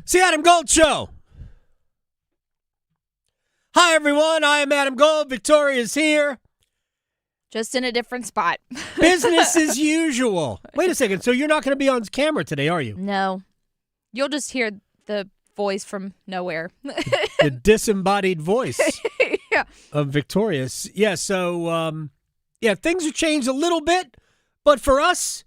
It's the Adam Gold Show. Hi, everyone. I am Adam Gold. Victoria's here. Just in a different spot. Business as usual. Wait a second. So you're not going to be on camera today, are you? No. You'll just hear the voice from nowhere. The disembodied voice Yeah. of Victoria's. Yeah, so, things have changed a little bit. But for us,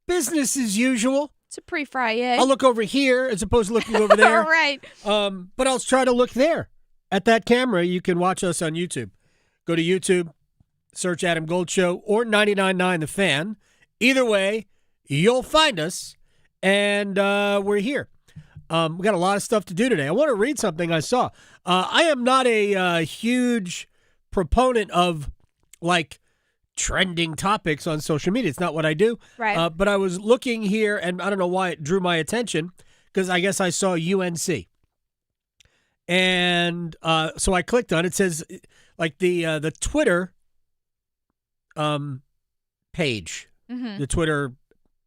business as usual. It's a pre-Friday. I'll look over here as opposed to looking over there. All right. But I'll try to look there at that camera. You can watch us on YouTube. Go to YouTube, search Adam Gold Show or 99.9 The Fan. Either way, you'll find us, and we're here. We got a lot of stuff to do today. I want to read something I saw. I am not a huge proponent of, trending topics on social media. It's not what I do. Right. But I was looking here, and I don't know why it drew my attention, because I guess I saw UNC. And so I clicked on it. It says, the Twitter page. Mm-hmm. The Twitter,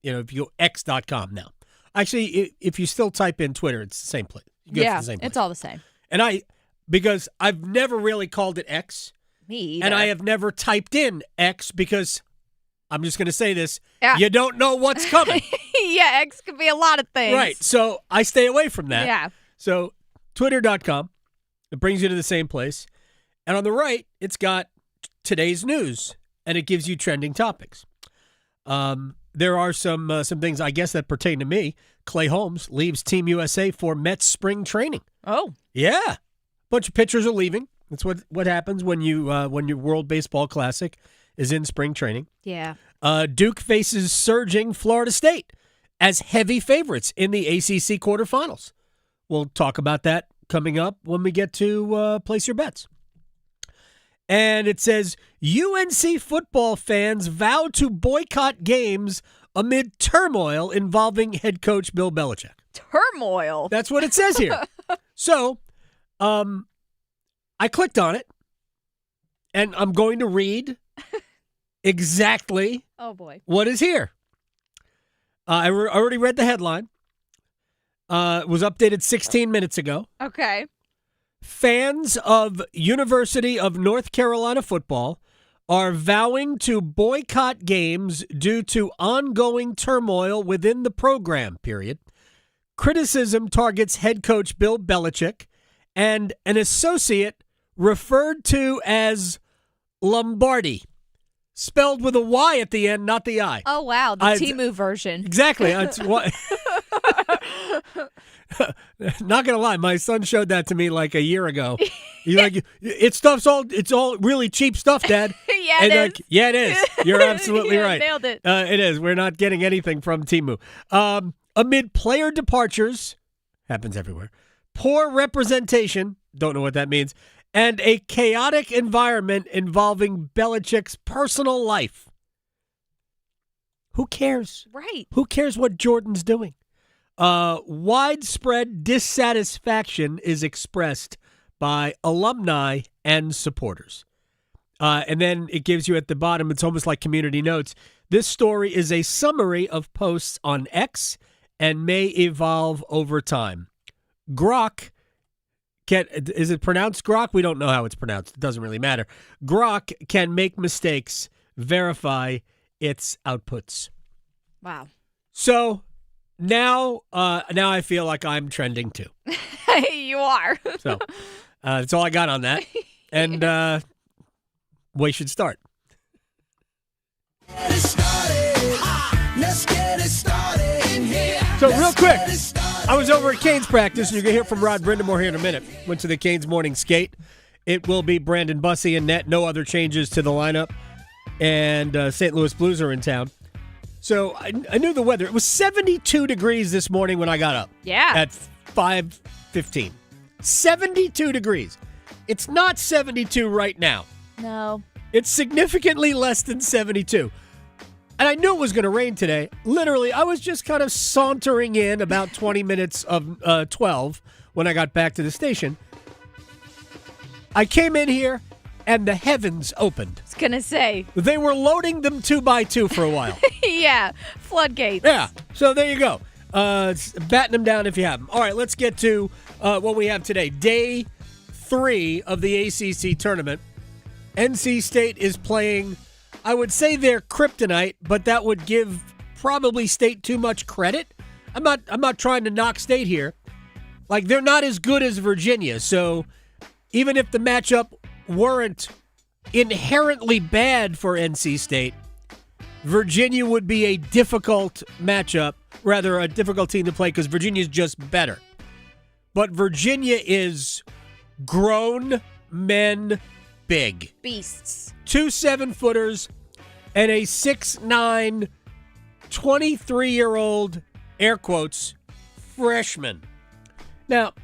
if you go x.com now. Actually, if you still type in Twitter, it's the same place. You go to the same place. It's all the same. And because I've never really called it X. Me either. And I have never typed in X because I'm just going to say this. Yeah. You don't know what's coming. Yeah, X could be a lot of things. Right. So I stay away from that. Yeah. So twitter.com, it brings you to the same place. And on the right, it's got today's news, and it gives you trending topics. There are some things, I guess, that pertain to me. Clay Holmes leaves Team USA for Mets spring training. Oh. Yeah. Bunch of pitchers are leaving. That's what happens when your World Baseball Classic is in spring training. Yeah. Duke faces surging Florida State as heavy favorites in the ACC quarterfinals. We'll talk about that coming up when we get to place your bets. And it says, UNC football fans vow to boycott games amid turmoil involving head coach Bill Belichick. Turmoil? That's what it says here. So, I clicked on it, and I'm going to read exactly what is here. I already read the headline. It was updated 16 minutes ago. Okay. Fans of University of North Carolina football are vowing to boycott games due to ongoing turmoil within the program, period. Criticism targets head coach Bill Belichick and an associate referred to as Lombardi, spelled with a Y at the end, not the I. Oh, wow. The Temu version. Exactly. Not gonna lie, my son showed that to me like a year ago. He's like, it's all really cheap stuff, Dad. Yeah, and it is. Yeah, it is. You're absolutely right. Nailed it. It is. We're not getting anything from Temu. Amid player departures, happens everywhere, poor representation, don't know what that means, and a chaotic environment involving Belichick's personal life. Who cares? Right. Who cares what Jordan's doing? Widespread dissatisfaction is expressed by alumni and supporters. And then it gives you at the bottom, it's almost like community notes. This story is a summary of posts on X and may evolve over time. Grok, is it pronounced Grok? We don't know how it's pronounced. It doesn't really matter. Grok can make mistakes, verify its outputs. Wow. So now I feel like I'm trending too. You are. So that's all I got on that. And we should start. So real quick, I was over at Canes practice, and you're going to hear from Brind'Amour here in a minute. Went to the Canes morning skate. It will be Brandon Bussey in net. No other changes to the lineup. And St. Louis Blues are in town. So I knew the weather. It was 72 degrees this morning when I got up. Yeah. At 5:15. 72 degrees. It's not 72 right now. No. It's significantly less than 72. And I knew it was going to rain today. Literally, I was just kind of sauntering in about 20 minutes of 12 when I got back to the station. I came in here, and the heavens opened. I was going to say. They were loading them 2 by 2 for a while. Yeah, floodgates. Yeah, so there you go. Batten them down if you have them. All right, let's get to what we have today. Day 3 of the ACC tournament. NC State is playing, I would say they're kryptonite, but that would give probably State too much credit. I'm not trying to knock State here. Like, they're not as good as Virginia, so even if the matchup weren't inherently bad for NC State, Virginia would be a difficult matchup, rather a difficult team to play because Virginia's just better. But Virginia is grown men big. Beasts. 2 7-footers and a 6'9", 23-year-old, air quotes, freshman. Now,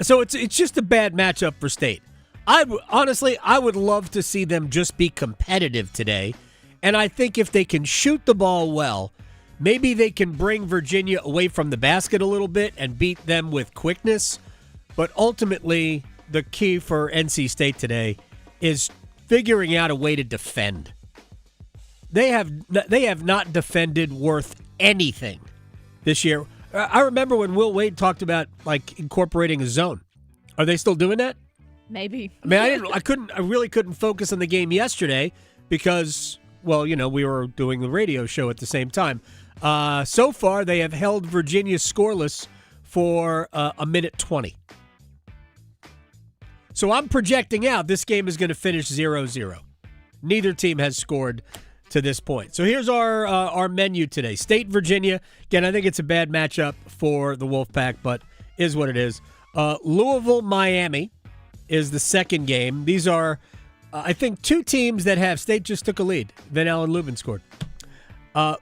so it's just a bad matchup for State. Honestly, I would love to see them just be competitive today. And I think if they can shoot the ball well, maybe they can bring Virginia away from the basket a little bit and beat them with quickness. But ultimately, the key for NC State today is figuring out a way to defend. They have not defended worth anything this year. I remember when Will Wade talked about like incorporating a zone. Are they still doing that? Maybe. I mean, I really couldn't focus on the game yesterday because, well, you know, we were doing the radio show at the same time. So far, they have held Virginia scoreless for a minute 20. So I'm projecting out this game is going to finish 0-0. Neither team has scored to this point. So here's our menu today. State, Virginia. Again, I think it's a bad matchup for the Wolfpack, but is what it is. Louisville, Miami is the second game. These are, I think, 2 teams that have. State just took a lead. Van Allen Lubin scored.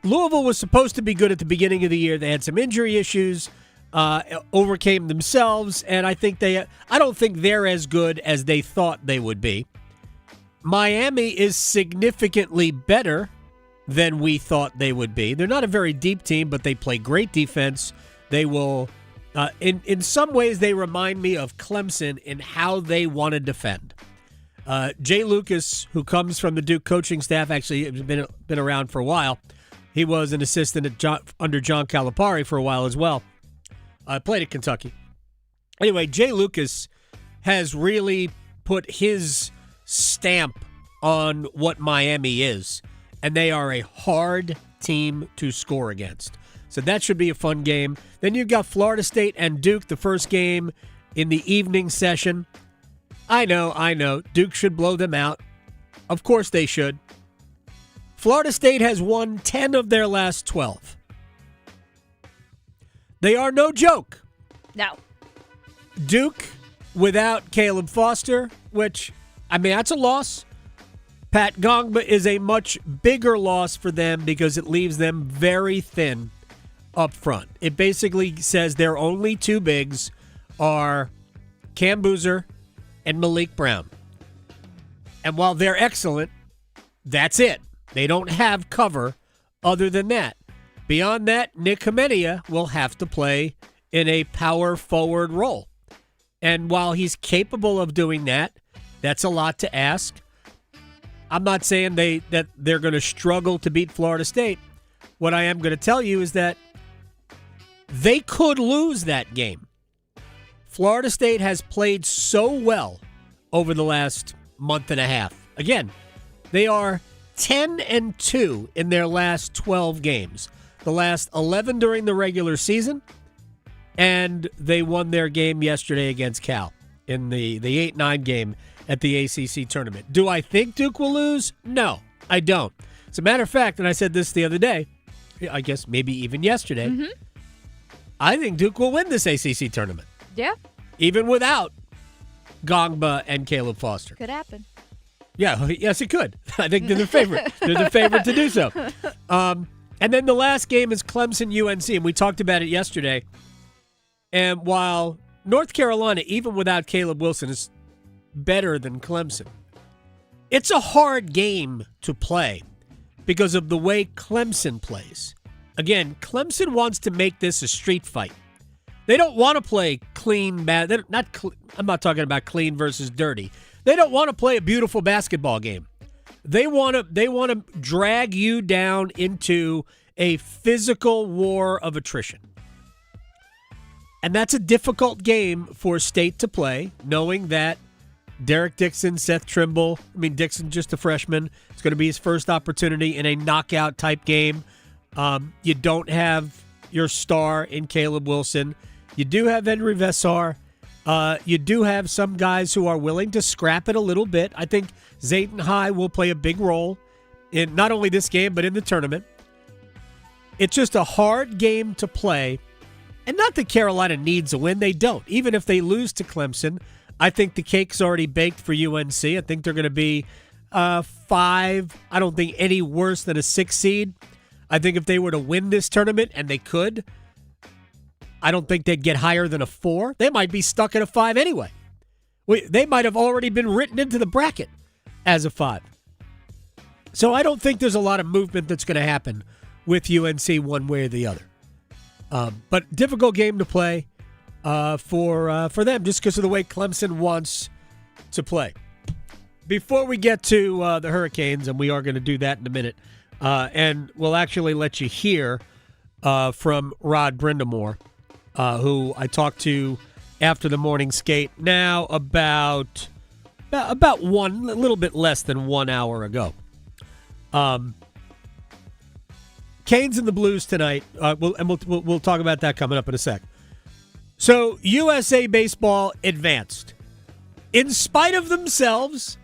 Louisville was supposed to be good at the beginning of the year. They had some injury issues, overcame themselves, and I don't think they're as good as they thought they would be. Miami is significantly better than we thought they would be. They're not a very deep team, but they play great defense. They will, in some ways, they remind me of Clemson in how they want to defend. Jay Lucas, who comes from the Duke coaching staff, actually has been around for a while. He was an assistant under John Calipari for a while as well. Played at Kentucky. Anyway, Jay Lucas has really put his stamp on what Miami is, and they are a hard team to score against. So that should be a fun game. Then you've got Florida State and Duke, the first game in the evening session. I know. Duke should blow them out. Of course they should. Florida State has won 10 of their last 12. They are no joke. No. Duke without Caleb Foster, which, I mean, that's a loss. Pat Gongba is a much bigger loss for them because it leaves them very thin up front. It basically says their only 2 bigs are Cam Boozer and Malik Brown. And while they're excellent, that's it. They don't have cover other than that. Beyond that, Nick Homenia will have to play in a power forward role. And while he's capable of doing that, that's a lot to ask. I'm not saying that they're going to struggle to beat Florida State. What I am going to tell you is that they could lose that game. Florida State has played so well over the last month and a half. Again, they are 10-2 in their last 12 games. The last 11 during the regular season, and they won their game yesterday against Cal in the 8-9 game at the ACC tournament. Do I think Duke will lose? No, I don't. As a matter of fact, and I said this the other day, I guess maybe even yesterday, I think Duke will win this ACC tournament. Yeah. Even without Gongba and Caleb Foster. Could happen. Yeah, yes, it could. I think they're the favorite. They're the favorite to do so. And then the last game is Clemson-UNC, and we talked about it yesterday. And while North Carolina, even without Caleb Wilson, is better than Clemson, it's a hard game to play because of the way Clemson plays. Again, Clemson wants to make this a street fight. They don't want to play clean, bad. I'm not talking about clean versus dirty. They don't want to play a beautiful basketball game. They want to drag you down into a physical war of attrition. And that's a difficult game for State to play, knowing that Derek Dixon, Seth Trimble, Dixon just a freshman. It's going to be his first opportunity in a knockout-type game. You don't have your star in Caleb Wilson. You do have Henry Vessar. You do have some guys who are willing to scrap it a little bit. I think Zayden High will play a big role in not only this game, but in the tournament. It's just a hard game to play. And not that Carolina needs a win. They don't. Even if they lose to Clemson, I think the cake's already baked for UNC. I think they're going to be 5. I don't think any worse than a 6 seed. I think if they were to win this tournament, and they could, I don't think they'd get higher than a 4. They might be stuck at a 5 anyway. They might have already been written into the bracket as a 5. So I don't think there's a lot of movement that's going to happen with UNC one way or the other. But difficult game to play for them just because of the way Clemson wants to play. Before we get to the Hurricanes, and we are going to do that in a minute, and we'll actually let you hear from Rod Brind'Amour, who I talked to after the morning skate now about a little bit less than 1 hour ago. Canes and the Blues tonight. We'll talk about that coming up in a sec. So USA Baseball advanced. In spite of themselves,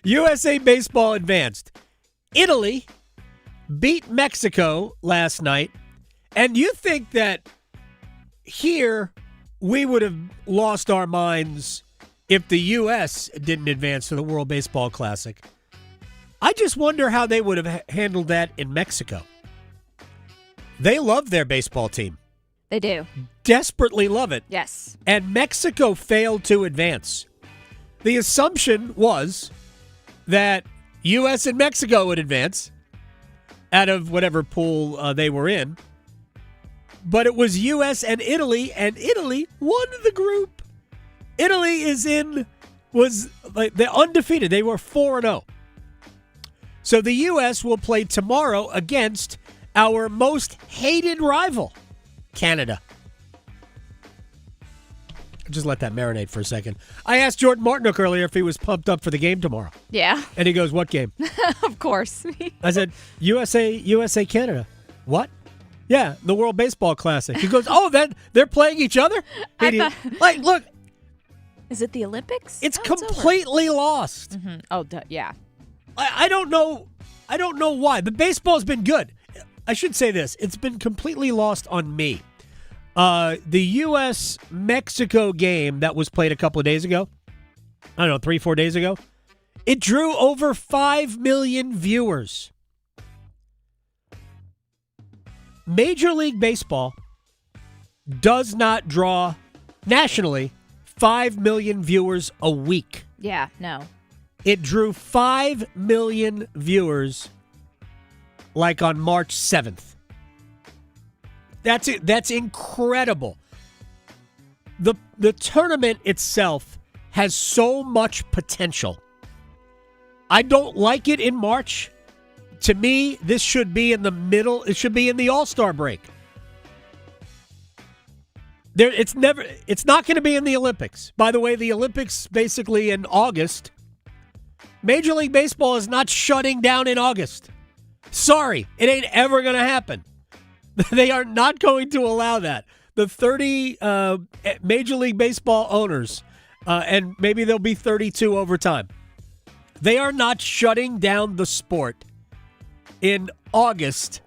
USA Baseball advanced. Italy beat Mexico last night. And you think that here we would have lost our minds if the U.S. didn't advance to the World Baseball Classic. I just wonder how they would have handled that in Mexico. They love their baseball team. They do. Desperately love it. Yes. And Mexico failed to advance. The assumption was that U.S. and Mexico would advance out of whatever pool they were in. But it was U.S. and Italy won the group. Italy they're undefeated. They were 4-0. So the U.S. will play tomorrow against our most hated rival, Canada. Just let that marinate for a second. I asked Jordan Martinook earlier if he was pumped up for the game tomorrow. Yeah. And he goes, what game? Of course. I said, USA, Canada. What? Yeah, the World Baseball Classic. He goes, they're playing each other? Look. Is it the Olympics? It's completely lost. Mm-hmm. Oh, yeah. I don't know why. The baseball's been good. I should say this. It's been completely lost on me. The U.S.-Mexico game that was played a couple of days ago, 3-4 days ago, it drew over 5 million viewers. Major League Baseball does not draw nationally 5 million viewers a week. Yeah, no. It drew 5 million viewers like on March 7th. That's it. That's incredible. The tournament itself has so much potential. I don't like it in March. To me, this should be in the middle. It should be in the All-Star break. It's not going to be in the Olympics. By the way, the Olympics basically in August. Major League Baseball is not shutting down in August. Sorry, it ain't ever going to happen. They are not going to allow that. The 30 Major League Baseball owners, and maybe there'll be 32 over time, they are not shutting down the sport in August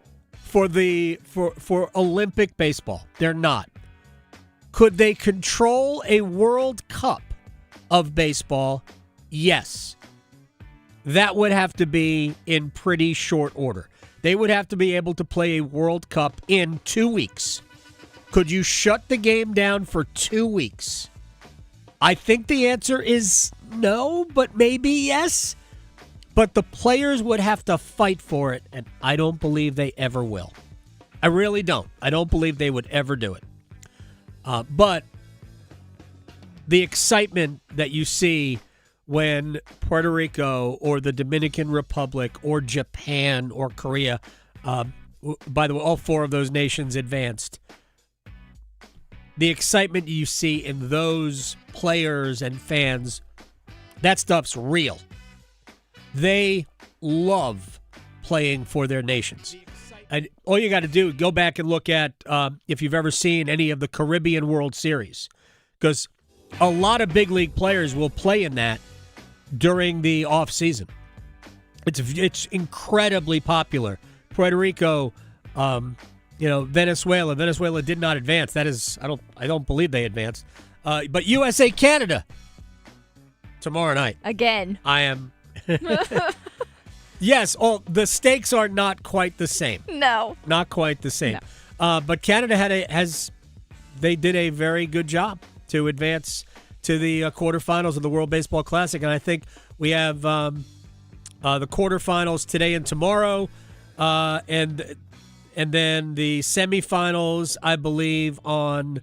for Olympic baseball. They're not. Could they control a World Cup of baseball? Yes. That would have to be in pretty short order. They would have to be able to play a World Cup in 2 weeks. Could you shut the game down for 2 weeks? I think the answer is no, but maybe yes. But the players would have to fight for it, and I don't believe they ever will. I really don't. I don't believe they would ever do it. But the excitement that you see when Puerto Rico or the Dominican Republic or Japan or Korea by the way, all 4 of those nations advanced. The excitement you see in those players and fans, that stuff's real. They love playing for their nations. And all you got to do, go back and look at if you've ever seen any of the Caribbean World Series, because a lot of big league players will play in that during the offseason. It's incredibly popular. Puerto Rico, Venezuela. Venezuela did not advance. That is, I don't believe they advanced. But USA, Canada, tomorrow night. Again. I am. Yes, the stakes are not quite the same. No. Not quite the same. No. But Canada they did a very good job to advance to the quarterfinals of the World Baseball Classic, and I think we have the quarterfinals today and tomorrow, and then the semifinals, I believe, on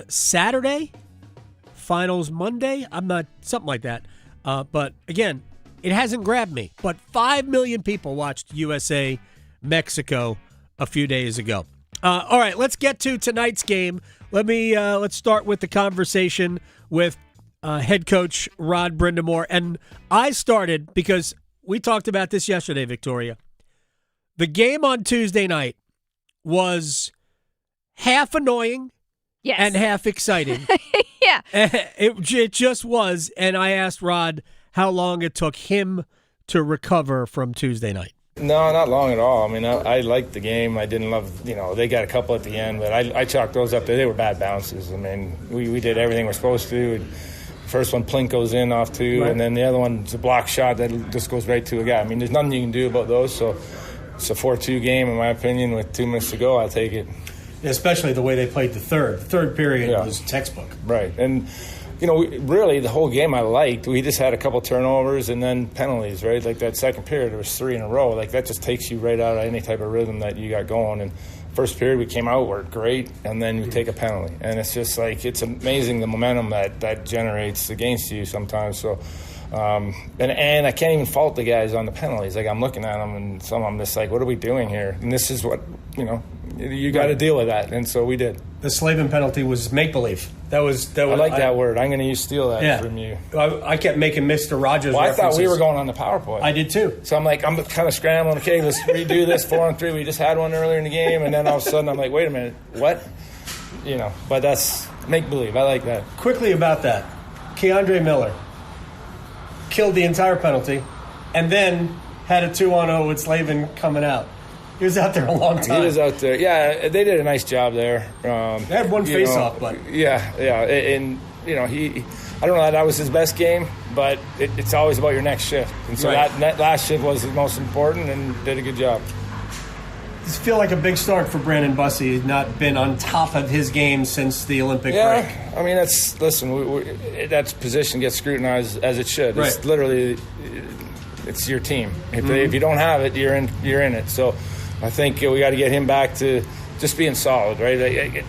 Saturday. Finals Monday. I'm not something like that. But again, it hasn't grabbed me. But 5 million people watched USA Mexico a few days ago. All right, let's get to tonight's game. Let's start with the conversation with head coach Rod Brind'Amour. And I started because we talked about this yesterday, Victoria. The game on Tuesday night was half annoying and half exciting. Yeah. It just was. And I asked Rod how long it took him to recover from Tuesday night. No, not long at all. I mean, I liked the game. I didn't love, they got a couple at the end, but I chalked those up there. They were bad bounces. I mean, we did everything we're supposed to. First one, Plink goes in off 2, right. And then the other one's a block shot that just goes right to a guy. I mean, there's nothing you can do about those. So it's a 4-2 game, in my opinion. With 2 minutes to go, I'll take it. Especially the way they played the third. The third period was textbook. Right. And, really the whole game I liked. We just had a couple turnovers and then penalties, right? Like that second period, there was 3 in a row. Like that just takes you right out of any type of rhythm that you got going. And first period we came out, we're great, and then you take a penalty. And it's just like, it's amazing the momentum that generates against you sometimes. So, and I can't even fault the guys on the penalties. Like I'm looking at them and some of them just like, what are we doing here? And this is what, you got to deal with that. And so we did. The Slavin penalty was make-believe. That was. I like that word. I'm going to steal that from you. I kept making Mr. Rogers references. I thought we were going on the power play. I did too. So I'm kind of scrambling. Okay, let's redo this 4-on-3. We just had one earlier in the game, and then all of a sudden I'm like, wait a minute, what? But that's make-believe. I like that. Quickly about that, Keandre Miller killed the entire penalty, and then had a 2-on-0 with Slavin coming out. He was out there a long time. He was out there. Yeah, they did a nice job there. They had one face-off, but... Yeah. And, I don't know that was his best game, but it's always about your next shift. And so that last shift was the most important and did a good job. Does it feel like a big start for Brandon Bussey? He's not been on top of his game since the Olympic break. I mean, that position gets scrutinized as it should. Right. It's literally, it's your team. If you don't have it, you're in it. So I think we got to get him back to just being solid, right?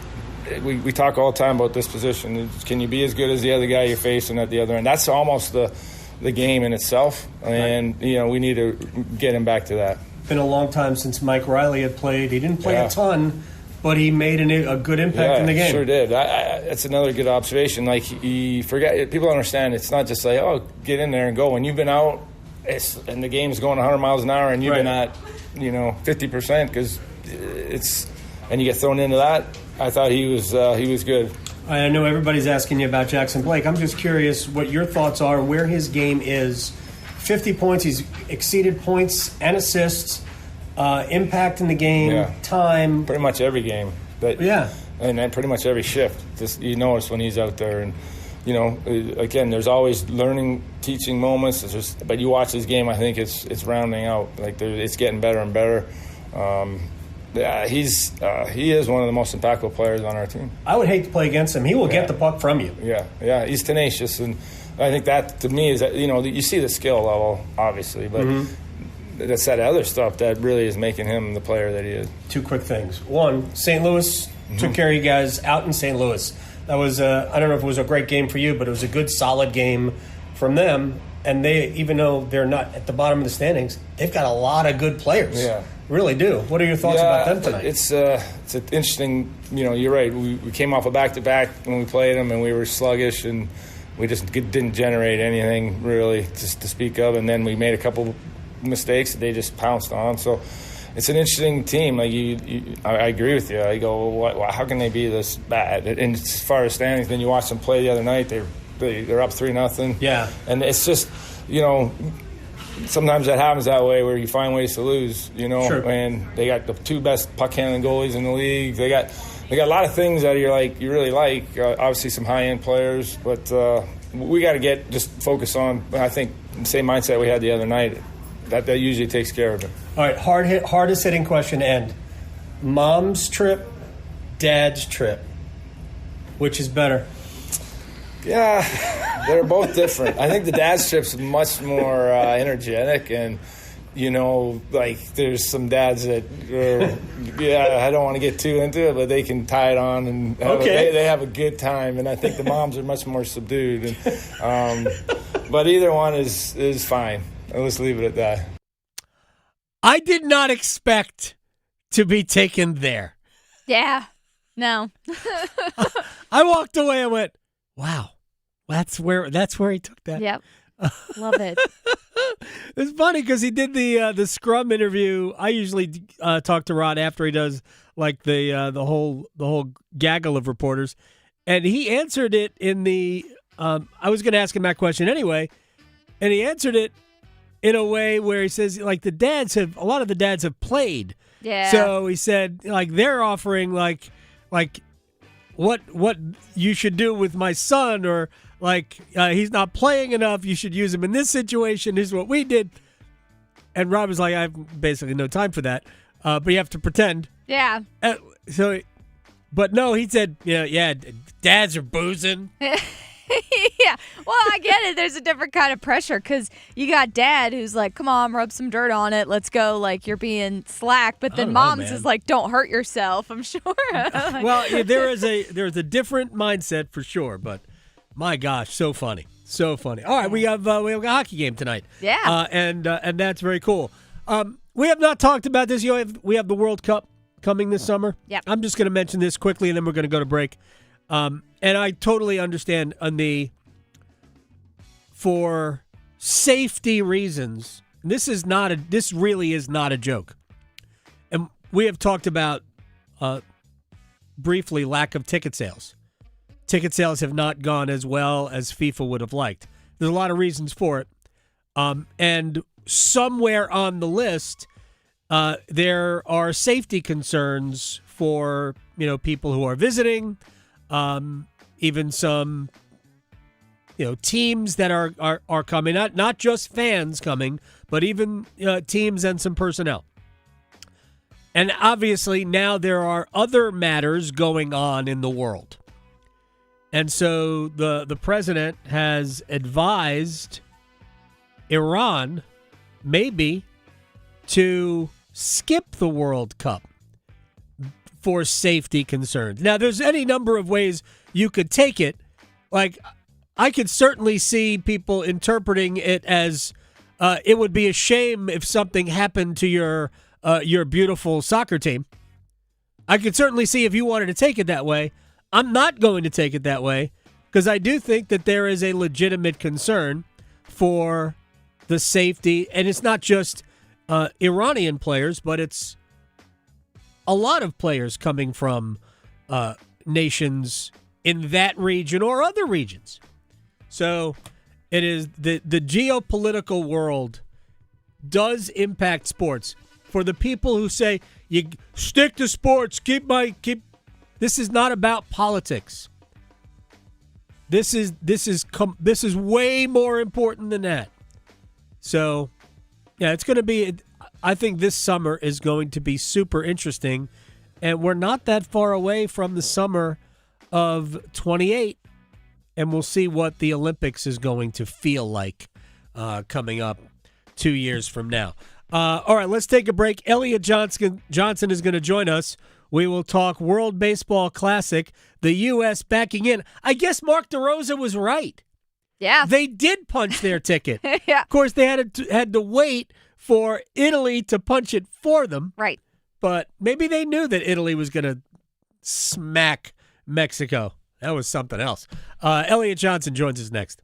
We talk all the time about this position. Can you be as good as the other guy you're facing at the other end? That's almost the game in itself, and we need to get him back to that. Been a long time since Mike Riley had played. He didn't play a ton, but he made a good impact in the game. Sure did. That's another good observation. Like people don't understand. It's not just like, oh, get in there and go. When you've been out, and the game's going 100 miles an hour, and you've been at 50% because and you get thrown into that. I thought he was good. I know everybody's asking you about Jackson Blake. I'm just curious what your thoughts are, where his game is. 50 points, he's exceeded points and assists, impact in the game, time. Pretty much every game. And then pretty much every shift. Just you notice when he's out there. And, again, there's always learning, teaching moments. But you watch his game, I think it's rounding out. Like it's getting better and better. He is one of the most impactful players on our team. I would hate to play against him. He will get the puck from you. Yeah, he's tenacious, and I think that to me is you see the skill level obviously, but that's that other stuff that really is making him the player that he is. 2 quick things. One, St. Louis took care of you guys out in St. Louis. That was I don't know if it was a great game for you, but it was a good solid game from them. And they, even though they're not at the bottom of the standings, they've got a lot of good players. really do. What are your thoughts about them tonight? It's an interesting. You're right. We came off a back-to-back when we played them, and we were sluggish, and we just didn't generate anything really to speak of. And then we made a couple mistakes that they just pounced on. So it's an interesting team. Like I agree with you. I go, how can they be this bad? And as far as standings, then you watch them play the other night. They're up 3-0. Yeah, and it's just sometimes that happens that way where you find ways to lose. Sure. And they got the 2 best puck handling goalies in the league. They got a lot of things that you really like. Obviously, some high end players, but we got to just focus on. I think the same mindset we had the other night. That usually takes care of it. All right, hardest hitting question to end. Mom's trip, dad's trip. Which is better? Yeah, they're both different. I think the dad's trip's much more energetic, and there's some dads that I don't want to get too into it, but they can tie it on and they have a good time. And I think the moms are much more subdued. But either one is fine. Let's leave it at that. I did not expect to be taken there. Yeah. No. I walked away and went, wow, that's where he took that. Yep. Love it. It's funny because he did the scrum interview. I usually talk to Rod after he does like the whole gaggle of reporters, and he answered it in the. I was going to ask him that question anyway, and he answered it in a way where he says like a lot of the dads have played. Yeah. So he said like they're offering like what you should do with my son, or like he's not playing enough, you should use him in this situation. This is what we did. And Rob was like, I have basically no time for that, but you have to pretend. Yeah. But no, he said, yeah, dads are boozing. Yeah. Well, I get it. There's a different kind of pressure because you got dad who's like, come on, rub some dirt on it. Let's go. Like, you're being slack. But then mom's is like, don't hurt yourself, I'm sure. Well, yeah, there's a different mindset for sure. But my gosh, so funny. So funny. All right, we have a hockey game tonight. Yeah. And that's very cool. We have not talked about this. We have the World Cup coming this summer. Yep. I'm just going to mention this quickly, and then we're going to go to break. And I totally understand for safety reasons, this really is not a joke. And we have talked about briefly lack of ticket sales. Ticket sales have not gone as well as FIFA would have liked. There's a lot of reasons for it. And somewhere on the list, there are safety concerns for, people who are visiting, even some, teams that are coming, not just fans coming, but even teams and some personnel. And obviously now there are other matters going on in the world. And so the president has advised Iran maybe to skip the World Cup for safety concerns. Now, there's any number of ways you could take it. Like, I could certainly see people interpreting it as it would be a shame if something happened to your beautiful soccer team. I could certainly see if you wanted to take it that way. I'm not going to take it that way because I do think that there is a legitimate concern for the safety, and it's not just Iranian players, but it's a lot of players coming from nations in that region or other regions. So it is the geopolitical world does impact sports. For the people who say you stick to sports, this is not about politics. This is way more important than that. So, yeah, it's going to be. I think this summer is going to be super interesting, and we're not that far away from the summer of 28, and we'll see what the Olympics is going to feel like coming up 2 years from now. All right, let's take a break. Elliot Johnson is going to join us. We will talk World Baseball Classic, the U.S. backing in. I guess Mark DeRosa was right. Yeah. They did punch their ticket. Yeah. Of course, they had to wait for Italy to punch it for them. Right. But maybe they knew that Italy was going to smack Mexico. That was something else. Elliot Johnson joins us next.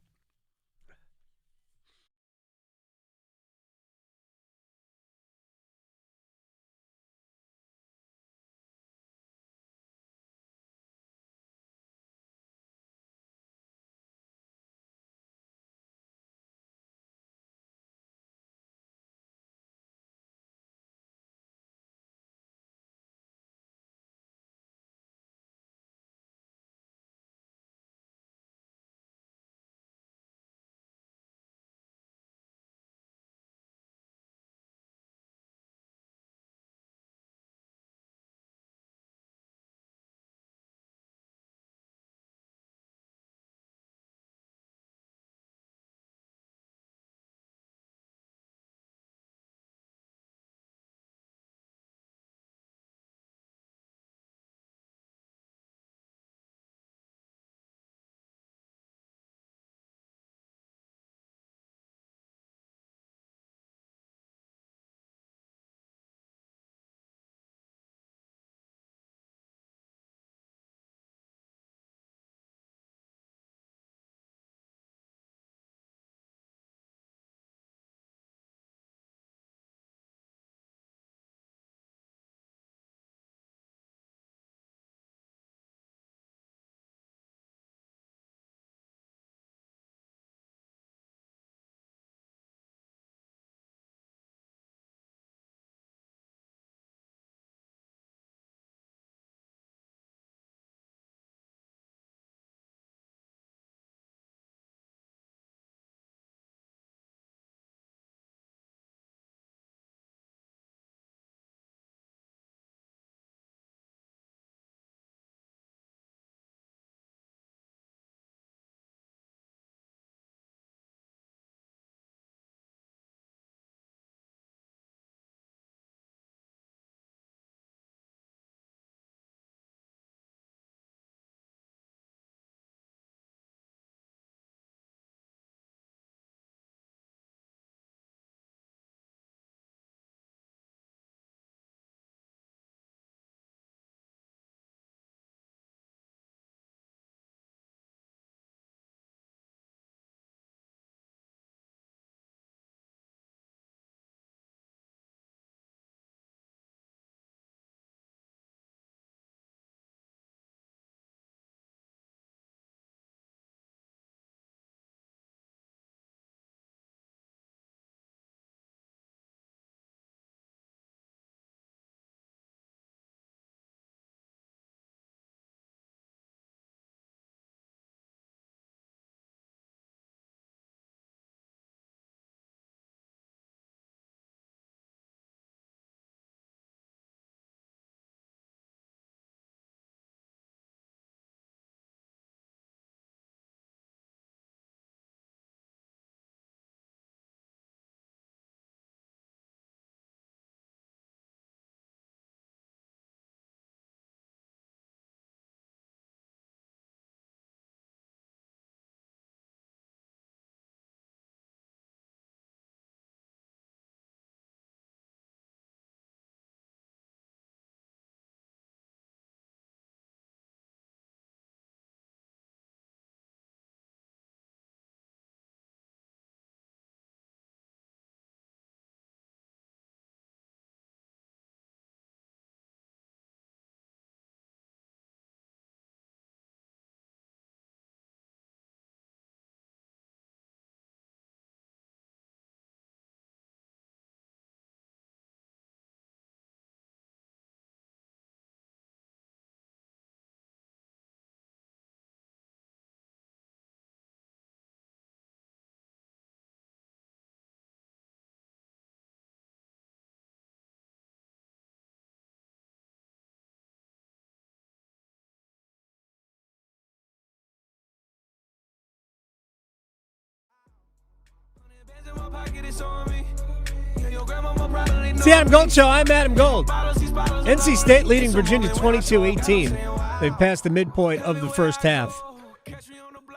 It's the Adam Gold Show. I'm Adam Gold. NC State leading Virginia 22-18. They've passed the midpoint of the first half.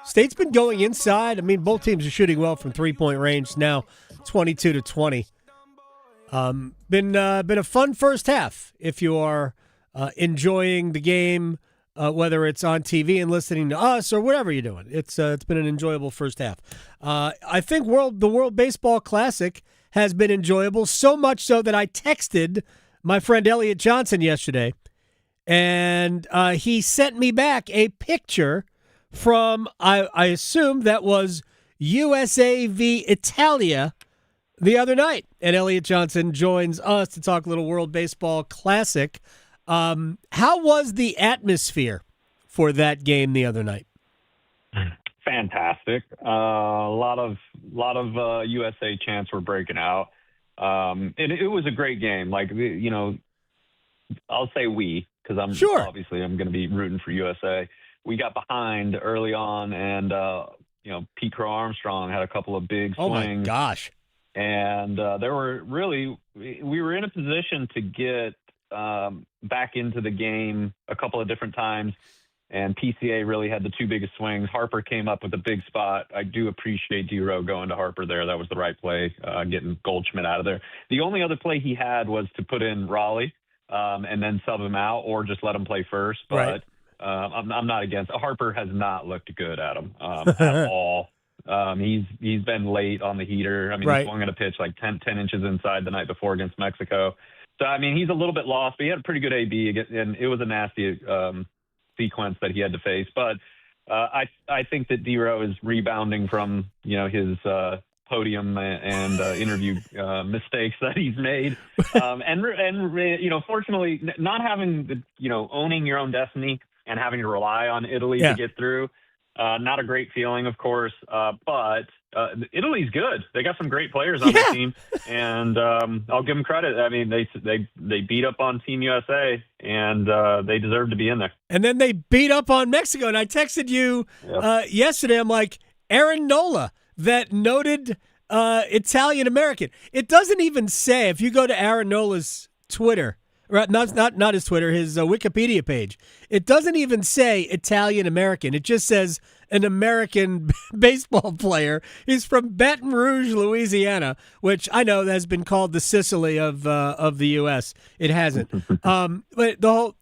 State's been going inside. I mean, both teams are shooting well from three-point range now, 22-20. Been a fun first half if you are enjoying the game, whether it's on TV and listening to us or whatever you're doing. It's been an enjoyable first half. I think the World Baseball Classic has been enjoyable, so much so that I texted my friend Elliot Johnson yesterday, and he sent me back a picture from, I assume that was USA v. Italia the other night. And Elliot Johnson joins us to talk a little World Baseball Classic. How was the atmosphere for that game the other night? Fantastic. A lot of USA chants were breaking out. It was a great game. Like, I'll say we, because I'm going to be rooting for USA. We got behind early on, and Pete Crow Armstrong had a couple of big swings. Oh my gosh! And we were in a position to get back into the game a couple of different times, and PCA really had the two biggest swings. Harper came up with a big spot. I do appreciate D-Row going to Harper there. That was the right play, getting Goldschmidt out of there. The only other play he had was to put in Raleigh and then sub him out, or just let him play first. But right. I'm not against. Harper has not looked good at him at all. He's been late on the heater. I mean, right. He swung at a pitch like 10 inches inside the night before against Mexico. So, I mean, he's a little bit lost, but he had a pretty good AB, and it was a nasty sequence that he had to face. But I think that D-Row is rebounding from, his podium and interview mistakes that he's made. Fortunately, not having owning your own destiny and having to rely on Italy to get through. Not a great feeling, of course, but Italy's good. They got some great players on their team, and I'll give them credit. I mean, they beat up on Team USA, and they deserve to be in there. And then they beat up on Mexico, and I texted you yesterday. I'm like, Aaron Nola, that noted Italian-American. It doesn't even say, if you go to Aaron Nola's Twitter, right, not his Twitter, his Wikipedia page. It doesn't even say Italian-American. It just says an American baseball player. He's from Baton Rouge, Louisiana, which I know has been called the Sicily of the U.S. It hasn't. But the whole,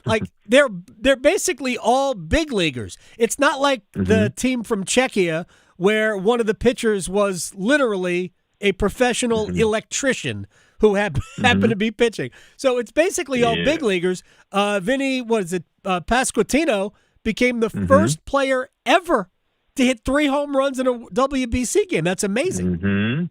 they're basically all big leaguers. It's not like the team from Czechia where one of the pitchers was literally a professional electrician who happened to be pitching. So it's basically all big leaguers. Vinny, Pasquantino became the first player ever to hit 3 home runs in a WBC game. That's amazing. Mm-hmm.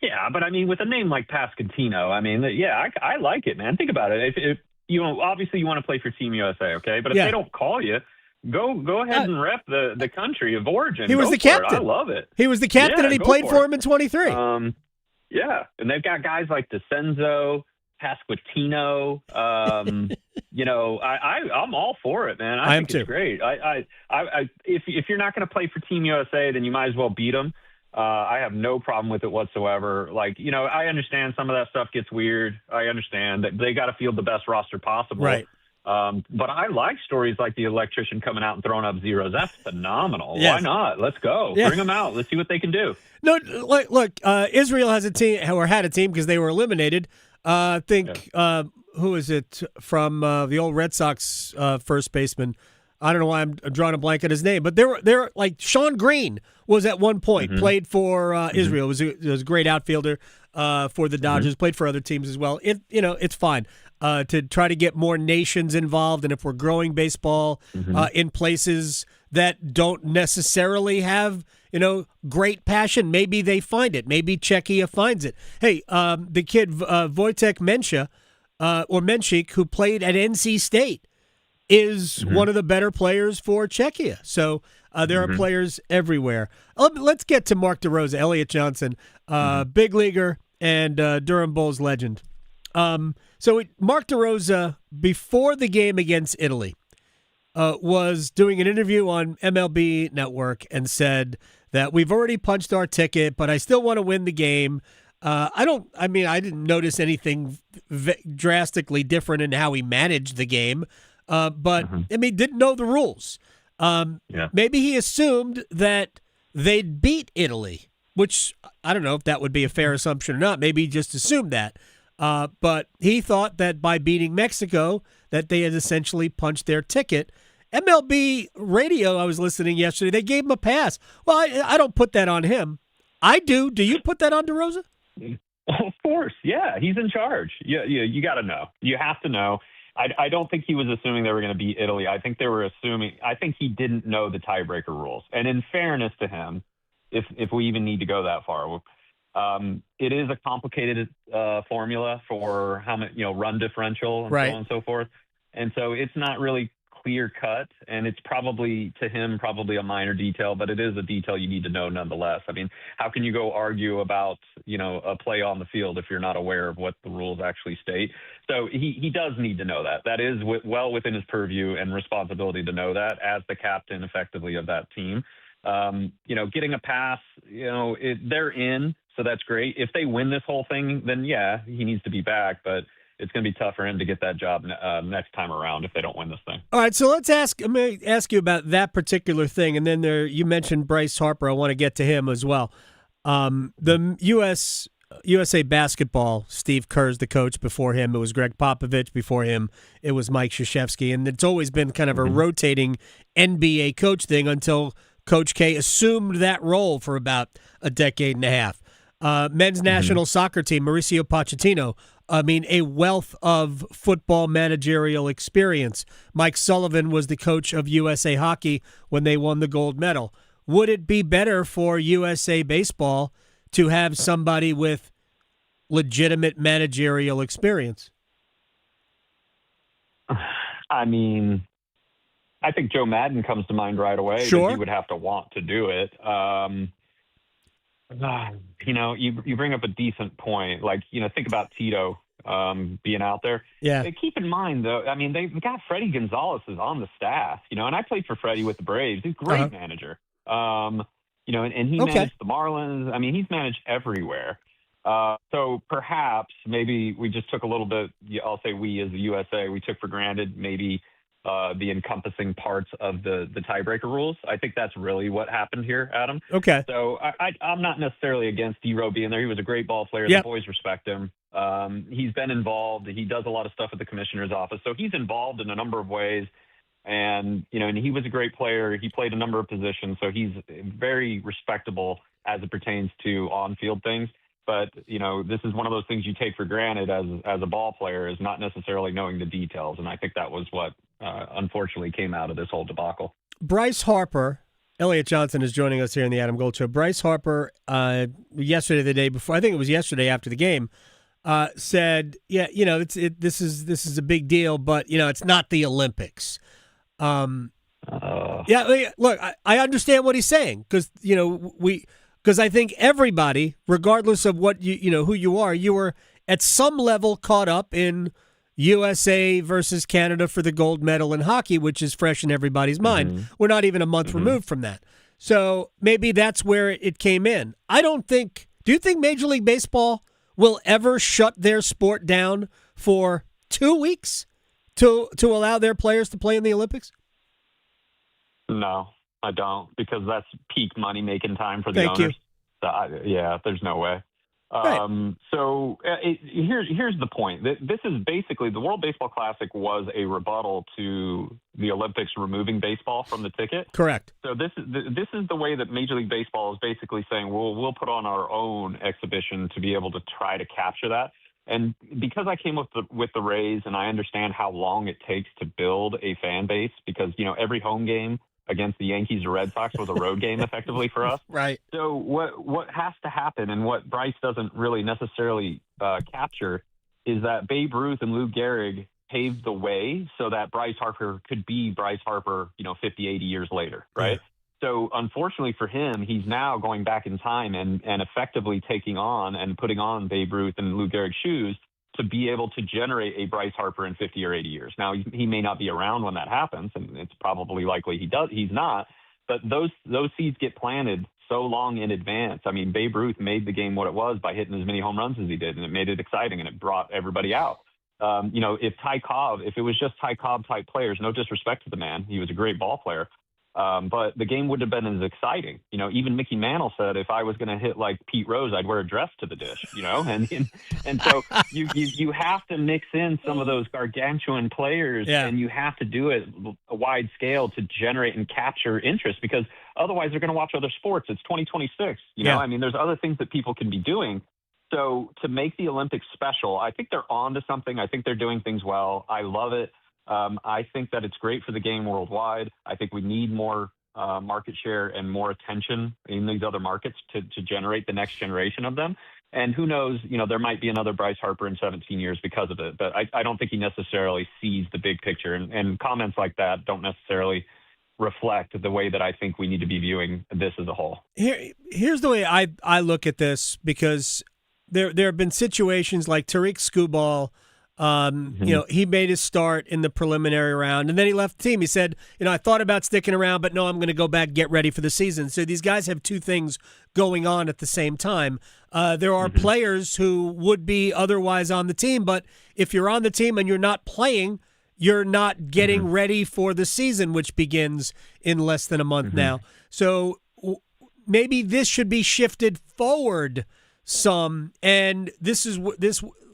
Yeah, but I mean, with a name like Pasquantino, I mean, I like it, man. Think about it. If obviously you want to play for Team USA, okay? But if they don't call you, go ahead and rep the country of origin. He was the captain. I love it. He was the captain, and he played for him in 23. Yeah, and they've got guys like DeCenzo, Pasquantino. I'm all for it, man. I think it's great. If you're not going to play for Team USA, then you might as well beat them. I have no problem with it whatsoever. I understand some of that stuff gets weird. I understand that they got to field the best roster possible. Right. But I like stories like the electrician coming out and throwing up zeros. That's phenomenal. Yes. Why not? Let's go. Yeah. Bring them out. Let's see what they can do. No, look, Israel has a team, or had a team because they were eliminated. I think, who is it from the old Red Sox first baseman? I don't know why I'm drawing a blank on his name, but they're like Sean Green was at one point, played for Israel. Was a great outfielder for the Dodgers, played for other teams as well. It's fine. To try to get more nations involved, and if we're growing baseball in places that don't necessarily have, great passion, maybe they find it. Maybe Czechia finds it. Hey, the kid Wojtek Menchik, who played at NC State, is one of the better players for Czechia. So there are players everywhere. Let's get to Mark DeRosa, Elliot Johnson, big leaguer and Durham Bulls legend. So Mark DeRosa, before the game against Italy, was doing an interview on MLB Network and said that we've already punched our ticket, but I still want to win the game. I didn't notice anything drastically different in how he managed the game, but didn't know the rules. Maybe he assumed that they'd beat Italy, which I don't know if that would be a fair assumption or not. Maybe he just assumed that. But he thought that by beating Mexico, that they had essentially punched their ticket. MLB radio, I was listening yesterday, they gave him a pass. Well, I don't put that on him. I do. Do you put that on DeRosa? Of course, yeah. He's in charge. You got to know. You have to know. I don't think he was assuming they were going to beat Italy. I think they were assuming. I think he didn't know the tiebreaker rules. And in fairness to him, if we even need to go that far, it is a complicated formula for how much run differential and right. so on and so forth. And so it's not really clear cut, and it's probably to him a minor detail, but it is a detail you need to know nonetheless. I mean, how can you go argue about a play on the field if you're not aware of what the rules actually state? So he does need to know that. That is well within his purview and responsibility to know that as the captain effectively of that team. Getting a pass, they're in, so that's great. If they win this whole thing, then yeah, he needs to be back, but it's going to be tough for him to get that job next time around if they don't win this thing. All right, so I'm going to ask you about that particular thing, and then you mentioned Bryce Harper. I want to get to him as well. The USA basketball, Steve Kerr's the coach. Before him, it was Greg Popovich. Before him, it was Mike Krzyzewski, and it's always been kind of a rotating NBA coach thing until Coach K assumed that role for about a decade and a half. Men's national soccer team, Mauricio Pochettino, a wealth of football managerial experience. Mike Sullivan was the coach of USA Hockey when they won the gold medal. Would it be better for USA Baseball to have somebody with legitimate managerial experience? I mean, I think Joe Madden comes to mind right away. Sure. He would have to want to do it. You bring up a decent point. Think about Tito being out there. Yeah. Keep in mind, though, I mean, they've got Freddie Gonzalez is on the staff, and I played for Freddie with the Braves. He's a great manager. And he managed the Marlins. I mean, he's managed everywhere. So perhaps maybe we just took a little bit, I'll say we as the USA, we took for granted maybe the encompassing parts of the tiebreaker rules. I think that's really what happened here, Adam. Okay. So I'm not necessarily against D-Row being there. He was a great ball player. Yep. The boys respect him. He's been involved. He does a lot of stuff at the commissioner's office. So he's involved in a number of ways. And, and he was a great player. He played a number of positions. So he's very respectable as it pertains to on-field things. But, this is one of those things you take for granted as a ball player, is not necessarily knowing the details. And I think that was what unfortunately came out of this whole debacle. Bryce Harper, Elliot Johnson is joining us here in the Adam Gold Show. Bryce Harper, the day before, I think it was yesterday after the game, said, this is a big deal, but, it's not the Olympics. Look, I understand what he's saying because, because I think everybody, regardless of what who you are, you were at some level caught up in USA versus Canada for the gold medal in hockey, which is fresh in everybody's mind. Mm-hmm. We're not even a month removed from that. So maybe that's where it came in. Do you think Major League Baseball will ever shut their sport down for 2 weeks to allow their players to play in the Olympics? No, I don't, because that's peak money-making time for the owners. There's no way. Right. So here's the point. This is basically the World Baseball Classic was a rebuttal to the Olympics removing baseball from the ticket. Correct. So this is the way that Major League Baseball is basically saying, well, we'll put on our own exhibition to be able to try to capture that. And because I came with the Rays and I understand how long it takes to build a fan base, because every home game against the Yankees or Red Sox was a road game effectively for us. Right. So what has to happen, and what Bryce doesn't really necessarily capture, is that Babe Ruth and Lou Gehrig paved the way so that Bryce Harper could be Bryce Harper, 50, 80 years later, right? Yeah. So unfortunately for him, he's now going back in time and effectively taking on and putting on Babe Ruth and Lou Gehrig's shoes to be able to generate a Bryce Harper in 50 or 80 years. Now, he may not be around when that happens, and it's probably likely he's not, but those seeds get planted so long in advance. I mean, Babe Ruth made the game what it was by hitting as many home runs as he did, and it made it exciting, and it brought everybody out. If it was just Ty Cobb type players, no disrespect to the man, he was a great ball player. But the game wouldn't have been as exciting. Even Mickey Mantle said if I was going to hit like Pete Rose, I'd wear a dress to the dish, and so you have to mix in some of those gargantuan players, and you have to do it a wide scale to generate and capture interest, because otherwise they're going to watch other sports. It's 2026. There's other things that people can be doing. So to make the Olympics special, I think they're on to something. I think they're doing things well. I love it. I think that it's great for the game worldwide. I think we need more market share and more attention in these other markets to generate the next generation of them. And who knows, there might be another Bryce Harper in 17 years because of it. But I don't think he necessarily sees the big picture. And comments like that don't necessarily reflect the way that I think we need to be viewing this as a whole. Here's the way I look at this, because there have been situations like Tariq Skubal. He made his start in the preliminary round, and then he left the team. He said, I thought about sticking around, but no, I'm going to go back, get ready for the season. So these guys have two things going on at the same time. There are players who would be otherwise on the team, but if you're on the team and you're not playing, you're not getting ready for the season, which begins in less than a month now. So maybe this should be shifted forward some, and this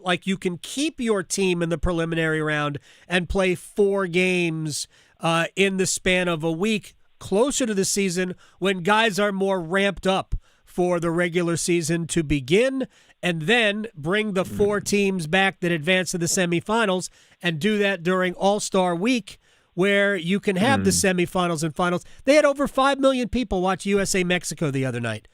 like you can keep your team in the preliminary round and play 4 games in the span of a week closer to the season, when guys are more ramped up for the regular season to begin, and then bring the 4 teams back that advance to the semifinals, and do that during All-Star Week, where you can have the semifinals and finals. They had over 5 million people watch USA Mexico the other night.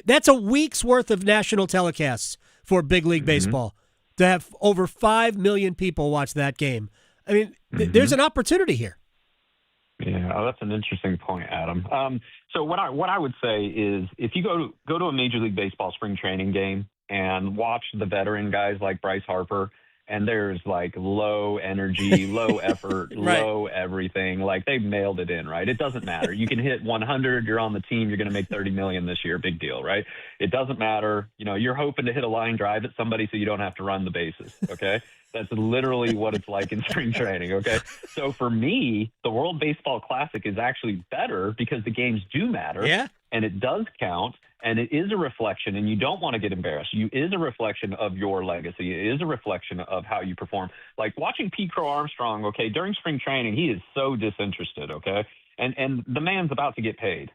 That's a week's worth of national telecasts for Big League Baseball, to have over 5 million people watch that game. I mean, there's an opportunity here. Yeah, that's an interesting point, Adam. So what I would say is, if you go to a Major League Baseball spring training game and watch the veteran guys like Bryce Harper, and there's like low energy, low effort, low everything. Like, they mailed it in, right? It doesn't matter. You can hit 100, you're on the team, you're going to make $30 million this year. Big deal, right? It doesn't matter. You're hoping to hit a line drive at somebody so you don't have to run the bases, okay? That's literally what it's like in spring training, okay? So for me, the World Baseball Classic is actually better because the games do matter. Yeah. And it does count. And it is a reflection, and you don't want to get embarrassed. It is a reflection of your legacy. It is a reflection of how you perform. Like watching Pete Crow Armstrong, okay, during spring training, he is so disinterested, okay? And the man's about to get paid.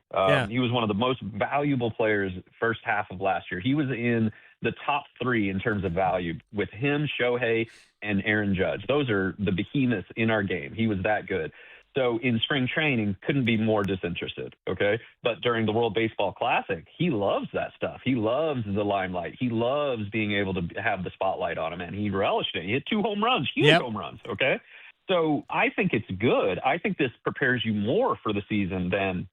He was one of the most valuable players first half of last year. He was in the top 3 in terms of value with him, Shohei, and Aaron Judge. Those are the behemoths in our game. He was that good. So in spring training, couldn't be more disinterested, okay? But during the World Baseball Classic, he loves that stuff. He loves the limelight. He loves being able to have the spotlight on him, and he relished it. He hit 2 home runs, huge home runs, okay? So I think it's good. I think this prepares you more for the season than,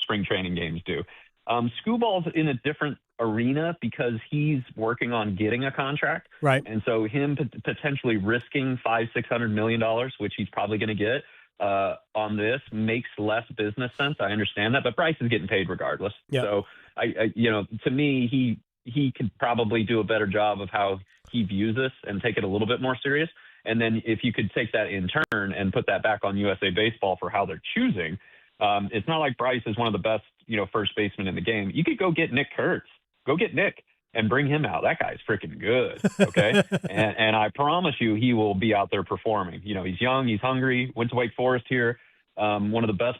spring training games do. Scooball's in a different arena because he's working on getting a contract. Right. And so him potentially risking $500-600 million, which he's probably going to get, on this makes less business sense. I understand that, but Bryce is getting paid regardless. Yep. So to me, he could probably do a better job of how he views this and take it a little bit more serious. And then if you could take that in turn and put that back on USA Baseball for how they're choosing, it's not like Bryce is one of the best, first basemen in the game. You could go get Nick Kurtz. Go get Nick and bring him out. That guy's freaking good, okay? and I promise you he will be out there performing. He's young, he's hungry, went to Wake Forest here, one of the best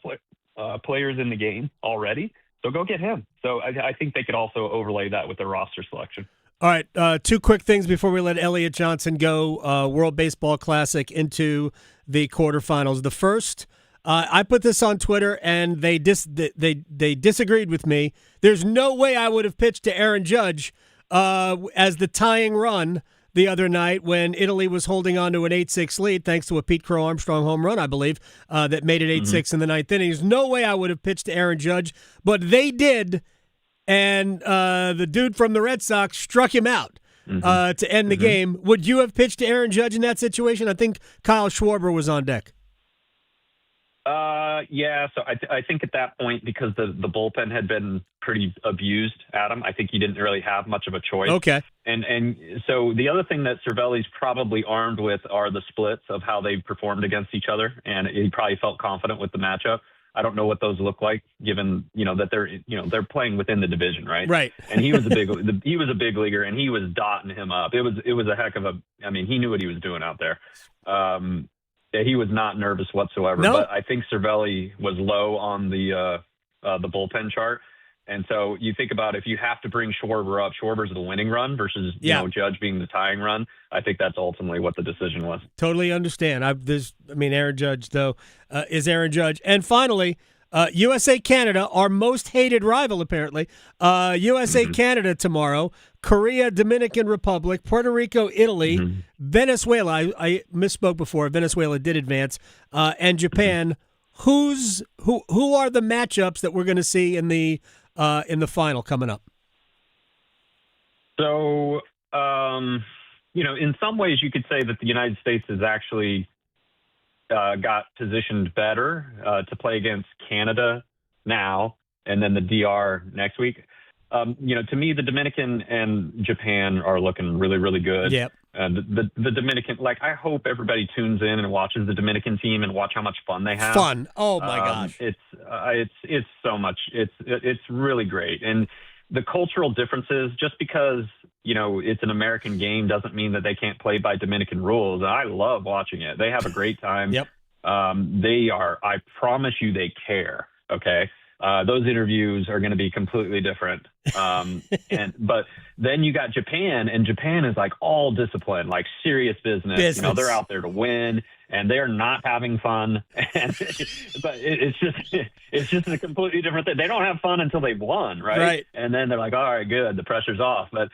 players in the game already. So go get him. So I think they could also overlay that with their roster selection. All right, 2 quick things before we let Elliot Johnson go. World Baseball Classic into the quarterfinals. The first, I put this on Twitter, and they disagreed with me. There's no way I would have pitched to Aaron Judge as the tying run the other night when Italy was holding on to an 8-6 lead, thanks to a Pete Crow Armstrong home run, I believe, that made it 8-6 in the 9th inning. There's no way I would have pitched to Aaron Judge, but they did, and the dude from the Red Sox struck him out to end the game. Would you have pitched to Aaron Judge in that situation? I think Kyle Schwarber was on deck. Yeah, so I think at that point, because the bullpen had been pretty abused, Adam, I think he didn't really have much of a choice. Okay. And so the other thing that Cervelli's probably armed with are the splits of how they performed against each other, and he probably felt confident with the matchup. I don't know what those look like, given that they're playing within the division, right? Right. And he was a big leaguer, and he was dotting him up. It was a heck of a. I mean, he knew what he was doing out there. Yeah, he was not nervous whatsoever. No. But I think Cervelli was low on the bullpen chart. And so you think about if you have to bring Schwarber up, Schwarber's the winning run versus Judge being the tying run. I think that's ultimately what the decision was. Totally understand. Aaron Judge though is Aaron Judge. And finally, USA Canada, our most hated rival apparently. USA Canada tomorrow, Korea, Dominican Republic, Puerto Rico, Italy, Venezuela. I misspoke before. Venezuela did advance, and Japan. Who are the matchups that we're going to see in the final coming up? So, in some ways you could say that the United States has actually got positioned better to play against Canada now and then the DR next week. To me, the Dominican and Japan are looking really, really good. Yep. The Dominican, I hope everybody tunes in and watches the Dominican team and watch how much fun they have. Fun. Oh my gosh. It's so much. It's really great. And the cultural differences, just because, it's an American game doesn't mean that they can't play by Dominican rules. I love watching it. They have a great time. Yep. I promise you they care. Okay. Those interviews are going to be completely different. But then you got Japan, and Japan is all discipline, serious business. They're out there to win, and they're not having fun. But it's just a completely different thing. They don't have fun until they've won, right? Right. And then they're like, all right, good, the pressure's off. But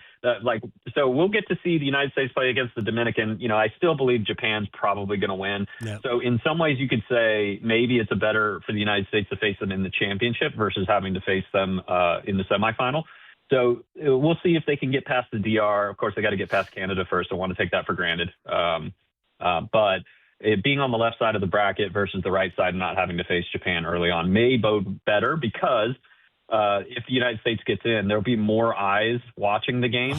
so we'll get to see the United States play against the Dominican. I still believe Japan's probably going to win. Yep. So in some ways, you could say maybe it's better for the United States to face them in the championship versus having to face them in the semifinal. So we'll see if they can get past the DR. Of course, they got to get past Canada first. I want to take that for granted. But being on the left side of the bracket versus the right side and not having to face Japan early on may bode better because if the United States gets in, there'll be more eyes watching the game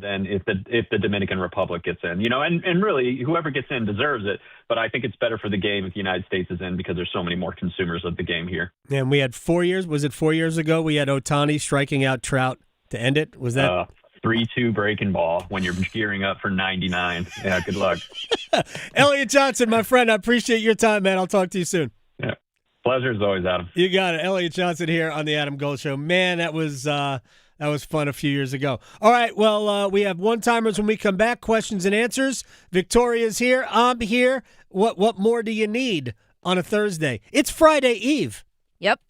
than if the Dominican Republic gets in. And really, whoever gets in deserves it. But I think it's better for the game if the United States is in because there's so many more consumers of the game here. And we had 4 years. Was it 4 years ago? We had Ohtani striking out Trout to end it. Was that 3-2 breaking ball when you're gearing up for 99? Yeah, good luck. Elliot Johnson, my friend, I appreciate your time, man. I'll talk to you soon. Yeah, pleasure as always, Adam. You got it. Elliot Johnson here on the Adam Gold Show. Man, that was fun a few years ago. All right, well, we have one-timers when we come back. Questions and answers. Victoria's here. I'm here. What more do you need on a Thursday? It's Friday Eve. Yep.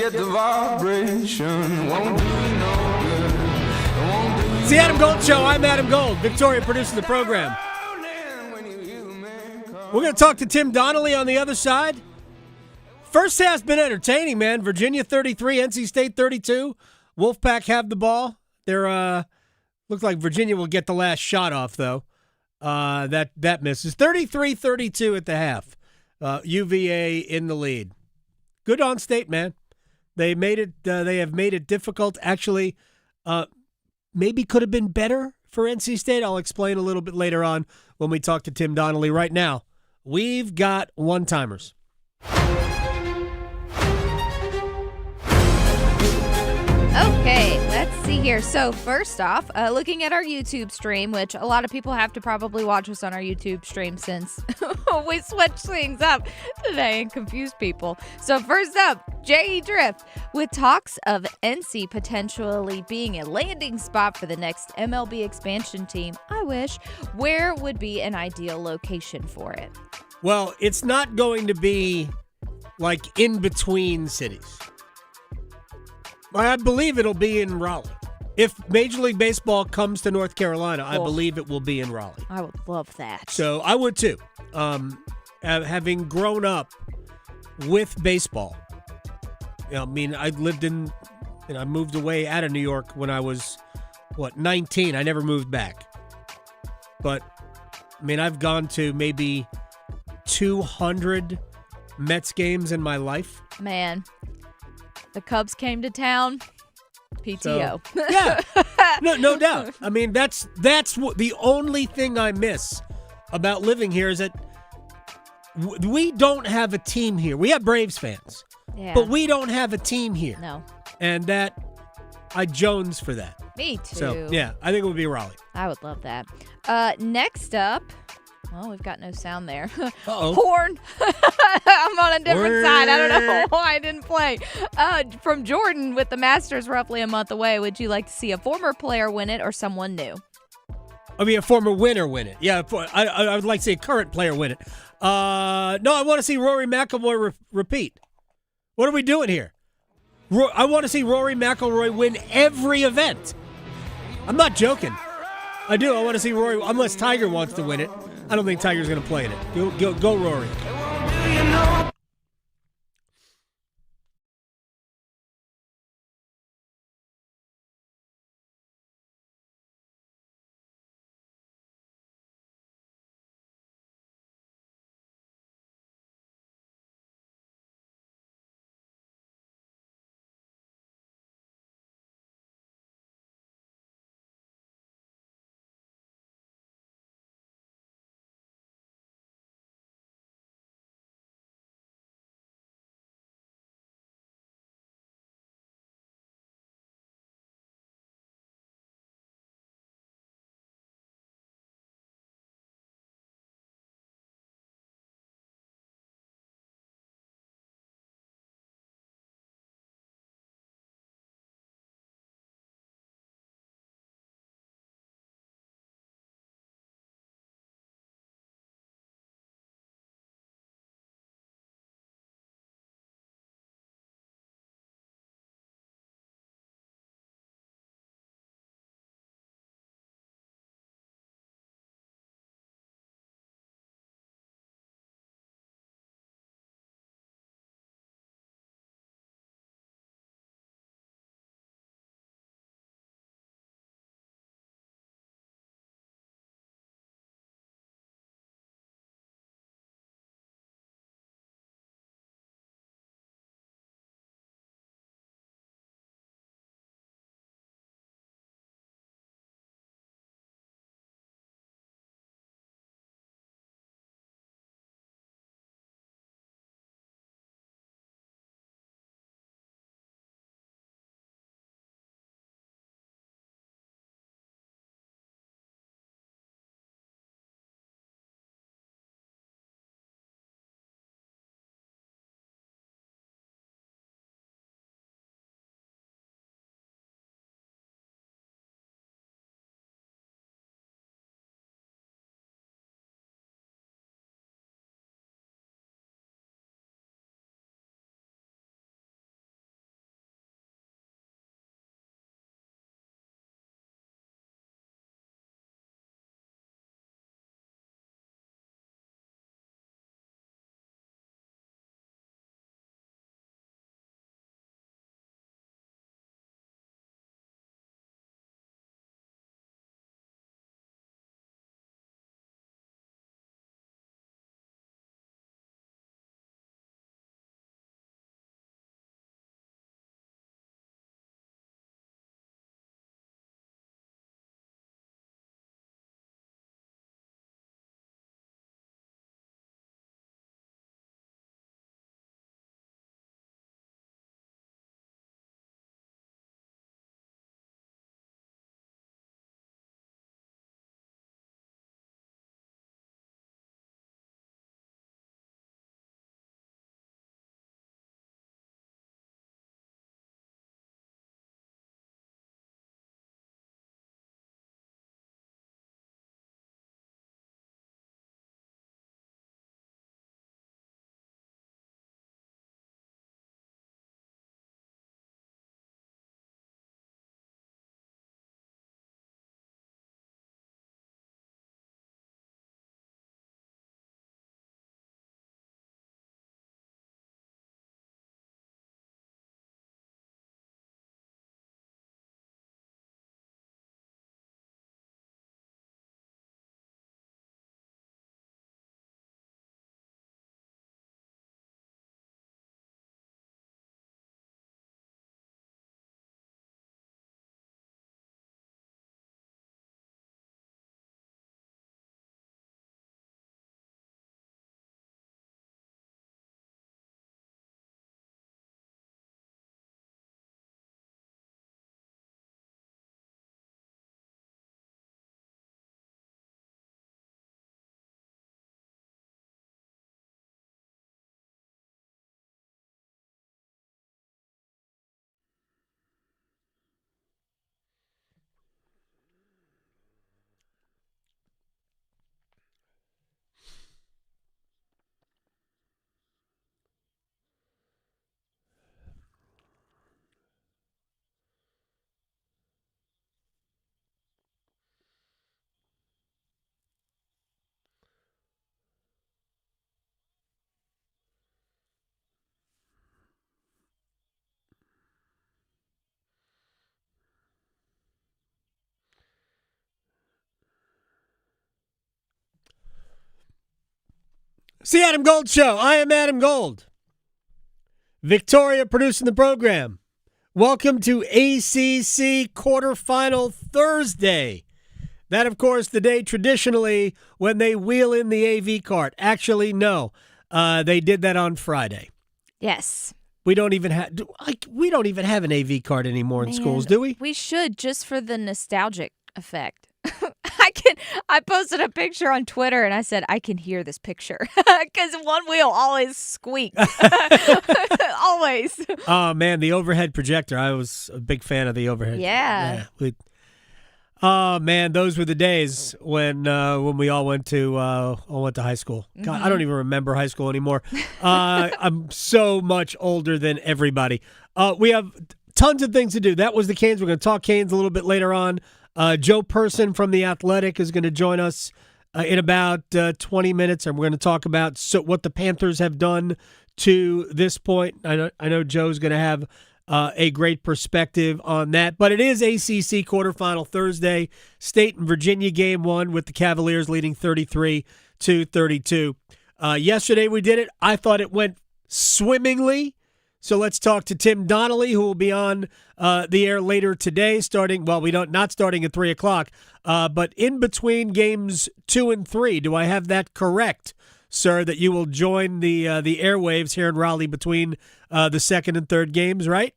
get the vibration. Won't do no good. It's the Adam Gold Show. I'm Adam Gold. Victoria produces the program. We're going to talk to Tim Donnelly on the other side. First half's been entertaining, man. Virginia 33, NC State 32. Wolfpack have the ball. They're looks like Virginia will get the last shot off, though. That misses. 33-32 at the half. UVA in the lead. Good on State, man. They made it. They have made it difficult. Actually, maybe could have been better for NC State. I'll explain a little bit later on when we talk to Tim Donnelly. Right now, we've got one-timers. Okay, let's see here. So first off, looking at our YouTube stream, which a lot of people have to probably watch us on our YouTube stream since we switched things up today and confused people. So first up, J.E. Drift, with talks of NC potentially being a landing spot for the next MLB expansion team. I wish. Where would be an ideal location for it? Well, it's not going to be like in between cities. I believe it'll be in Raleigh. If Major League Baseball comes to North Carolina, I believe it will be in Raleigh. I would love that. So I would too. Having grown up with baseball, I mean, I lived in, and I moved away out of New York when I was, 19. I never moved back. But, I mean, I've gone to maybe 200 Mets games in my life. Man. The Cubs came to town. PTO. So, yeah, no doubt. I mean, that's what the only thing I miss about living here is that we don't have a team here. We have Braves fans, but we don't have a team here. No, and that I jones for that. Me too. So yeah, I think it would be Raleigh. I would love that. Next up. Oh, we've got no sound there. Uh-oh. Horn. I'm on a different side. I don't know why I didn't play. From Jordan, with the Masters roughly a month away, would you like to see a former player win it or someone new? I mean, a former winner win it. Yeah, I would like to see a current player win it. No, I want to see Rory McIlroy repeat. What are we doing here? I want to see Rory McIlroy win every event. I'm not joking. I do. I want to see Rory, unless Tiger wants to win it. I don't think Tiger's going to play in it. Go Rory. It's the Adam Gold Show. I am Adam Gold. Victoria producing the program. Welcome to ACC quarterfinal Thursday. That, of course, the day traditionally when they wheel in the AV cart. Actually, no. They did that on Friday. Yes. We don't even have an AV cart anymore in schools, do we? We should, just for the nostalgic effect. I posted a picture on Twitter and I said, I can hear this picture because one wheel always squeaks. Always. Oh, man, the overhead projector. I was a big fan of the overhead. Yeah. Oh, man, those were the days when we all went to high school. God, I don't even remember high school anymore. I'm so much older than everybody. We have tons of things to do. That was the Canes. We're going to talk Canes a little bit later on. Joe Person from The Athletic is going to join us in about 20 minutes, and we're going to talk about what the Panthers have done to this point. I know Joe's going to have a great perspective on that, but it is ACC quarterfinal Thursday. State and Virginia game one with the Cavaliers leading 33-32. Yesterday we did it. I thought it went swimmingly. So let's talk to Tim Donnelly, who will be on the air later today, not starting at 3 o'clock, but in between games 2 and 3. Do I have that correct, sir, that you will join the airwaves here in Raleigh between the second and third games, right?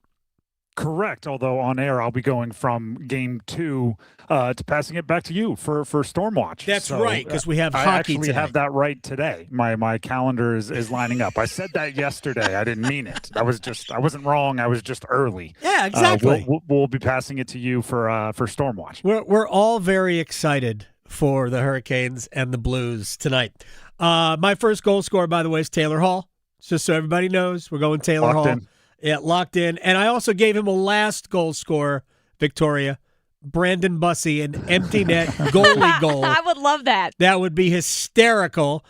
Correct, although on air I'll be going from game 2 to passing it back to you for Stormwatch. That's right, because we have I hockey actually today. have that right today. My calendar is lining up. I said that yesterday. I didn't mean it. I wasn't wrong. I was just early. Yeah, exactly. We'll be passing it to you for Stormwatch. We're all very excited for the Hurricanes and the Blues tonight. My first goal scorer, by the way, is Taylor Hall. Just so everybody knows, we're going Taylor Hall. Yeah, locked in. And I also gave him a last goal scorer, Victoria, Brandon Bussey, an empty net goalie goal. I would love that. That would be hysterical,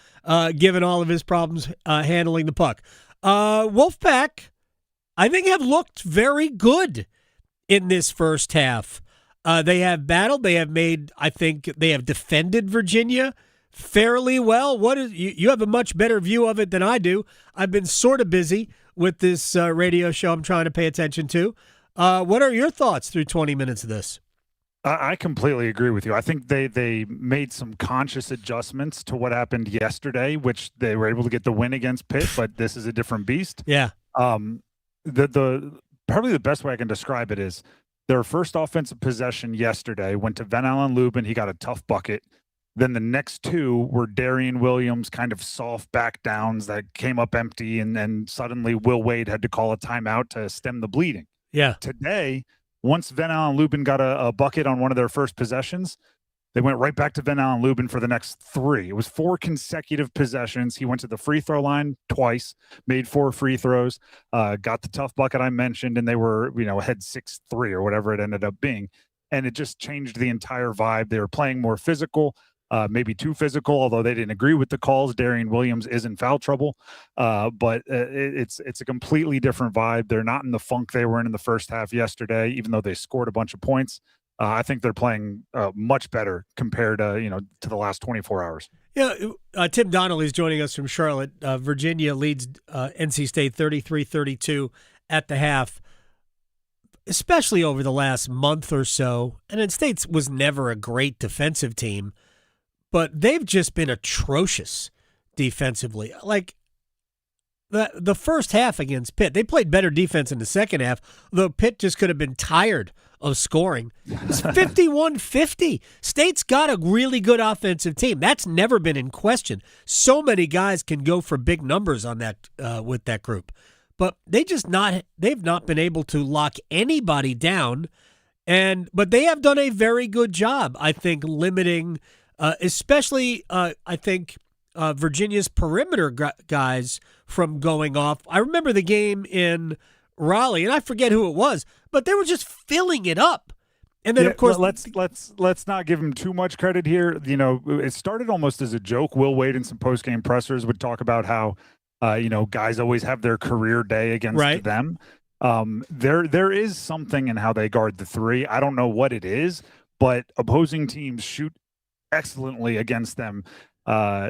given all of his problems handling the puck. Wolfpack, I think, have looked very good in this first half. They have battled. They have defended Virginia fairly well. You have a much better view of it than I do. I've been sort of busy with this radio show I'm trying to pay attention to. What are your thoughts through 20 minutes of this? I completely agree with you. I think they made some conscious adjustments to what happened yesterday, which they were able to get the win against Pitt, but this is a different beast. Yeah. The probably the best way I can describe it is their first offensive possession yesterday went to Van Allen Lubin. He got a tough bucket. Then the next two were Darian Williams kind of soft back downs that came up empty, and then suddenly Will Wade had to call a timeout to stem the bleeding. Yeah. Today, once Van Allen Lubin got a bucket on one of their first possessions, they went right back to Van Allen Lubin for the next 3. It was 4 consecutive possessions. He went to the free throw line twice, made 4 free throws, got the tough bucket I mentioned, and they were, ahead 6-3 or whatever it ended up being. And it just changed the entire vibe. They were playing more physical. Maybe too physical, although they didn't agree with the calls. Darian Williams is in foul trouble, but it's a completely different vibe. They're not in the funk they were in the first half yesterday, even though they scored a bunch of points. I think they're playing much better compared to the last 24 hours. Yeah, Tim Donnelly is joining us from Charlotte. Virginia leads NC State 33-32 at the half, especially over the last month or so. And NC State was never a great defensive team, but they've just been atrocious defensively. Like the first half against Pitt, they played better defense in the second half, though Pitt just could have been tired of scoring. It's 51-50. State's got a really good offensive team. That's never been in question. So many guys can go for big numbers on that with that group. But they've not been able to lock anybody down. But they have done a very good job, I think, limiting especially, I think, Virginia's perimeter guys from going off. I remember the game in Raleigh, and I forget who it was, but they were just filling it up. And then, of course, let's not give him too much credit here. It started almost as a joke. Will Wade in some post-game pressers would talk about how, guys always have their career day against them. There is something in how they guard the 3. I don't know what it is, but opposing teams shoot excellently against them.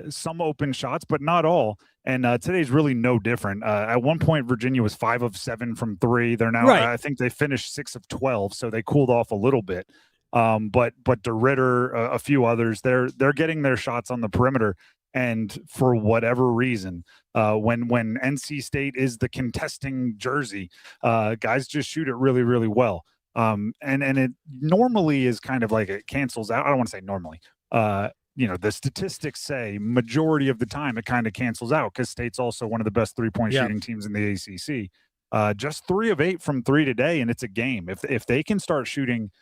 some open shots, but not all. And today's really no different. At one point, Virginia was 5 of 7 from 3. They're now, Right. I think they finished 6 of 12, so they cooled off a little bit. But DeRitter, a few others, they're getting their shots on the perimeter. And for whatever reason, when NC State is the contesting jersey, guys just shoot it really, really well. And it normally is kind of like it cancels out. I don't want to say normally. The statistics say majority of the time it kind of cancels out because State's also one of the best 3-point shooting teams in the ACC. Just 3 of 8 from 3 today, and it's a game. If they can start shooting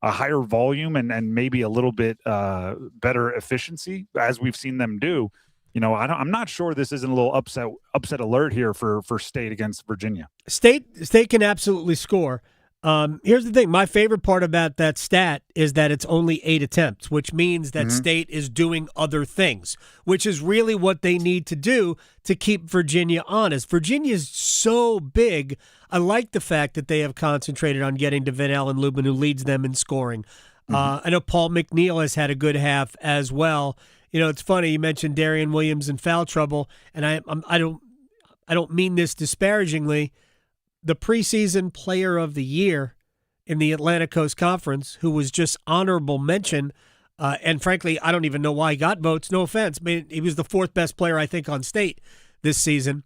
a higher volume and maybe a little bit better efficiency, as we've seen them do, I'm not sure this isn't a little upset alert here for State against Virginia. State can absolutely score. Here's the thing. My favorite part about that stat is that it's only 8 attempts, which means that State is doing other things, which is really what they need to do to keep Virginia honest. Virginia is so big. I like the fact that they have concentrated on getting to Van Allen Lubin, who leads them in scoring. I know Paul McNeil has had a good half as well. It's funny you mentioned Darian Williams in foul trouble, and I don't mean this disparagingly. The preseason player of the year in the Atlantic Coast Conference, who was just honorable mention, and frankly, I don't even know why he got votes. No offense. I mean, he was the 4th best player, I think, on State this season.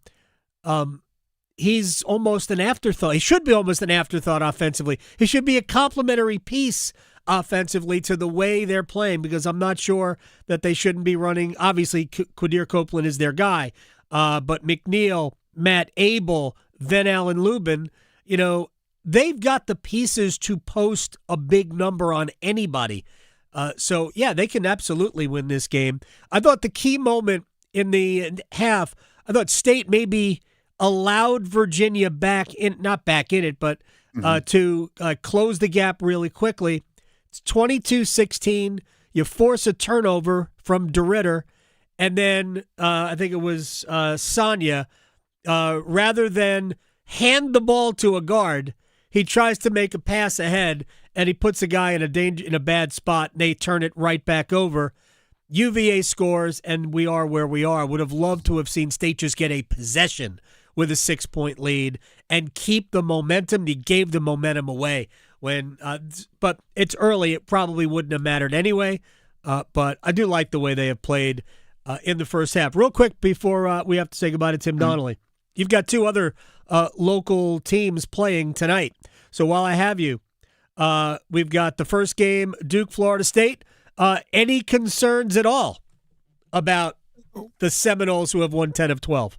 He's almost an afterthought. He should be almost an afterthought offensively. He should be a complimentary piece offensively to the way they're playing, because I'm not sure that they shouldn't be running. Obviously, Quadir Copeland is their guy, but McNeil, Matt Abel, Van Allen Lubin, they've got the pieces to post a big number on anybody. So, yeah, they can absolutely win this game. I thought the key moment in the half, I thought State maybe allowed Virginia not back in it, but to close the gap really quickly. It's 22-16. You force a turnover from DeRitter, and then I think it was Sonia. Rather than hand the ball to a guard, he tries to make a pass ahead, and he puts a guy in a bad spot, and they turn it right back over. UVA scores, and we are where we are. Would have loved to have seen State just get a possession with a 6-point lead and keep the momentum. He gave the momentum away but it's early. It probably wouldn't have mattered anyway. But I do like the way they have played in the first half. Real quick before we have to say goodbye to Tim Donnelly. You've got 2 other local teams playing tonight. So while I have you, we've got the first game, Duke, Florida State. Any concerns at all about the Seminoles, who have won 10 of 12?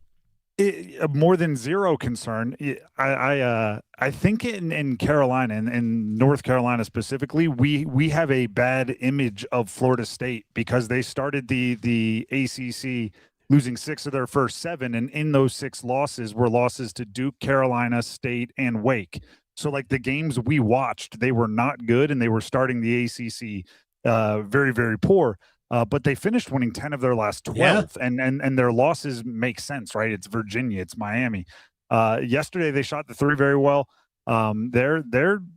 More than zero concern. I think in Carolina, in North Carolina specifically, we have a bad image of Florida State because they started the ACC losing 6 of their first 7, and in those 6 losses were losses to Duke, Carolina, State, and Wake. So, like, the games we watched, they were not good, and they were starting the ACC very, very poor. But they finished winning 10 of their last 12, and their losses make sense, right? It's Virginia, it's Miami. Yesterday they shot the 3 very well. They're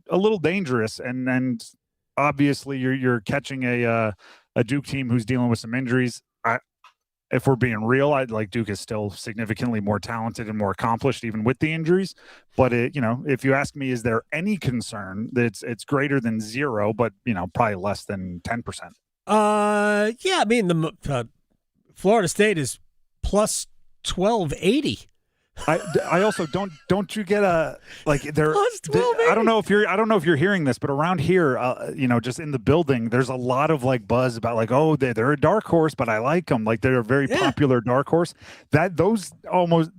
a little dangerous, and obviously you're catching a Duke team who's dealing with some injuries. If we're being real, Duke is still significantly more talented and more accomplished, even with the injuries. But if you ask me, is there any concern that it's greater than 0, but probably less than 10%? Yeah, I mean, the Florida State is plus 1280. I also don't you get a they're plus 1280? I don't know if you're hearing this, but around here, just in the building, there's a lot of buzz about they're a dark horse, but I like them. They're a very popular dark horse. Those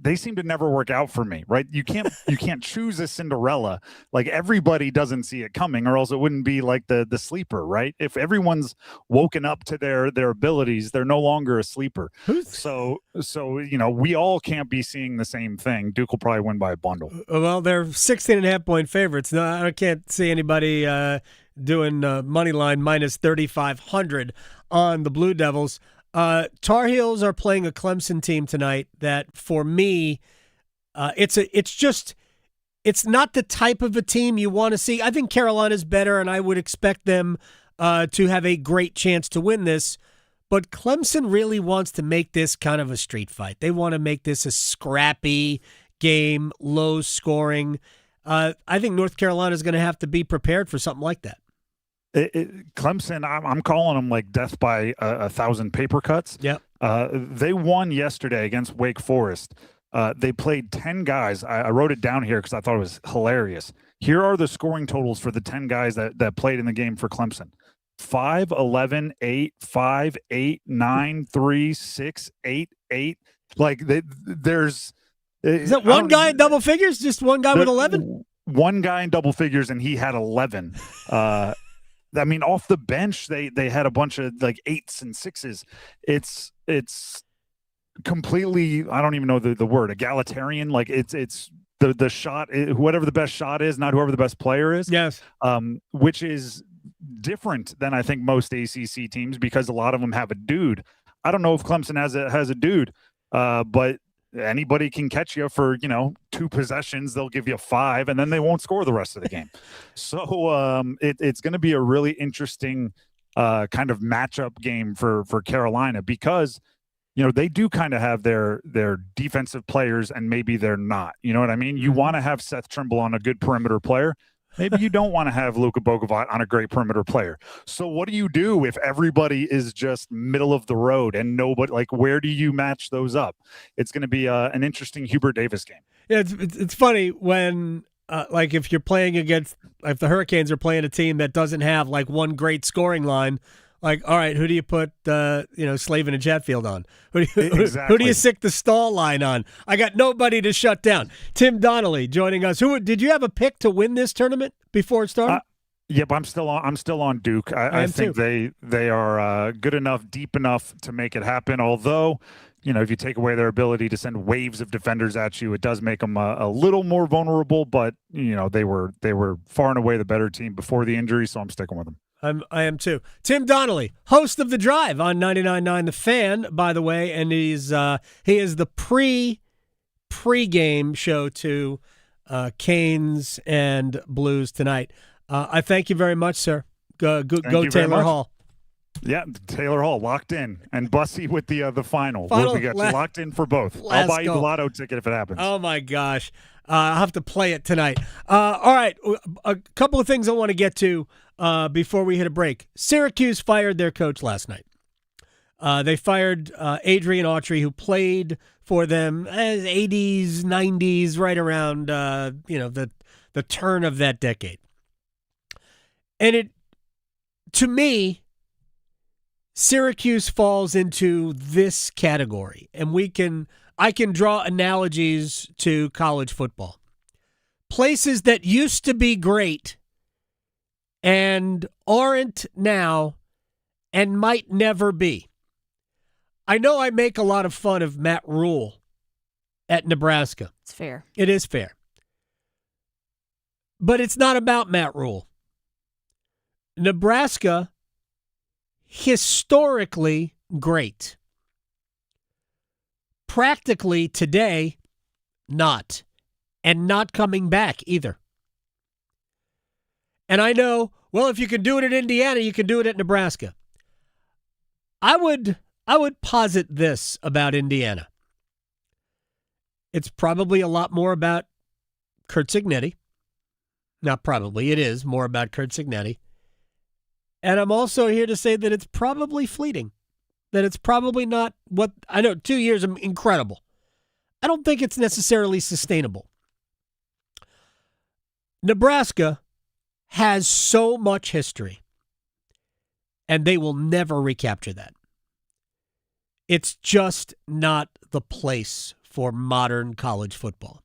they seem to never work out for me, right? You can't choose a Cinderella. Everybody doesn't see it coming, or else it wouldn't be the sleeper, right? If everyone's woken up to their abilities, they're no longer a sleeper. So we all can't be seeing the same thing. Duke will probably win by a bundle. Well, they're 16.5-point favorites. No, I can't see anybody doing money line minus 3,500 on the Blue Devils. Tar Heels are playing a Clemson team tonight that, for me, it's not the type of a team you want to see. I think Carolina's better, and I would expect them to have a great chance to win this. But Clemson really wants to make this kind of a street fight. They want to make this a scrappy game, low scoring. I think North Carolina is going to have to be prepared for something like that. Clemson, I'm calling them like death by a thousand paper cuts. Yeah. They won yesterday against Wake Forest. They played 10 guys. I wrote it down here because I thought it was hilarious. Here are the scoring totals for the 10 guys that played in the game for Clemson. 5, 11, 8, 5, 8, 9, 3, 6, 8, 8. Like there's is that one guy in double figures? Just one guy with 11? One guy in double figures, and he had 11. I mean, off the bench, they had a bunch of like 8s and 6s. It's completely, I don't even know the word, egalitarian. Like it's the shot, whatever the best shot is, not whoever the best player is. Yes. Which is different than I think most ACC teams because a lot of them have a dude. I don't know if Clemson has a dude, but anybody can catch you for 2 possessions. They'll give you 5, and then they won't score the rest of the game. So it's going to be a really interesting kind of matchup game for Carolina because they do kind of have their defensive players, and maybe they're not. You know what I mean? You want to have Seth Trimble on a good perimeter player. Maybe you don't want to have Luka Bogovic on a great perimeter player. So what do you do if everybody is just middle of the road and nobody, like, where do you match those up? It's going to be an interesting Hubert Davis game. Yeah, it's funny when, like, if you're playing against, if the Hurricanes are playing a team that doesn't have, like, one great scoring line, like, all right, who do you put, Slavin and Chatfield on? Who do you stick the Stall line on? I got nobody to shut down. Tim Donnelly joining us. Did you have a pick to win this tournament before it started? Yep, I'm still on Duke. I think they are good enough, deep enough to make it happen. Although, if you take away their ability to send waves of defenders at you, it does make them a little more vulnerable. But they were far and away the better team before the injury, so I'm sticking with them. I am too. Tim Donnelly, host of The Drive on 99.9 The Fan, by the way, and he is the pre-game show to Canes and Blues tonight. I thank you very much, sir. Go Taylor Hall. Yeah, Taylor Hall locked in, and Bussy with the final. We got you locked in for both. I'll buy you the lotto ticket if it happens. Oh my gosh, I'll have to play it tonight. All right, a couple of things I want to get to before we hit a break. Syracuse fired their coach last night. They fired Adrian Autry, who played for them 80s, 90s, right around the turn of that decade. And to me, Syracuse falls into this category, and I can draw analogies to college football. Places that used to be great and aren't now and might never be. I know I make a lot of fun of Matt Rule at Nebraska. It's fair. It is fair. But it's not about Matt Rule. Nebraska, historically great. Practically today, not. And not coming back either. And I know, well, if you can do it at Indiana, you can do it at Nebraska. I would posit this about Indiana. It's probably a lot more about Curt Cignetti. Not probably, it is more about Curt Cignetti. And I'm also here to say that it's probably fleeting. That it's probably not what, I know 2 years are incredible. I don't think it's necessarily sustainable. Nebraska has so much history, and they will never recapture that. It's just not the place for modern college football.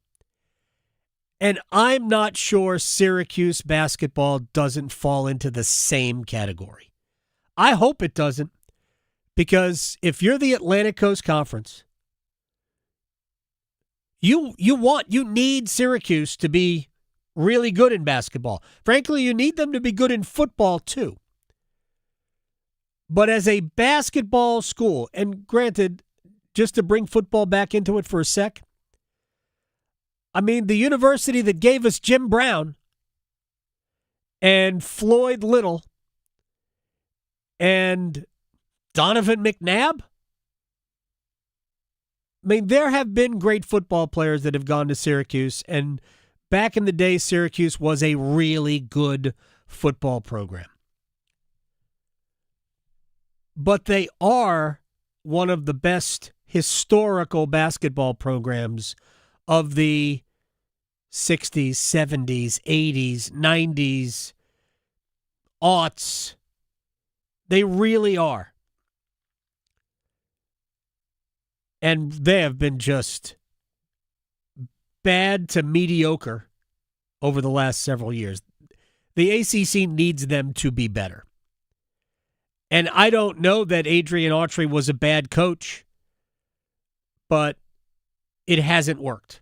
And I'm not sure Syracuse basketball doesn't fall into the same category. I hope it doesn't, because if you're the Atlantic Coast Conference, you need Syracuse to be really good in basketball. Frankly, you need them to be good in football too. But as a basketball school, and granted, just to bring football back into it for a sec, I mean, the university that gave us Jim Brown and Floyd Little and Donovan McNabb? I mean, there have been great football players that have gone to Syracuse, and back in the day, Syracuse was a really good football program. But they are one of the best historical basketball programs of the 60s, 70s, 80s, 90s, aughts. They really are. And they have been just bad to mediocre over the last several years. The ACC needs them to be better. And I don't know that Adrian Autry was a bad coach, but it hasn't worked.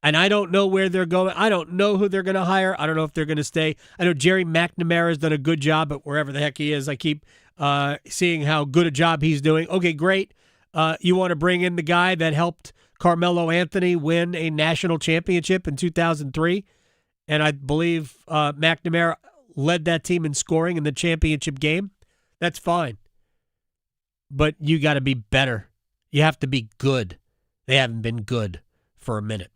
And I don't know where they're going. I don't know who they're going to hire. I don't know if they're going to stay. I know Jerry McNamara has done a good job at wherever the heck he is. I keep seeing how good a job he's doing. Okay, great. You want to bring in the guy that helped Carmelo Anthony win a national championship in 2003, and I believe McNamara led that team in scoring in the championship game. That's fine. But you got to be better. You have to be good. They haven't been good for a minute.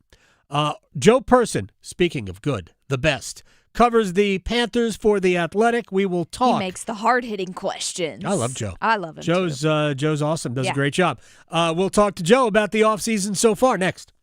Joe Person, speaking of good, the best, covers the Panthers for The Athletic. We will talk. He makes the hard-hitting questions. I love Joe. I love him, Joe's awesome. Does a great job. We'll talk to Joe about the offseason so far next.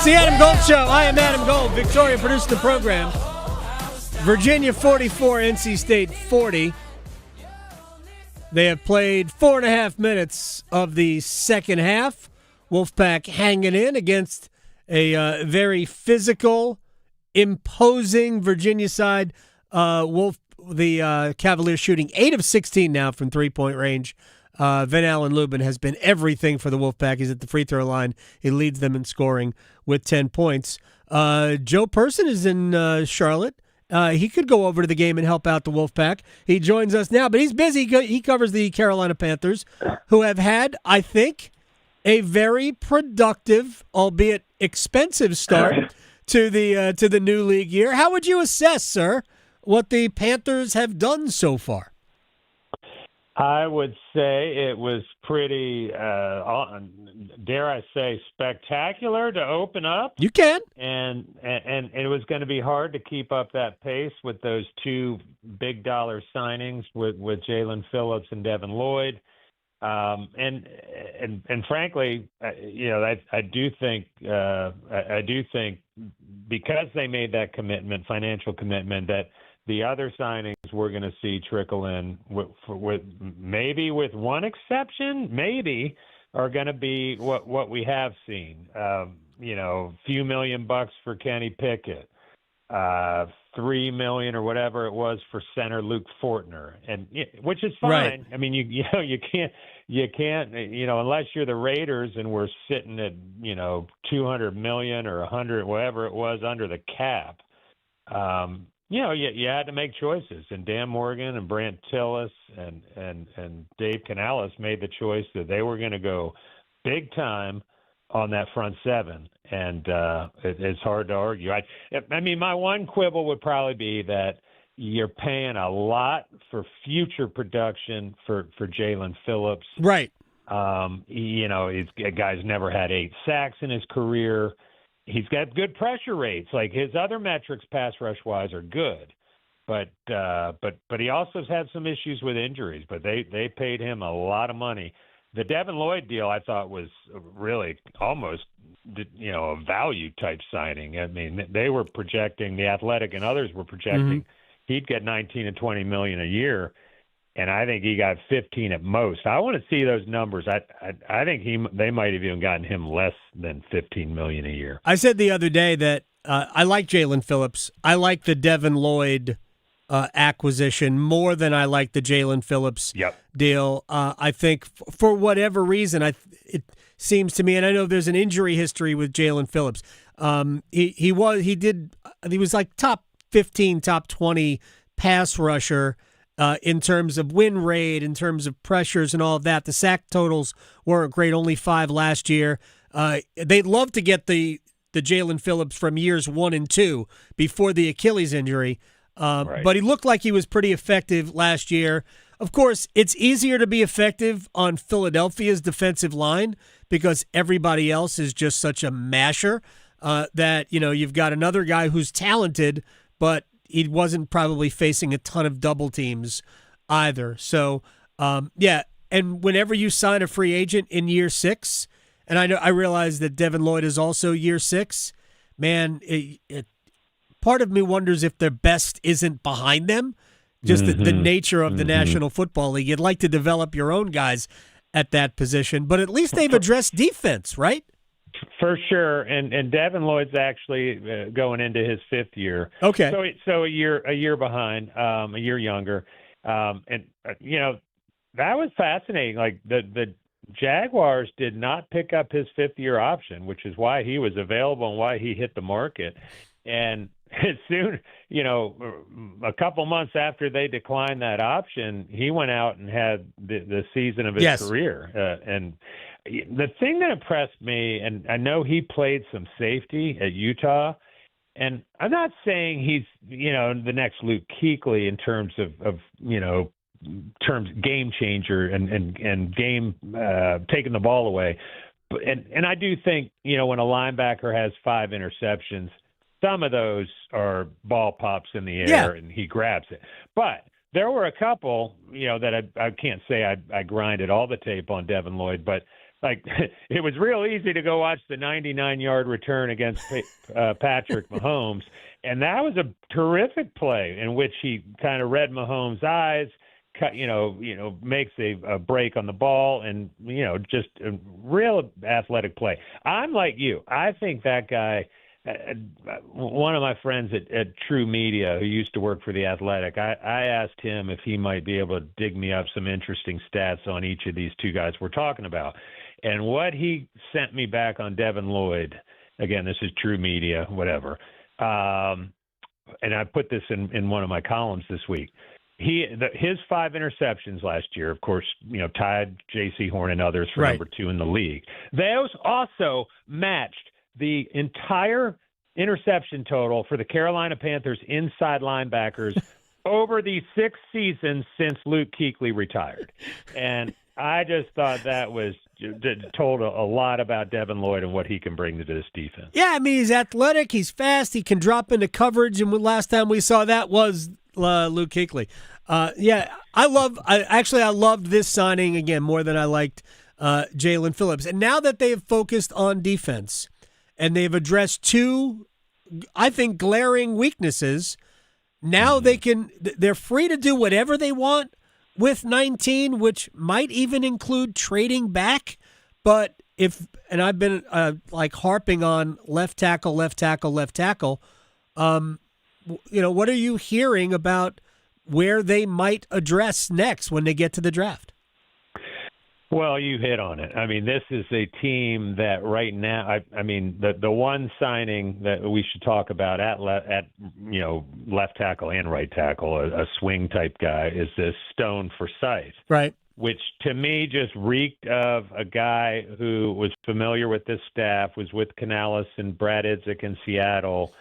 the Adam Gold Show. I am Adam Gold. Victoria produced the program. Virginia 44, NC State 40. They have played 4.5 minutes of the second half. Wolfpack hanging in against a very physical, imposing Virginia side. The Cavaliers shooting 8 of 16 now from three-point range. Van Allen Lubin has been everything for the Wolfpack. He's at the free throw line. He leads them in scoring with 10 points. Joe Person is in Charlotte. He could go over to the game and help out the Wolfpack. He joins us now, but he's busy. He covers the Carolina Panthers, who have had, I think, a very productive, albeit expensive start to the new league year. How would you assess, sir, what the Panthers have done so far? I would say it was pretty, dare I say, spectacular to open up. You can. And it was going to be hard to keep up that pace with those two big dollar signings with Jalen Phillips and Devin Lloyd. And frankly, I do think because they made that commitment, financial commitment, that the other signings we're going to see trickle in, with maybe with one exception, are going to be what we have seen. Few $1 million for Kenny Pickett, $3 million or whatever it was for center Luke Fortner, and which is fine. Right. I mean, you can't unless you're the Raiders and we're sitting at $200 million or $100, whatever it was, under the cap. You had to make choices, and Dan Morgan and Brant Tillis and Dave Canales made the choice that they were going to go big time on that front seven, and it's hard to argue. I mean, my one quibble would probably be that you're paying a lot for future production for Jalen Phillips. Right. He's a guy's never had 8 sacks in his career. He's got good pressure rates. Like, his other metrics, pass rush wise, are good, but he also has had some issues with injuries. But they paid him a lot of money. The Devin Lloyd deal, I thought, was really almost a value type signing. I mean, they were projecting, the Athletic and others were projecting he'd get 19 to 20 million a year, and I think he got 15 at most. I want to see those numbers. I think they might have even gotten him less than 15 million a year. I said the other day that I like Jalen Phillips. I like the Devin Lloyd acquisition more than I like the Jalen Phillips deal. I think for whatever reason, it seems to me, and I know there's an injury history with Jalen Phillips. He was like top 15, top 20 pass rusher. In terms of win rate, in terms of pressures and all of that. The sack totals weren't great, only 5 last year. They'd love to get the Jalen Phillips from years 1 and 2 before the Achilles injury. Right. But he looked like he was pretty effective last year. Of course, it's easier to be effective on Philadelphia's defensive line because everybody else is just such a masher that, you've got another guy who's talented, but he wasn't probably facing a ton of double teams either. So, and whenever you sign a free agent in year 6, and I realize that Devin Lloyd is also year 6, man, part of me wonders if their best isn't behind them, just the nature of the National Football League. You'd like to develop your own guys at that position, but at least they've addressed defense, right? For sure, and Devin Lloyd's actually going into his 5th year. Okay, so a year behind, a year younger, and that was fascinating. Like the Jaguars did not pick up his 5th year option, which is why he was available and why he hit the market. And as soon, a couple months after they declined that option, he went out and had the season of his career, and. The thing that impressed me, and I know he played some safety at Utah, and I'm not saying he's, the next Luke Kuechly in terms of game changer and game taking the ball away. And I do think, when a linebacker has 5 interceptions, some of those are ball pops in the air and he grabs it. But there were a couple, that I can't say I grinded all the tape on Devin Lloyd, but like it was real easy to go watch the 99-yard return against Patrick Mahomes, and that was a terrific play in which he kind of read Mahomes' eyes, makes a break on the ball, and just a real athletic play. I'm like you. I think that guy. One of my friends at True Media, who used to work for The Athletic, I asked him if he might be able to dig me up some interesting stats on each of these two guys we're talking about. And what he sent me back on Devin Lloyd, again, this is True Media, whatever, and I put this in one of my columns this week. His 5 interceptions last year, of course, tied J.C. Horn and others for number 2 in the league. Those also matched the entire interception total for the Carolina Panthers inside linebackers over the 6 seasons since Luke Kuechly retired. And I just thought that told a lot about Devin Lloyd and what he can bring to this defense. Yeah, I mean, he's athletic, he's fast, he can drop into coverage, and last time we saw that was Luke Kuechly. I loved this signing, again, more than I liked Jalen Phillips. And now that they have focused on defense, and they've addressed 2, I think, glaring weaknesses. Now they're free to do whatever they want with 19, which might even include trading back. But I've been harping on left tackle. What are you hearing about where they might address next when they get to the draft? Well, you hit on it. I mean, this is a team that right now, the one signing that we should talk about at left tackle and right tackle, a swing type guy, is this Stone Forsythe. Right. Which to me just reeked of a guy who was familiar with this staff, was with Canales and Brad Idzik in Seattle.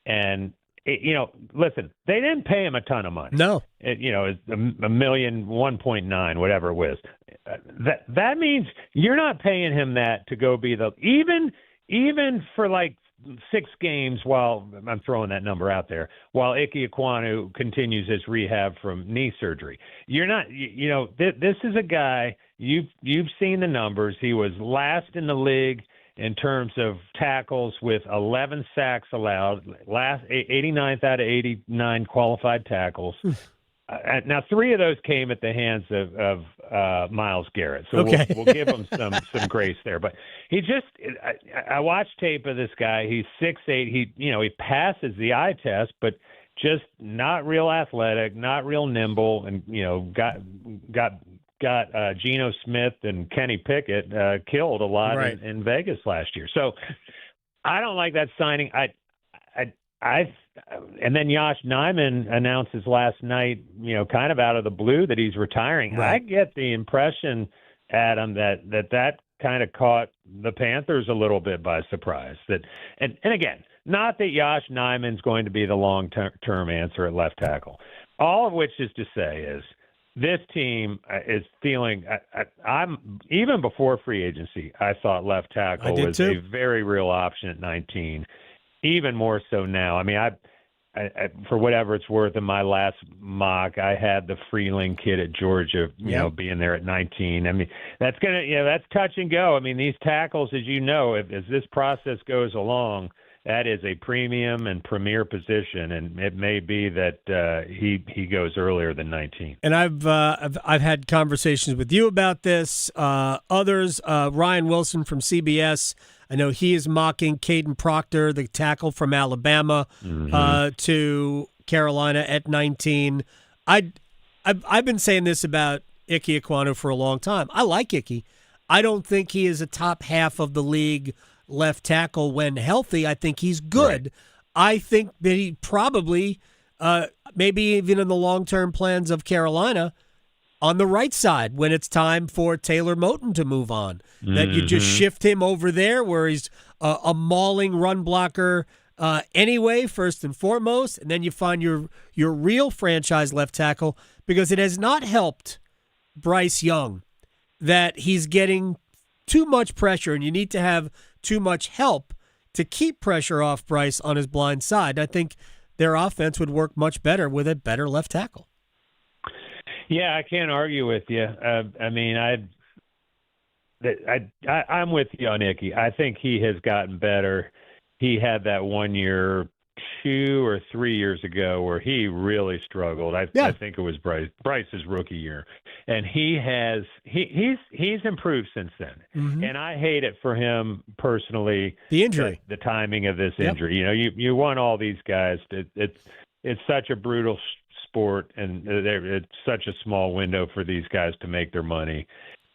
And, listen, they didn't pay him a ton of money. No. It's $1 million, 1.9, whatever it was. That means you're not paying him that to go be even for like 6 games while I'm throwing that number out there, while Ike Ekwonu continues his rehab from knee surgery. You're not, this is a guy, you've seen the numbers. He was last in the league in terms of tackles with 11 sacks allowed, 89th out of 89 qualified tackles. Now, 3 of those came at the hands of Myles Garrett, so we'll give him some grace there. But I watched tape of this guy. He's 6'8". He passes the eye test, but just not real athletic, not real nimble, and got Geno Smith and Kenny Pickett killed a lot in Vegas last year. So I don't like that signing. And then Josh Nijman announces last night, kind of out of the blue, that he's retiring. Right. I get the impression, Adam, that kind of caught the Panthers a little bit by surprise. And again, not that Josh Nijman's going to be the long-term answer at left tackle. All of which is to say is this team is feeling. I'm even before free agency, I thought left tackle was a very real option at 19. Even more so now. I mean, I for whatever it's worth, in my last mock, I had the Freeling kid at Georgia, being there at 19. I mean, that's that's touch and go. I mean, these tackles, as you know, as this process goes along, that is a premium and premier position, and it may be that he goes earlier than 19. And I've had conversations with you about this. Others, Ryan Wilson from CBS. I know he is mocking Caden Proctor, the tackle from Alabama, to Carolina at 19. I've been saying this about Ike Ekwonu for a long time. I like Ike. I don't think he is a top half of the league left tackle when healthy. I think he's good. Right. I think that he probably, maybe even in the long-term plans of Carolina, on the right side when it's time for Taylor Moton to move on. That you just shift him over there where he's a mauling run blocker anyway, first and foremost, and then you find your real franchise left tackle, because it has not helped Bryce Young that he's getting too much pressure, and you need to have too much help to keep pressure off Bryce on his blind side. I think their offense would work much better with a better left tackle. Yeah, I can't argue with you. I mean, I'm with you on Icky. I think he has gotten better. He had that 1 year, 2 or 3 years ago where he really struggled. I think it was Bryce's rookie year, and he's improved since then. Mm-hmm. And I hate it for him personally. The injury, the timing of this injury. You know, you want all these guys. It's such a brutal sport, and it's such a small window for these guys to make their money.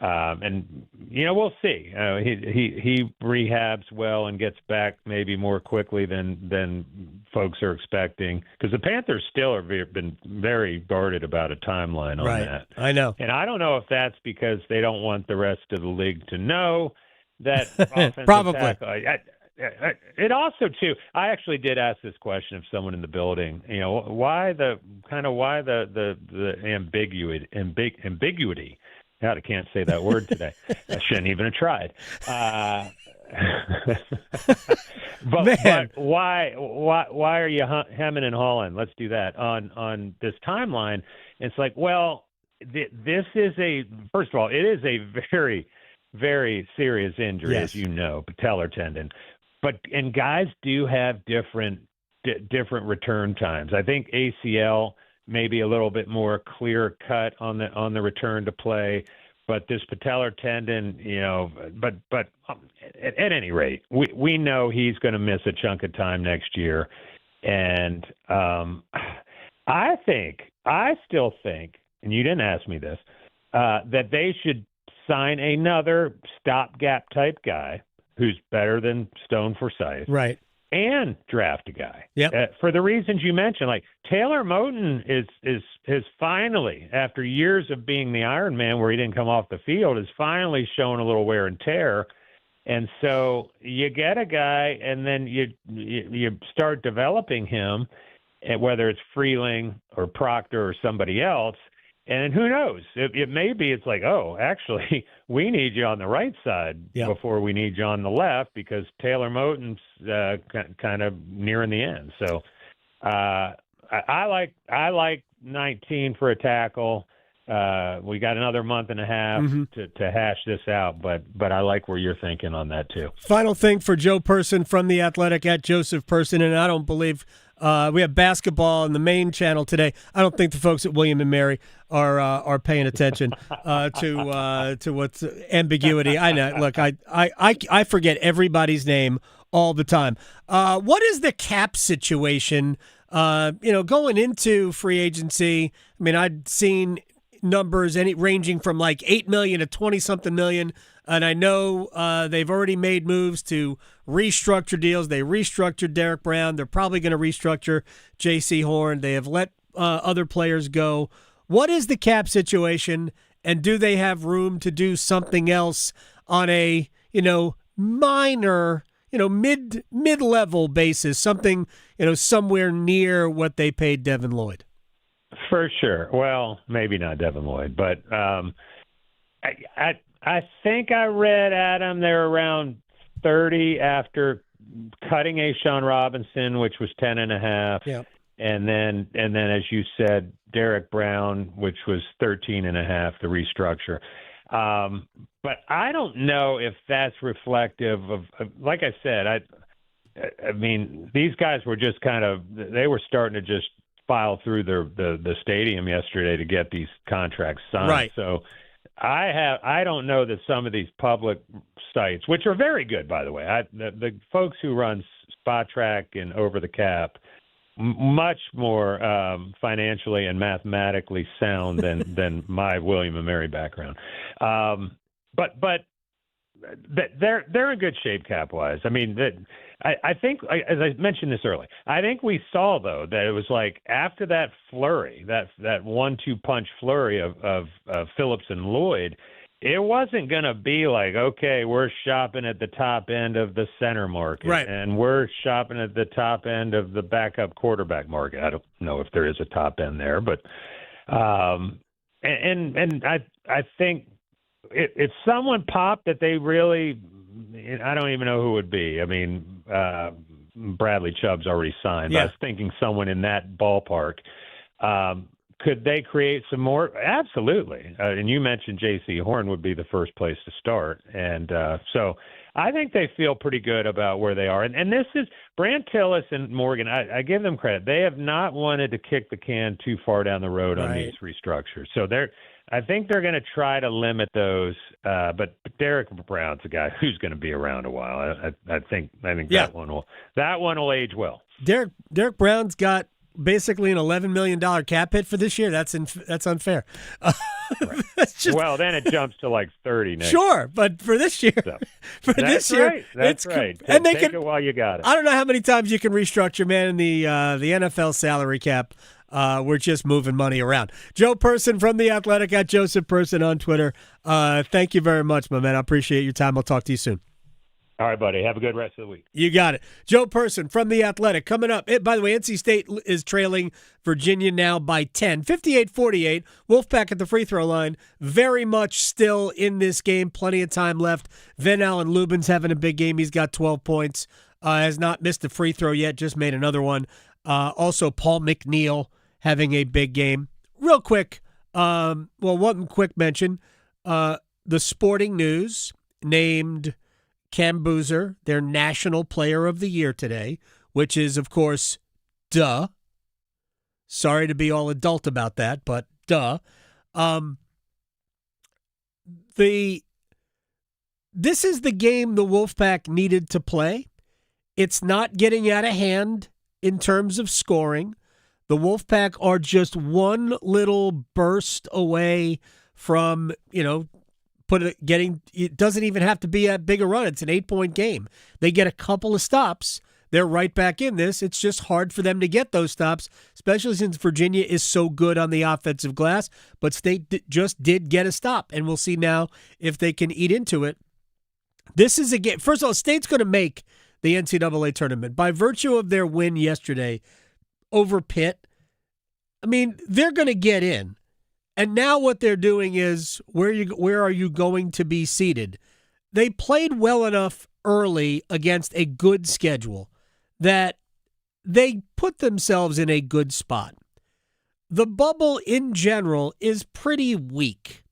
And you know, we'll see. He rehabs well and gets back maybe more quickly than folks are expecting, because the Panthers still have been very guarded about a timeline on that. I know, and I don't know if that's because they don't want the rest of the league to know that offensive probably. Tackle. It also too. I actually did ask this question of someone in the building. You know, why the ambiguity. God, I can't say that word today. I shouldn't even have tried. But why are you hemming and hawing? Let's do that on this timeline. It's like, well, this is first of all, it is a very, very serious injury, as you know, patellar tendon. And guys do have different return times. I think ACL maybe a little bit more clear cut on the return to play, but this patellar tendon, you know, but at any rate, we know he's going to miss a chunk of time next year, and I still think, and you didn't ask me this, that they should sign another stopgap type guy who's better than Stone Forsythe, right? And draft a guy. Yep. For the reasons you mentioned, like Taylor Moton is finally, after years of being the Iron Man where he didn't come off the field, is finally shown a little wear and tear. And so you get a guy, and then you start developing him, whether it's Freeling or Proctor or somebody else. And who knows? It may be it's like, oh, actually, we need you on the right side before we need you on the left, because Taylor Moton's kind of nearing the end. So I like 19 for a tackle. We got another month and a half to hash this out, but I like where you're thinking on that too. Final thing for Joe Person from The Athletic at Joseph Person, and I don't believe we have basketball on the main channel today. I don't think the folks at William and Mary are paying attention to what's ambiguity. I know. Look, I forget everybody's name all the time. What is the cap situation? Going into free agency. I mean, I'd seen numbers ranging from like $8 million to 20-something million. And I know they've already made moves to restructure deals. They restructured Derek Brown. They're probably going to restructure J.C. Horn. They have let other players go. What is the cap situation, and do they have room to do something else on a minor, mid-level basis, something somewhere near what they paid Devin Lloyd? For sure. Well, maybe not Devin Lloyd, but I think I read, Adam, they're around 30 after cutting A'Shawn Robinson, which was 10.5. Yeah. And then, as you said, Derek Brown, which was 13.5, the restructure. But I don't know if that's reflective of like I said, I mean, these guys were just they were starting to just file through the stadium yesterday to get these contracts signed. Right. So I don't know that some of these public sites, which are very good, by the way, the folks who run Spot Track and Over the Cap, much more financially and mathematically sound than my William and Mary background. But they're in good shape cap wise. I mean, I think, as I mentioned this early, I think we saw though that it was like after that flurry, that 1-2 punch flurry of Phillips and Lloyd, it wasn't going to be like, okay, we're shopping at the top end of the center market, right, and we're shopping at the top end of the backup quarterback market. I don't know if there is a top end there, but and I think if someone popped that they really, I don't even know who it would be. I mean, Bradley Chubb's already signed. Yeah. But I was thinking someone in that ballpark Could they create some more? Absolutely. And you mentioned J.C. Horn would be the first place to start. And so I think they feel pretty good about where they are. And this is Brant Tillis and Morgan. I give them credit. They have not wanted to kick the can too far down the road on these restructures. So I think they're going to try to limit those. But Derek Brown's a guy who's going to be around a while. I think that one will age well. Derek Brown's got basically an $11 million cap hit for this year. That's unfair. Right. Well, then it jumps to like 30 next. Sure, but for this year, That's right. And they take it while you got it. I don't know how many times you can restructure, man. In the NFL salary cap, we're just moving money around. Joe Person from The Athletic, at Joseph Person on Twitter. Thank you very much, my man. I appreciate your time. I'll talk to you soon. All right, buddy. Have a good rest of the week. You got it. Joe Person from The Athletic coming up. By the way, NC State is trailing Virginia now by 10, 58-48. Wolfpack at the free throw line. Very much still in this game. Plenty of time left. Van Allen Lubin's having a big game. He's got 12 points. Has not missed a free throw yet. Just made another one. Also, Paul McNeil having a big game. Real quick, one quick mention. The Sporting News named Cam Boozer their National Player of the Year today, which is, of course, duh. Sorry to be all adult about that, but duh. This is the game the Wolfpack needed to play. It's not getting out of hand in terms of scoring. The Wolfpack are just one little burst away from, it doesn't even have to be that big a run. It's an 8-point game. They get a couple of stops. They're right back in this. It's just hard for them to get those stops, especially since Virginia is so good on the offensive glass. But State just did get a stop, and we'll see now if they can eat into it. This is a game. First of all, State's going to make the NCAA tournament by virtue of their win yesterday over Pitt. I mean, they're going to get in. And now what they're doing is, where are you going to be seated? They played well enough early against a good schedule that they put themselves in a good spot. The bubble in general is pretty weak.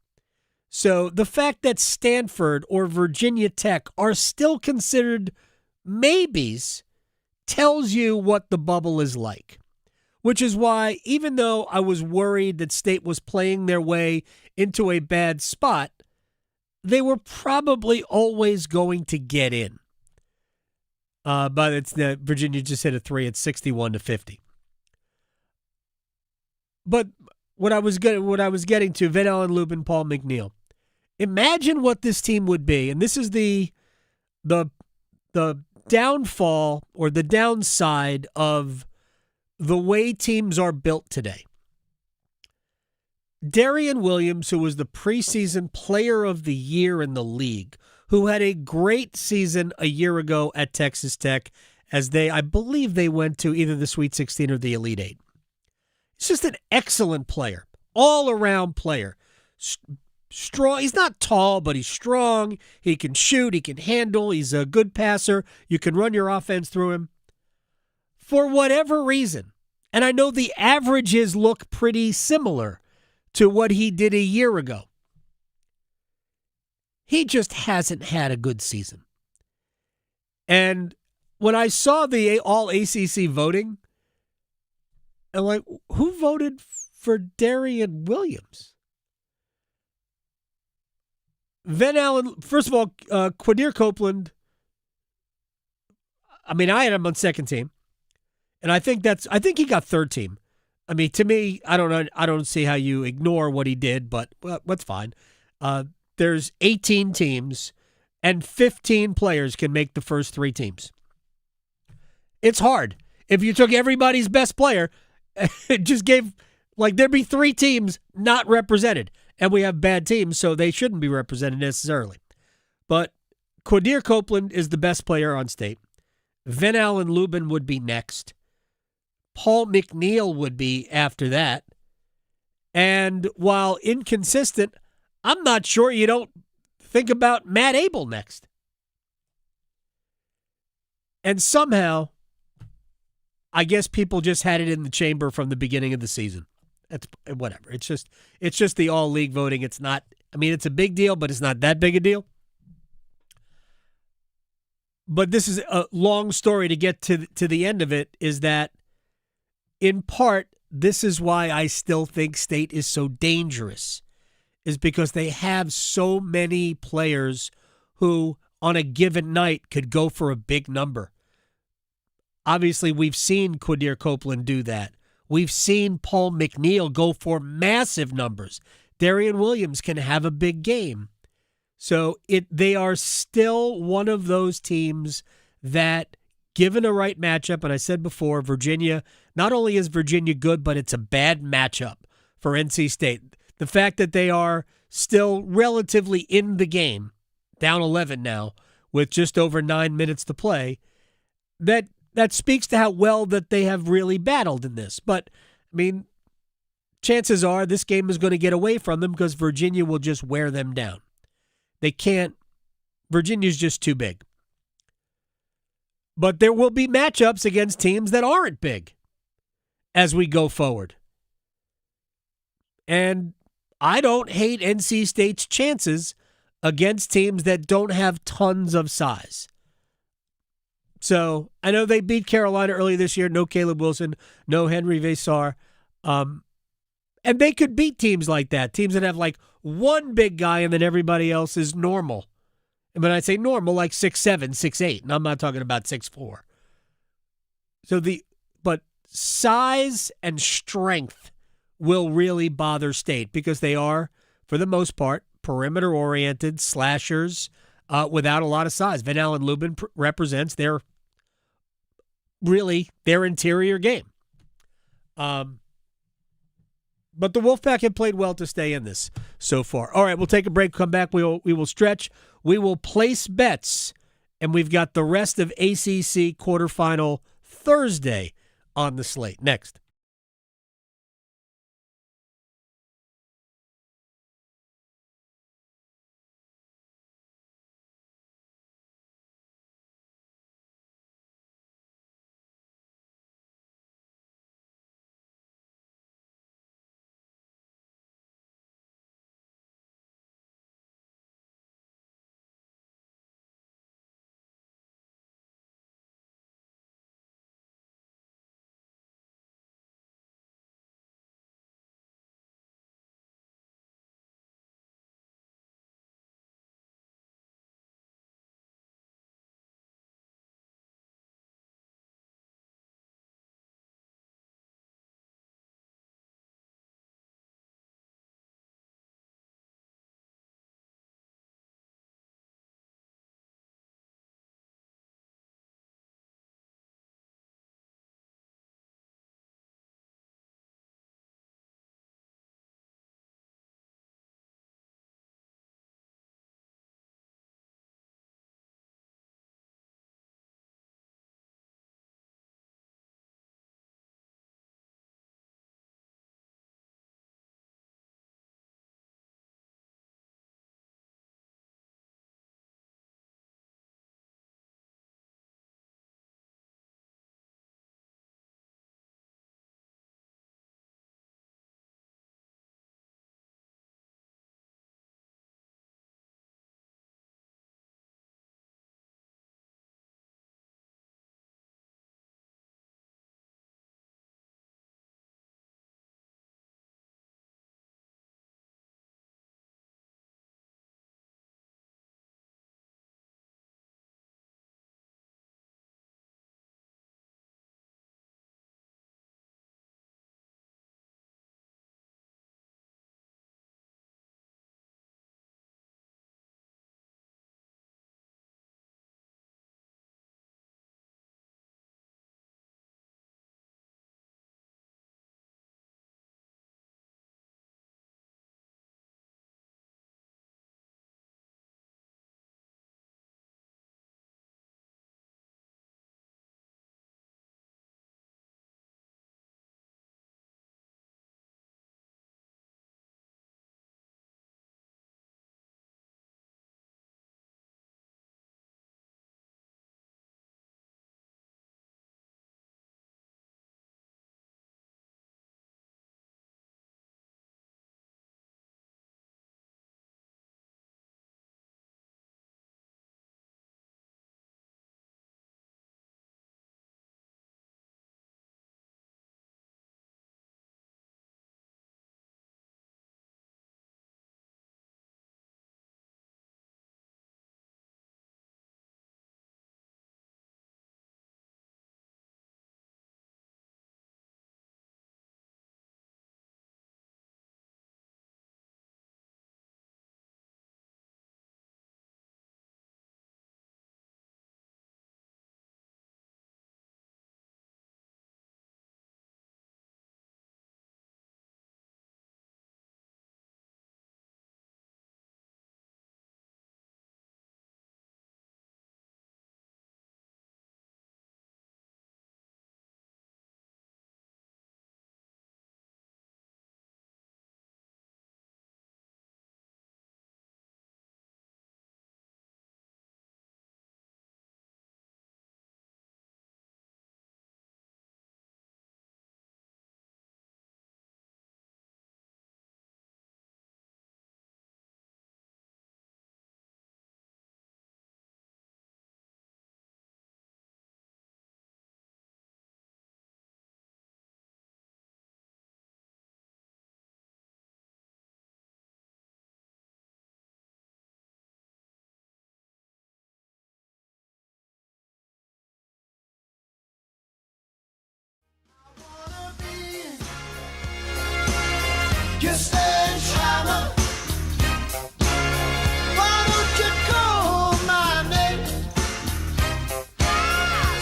So the fact that Stanford or Virginia Tech are still considered maybes tells you what the bubble is like. Which is why, even though I was worried that State was playing their way into a bad spot, they were probably always going to get in. But Virginia just hit a 3 at 61-50. But what I was getting to, Van Allen Lubin, Paul McNeil. Imagine what this team would be, and this is the downfall or the downside of the way teams are built today. Darian Williams, who was the preseason player of the year in the league, who had a great season a year ago at Texas Tech, as I believe they went to either the Sweet 16 or the Elite 8. He's just an excellent player, all-around player. Strong. He's not tall, but he's strong. He can shoot. He can handle. He's a good passer. You can run your offense through him. For whatever reason, and I know the averages look pretty similar to what he did a year ago, he just hasn't had a good season. And when I saw the all-ACC voting, I'm like, who voted for Darian Williams? Van Allen, first of all, Quadir Copeland, I mean, I had him on second team. And I think he got third team. I mean, to me, I don't see how you ignore what he did, but that's fine. There's 18 teams, and 15 players can make the first 3 teams. It's hard. If you took everybody's best player, it just gave, there'd be 3 teams not represented. And we have bad teams, so they shouldn't be represented necessarily. But Quadir Copeland is the best player on State. Van Allen Lubin would be next. Paul McNeil would be after that. And while inconsistent, I'm not sure you don't think about Matt Abel next. And somehow, I guess people just had it in the chamber from the beginning of the season. That's whatever. It's just the all league voting. It's not. I mean, it's a big deal, but it's not that big a deal. But this is a long story to get to the end of it. Is that in part this is why I still think State is so dangerous, is because they have so many players who on a given night could go for a big number. Obviously, we've seen Quadir Copeland do that. We've seen Paul McNeil go for massive numbers. Darian Williams can have a big game. So they are still one of those teams that, given a right matchup, and I said before, Virginia, not only is Virginia good, but it's a bad matchup for NC State. The fact that they are still relatively in the game, down 11 now, with just over 9 minutes to play, that speaks to how well that they have really battled in this. But, I mean, chances are this game is going to get away from them because Virginia will just wear them down. They can't. Virginia's just too big. But there will be matchups against teams that aren't big as we go forward. And I don't hate NC State's chances against teams that don't have tons of size. So I know they beat Carolina earlier this year. No Caleb Wilson, no Henry Vesar. And they could beat teams like that, teams that have like one big guy and then everybody else is normal. And when I say normal, like 6'7", 6'8", and I'm not talking about 6'4". But size and strength will really bother State because they are, for the most part, perimeter-oriented slashers without a lot of size. Van Allen Lubin represents their interior game. But the Wolfpack have played well to stay in this so far. All right, we'll take a break, come back. We will stretch. We will place bets, and we've got the rest of ACC quarterfinal Thursday on the slate. Next.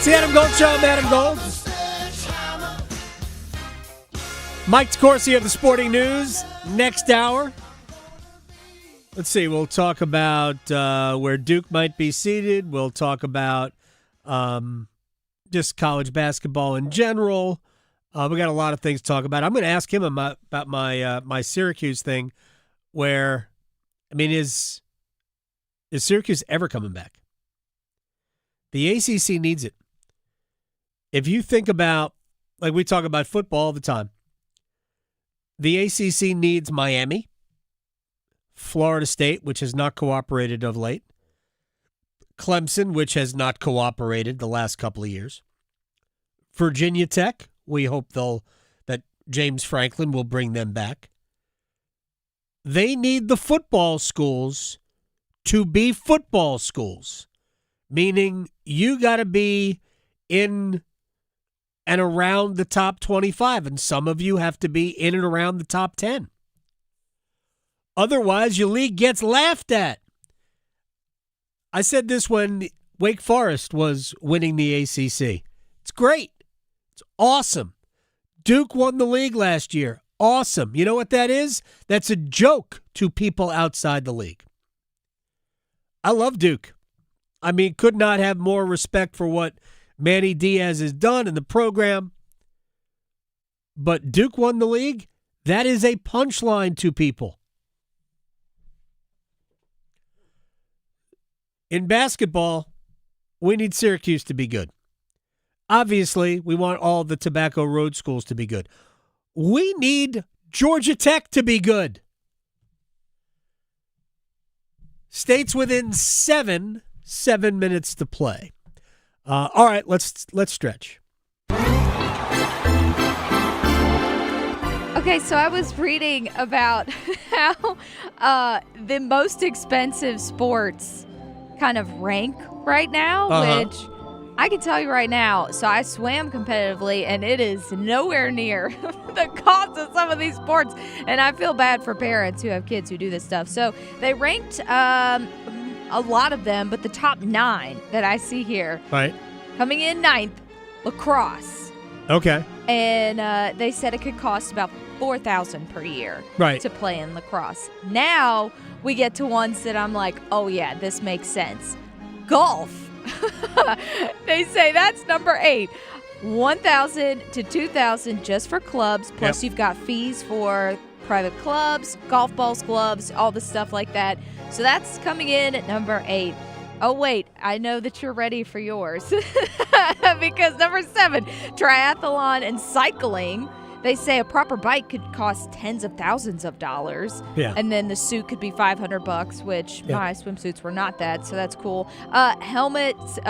the Adam Gold Show. I'm Adam Gold. Mike DeCourcy of the Sporting News. Next hour. Let's see. We'll talk about where Duke might be seated. We'll talk about just college basketball in general. We got a lot of things to talk about. I'm going to ask him about my Syracuse thing. Where, I mean, is Syracuse ever coming back? The ACC needs it. If you think about, like we talk about football all the time, the ACC needs Miami, Florida State, which has not cooperated of late, Clemson, which has not cooperated the last couple of years, Virginia Tech, we hope that James Franklin will bring them back. They need the football schools to be football schools, meaning you got to be in and around the top 25, and some of you have to be in and around the top 10. Otherwise, your league gets laughed at. I said this when Wake Forest was winning the ACC. It's great. It's awesome. Duke won the league last year. Awesome. You know what that is? That's a joke to people outside the league. I love Duke. I mean, could not have more respect for what Manny Diaz has done in the program. But Duke won the league. That is a punchline to people. In basketball, we need Syracuse to be good. Obviously, we want all the Tobacco Road schools to be good. We need Georgia Tech to be good. States within 7 minutes to play. All right, let's stretch. Okay, so I was reading about how the most expensive sports kind of rank right now, which I can tell you right now, so I swam competitively, and it is nowhere near the cost of some of these sports, and I feel bad for parents who have kids who do this stuff. So they ranked a lot of them, but the top 9 that I see here, right, coming in 9th, lacrosse. Okay. And they said it could cost about $4,000 per year to play in lacrosse. Now we get to ones that I'm like, oh yeah, this makes sense. Golf. They say that's number 8. $1,000 to $2,000 just for clubs. Plus you've got fees for private clubs, golf balls, gloves, all the stuff like that. So that's coming in at number 8. Oh, wait, I know that you're ready for yours. Because number 7, triathlon and cycling. They say a proper bike could cost tens of thousands of dollars. Yeah. And then the suit could be $500, which my swimsuits were not that, so that's cool. Helmets,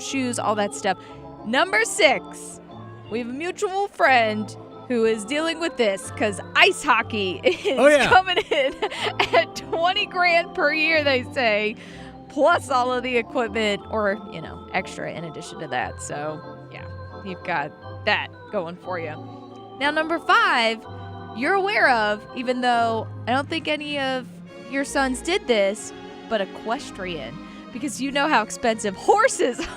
shoes, all that stuff. Number 6, we have a mutual friend who is dealing with this because ice hockey is coming in at $20,000 per year, they say, plus all of the equipment or, extra in addition to that. So, yeah, you've got that going for you. Now, number 5, you're aware of, even though I don't think any of your sons did this, but equestrian, because you know how expensive horses are.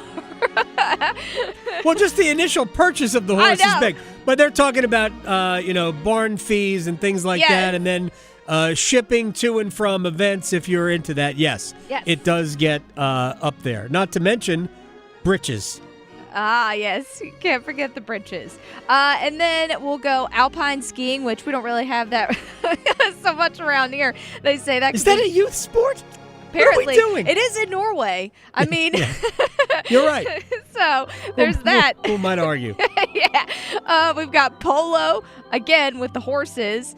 Well, just the initial purchase of the horse is big. But they're talking about, barn fees and things like that, and then shipping to and from events if you're into that. Yes. It does get up there. Not to mention britches. Ah, yes. You can't forget the britches. And then we'll go alpine skiing, which we don't really have that so much around here. They say that. Is that a youth sport? Apparently, what are we doing? It is in Norway. I mean, you're right. So there's that. Who might argue? We've got polo, again, with the horses.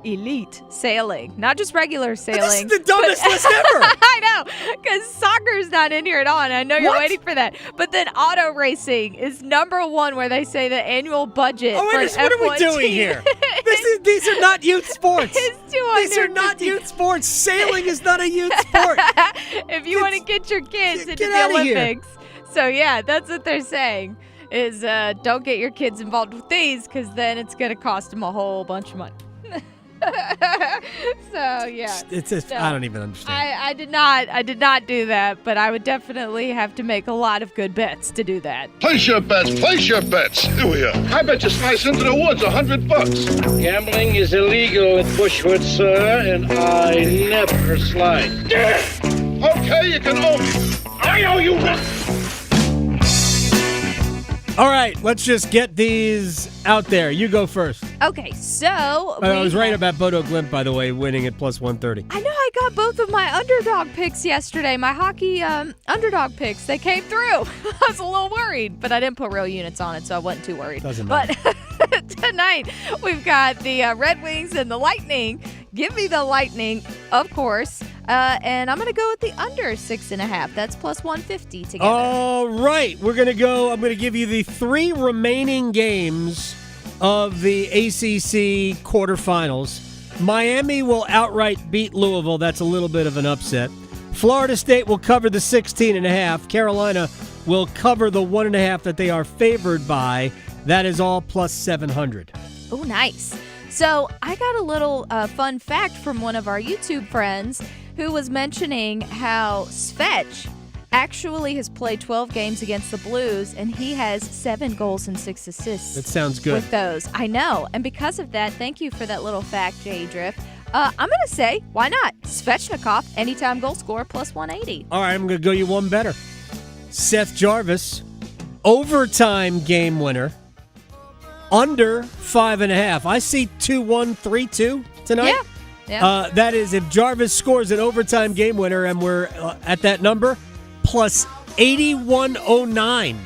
Elite sailing, not just regular sailing. This is the dumbest list ever. I know, because soccer's not in here at all, and I know you're waiting for that. But then auto racing is number 1, where they say the annual budget for an F1 what are we doing here? These are not youth sports. It's 200. These are not youth sports. Sailing is not a youth sport. If you want to get your kids into the Olympics. So, yeah, that's what they're saying, is don't get your kids involved with these, because then it's going to cost them a whole bunch of money. So yeah, It's just, No. I don't even understand. I did not do that, but I would definitely have to make a lot of good bets to do that. Place your bets. Here we are. I bet you slice into the woods $100. Gambling is illegal in Bushwood, sir, and I never slide. Okay, you can owe me. I owe you one. All right, let's just get these out there. You go first. Okay, so I was right about Bodo Glimt, by the way, winning at plus 130. I know I got both of my underdog picks yesterday. My hockey underdog picks, they came through. I was a little worried, but I didn't put real units on it, so I wasn't too worried. Doesn't matter. But tonight, we've got the Red Wings and the Lightning. Give me the Lightning, of course. And I'm going to go with the under 6.5. That's plus 150 together. All right, we're going to go. I'm going to give you the 3 remaining games of the ACC quarterfinals. Miami will outright beat Louisville. That's a little bit of an upset. Florida State will cover the 16.5. Carolina will cover the 1.5 that they are favored by. That is all plus 700. Oh, nice. So I got a little fun fact from one of our YouTube friends who was mentioning how Svetch actually has played 12 games against the Blues, and he has 7 goals and 6 assists. That sounds good. With those. I know. And because of that, thank you for that little fact, Jay Drift. I'm going to say, why not? Svechnikov, anytime goal scorer, plus 180. All right, I'm going to go you one better. Seth Jarvis, overtime game winner, under 5.5. I see 2-1, 3-2 tonight. Yeah. That is if Jarvis scores an overtime game winner, and we're at that number, plus 8109.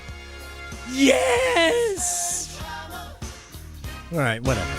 Yes! All right, whatever.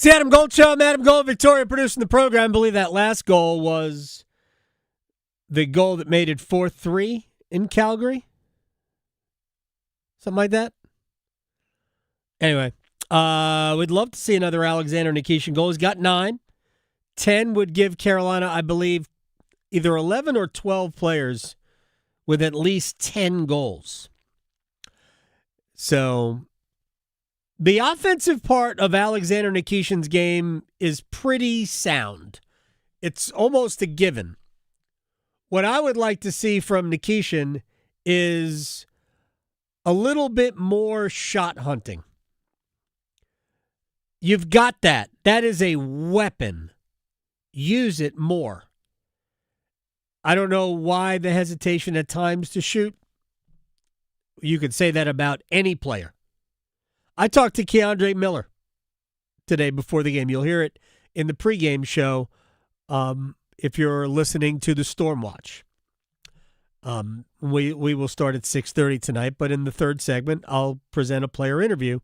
It's the Adam Gold Show. I'm Adam Gold, Victoria producing the program. I believe that last goal was the goal that made it 4-3 in Calgary. Something like that. Anyway, we'd love to see another Alexander Nikishin goal. He's got 9. 10 would give Carolina, I believe, either 11 or 12 players with at least 10 goals. So the offensive part of Alexander Nikishin's game is pretty sound. It's almost a given. What I would like to see from Nikishin is a little bit more shot hunting. You've got that. That is a weapon. Use it more. I don't know why the hesitation at times to shoot. You could say that about any player. I talked to Keandre Miller today before the game. You'll hear it in the pregame show if you're listening to the Stormwatch. We will start at 6:30 tonight, but in the third segment, I'll present a player interview.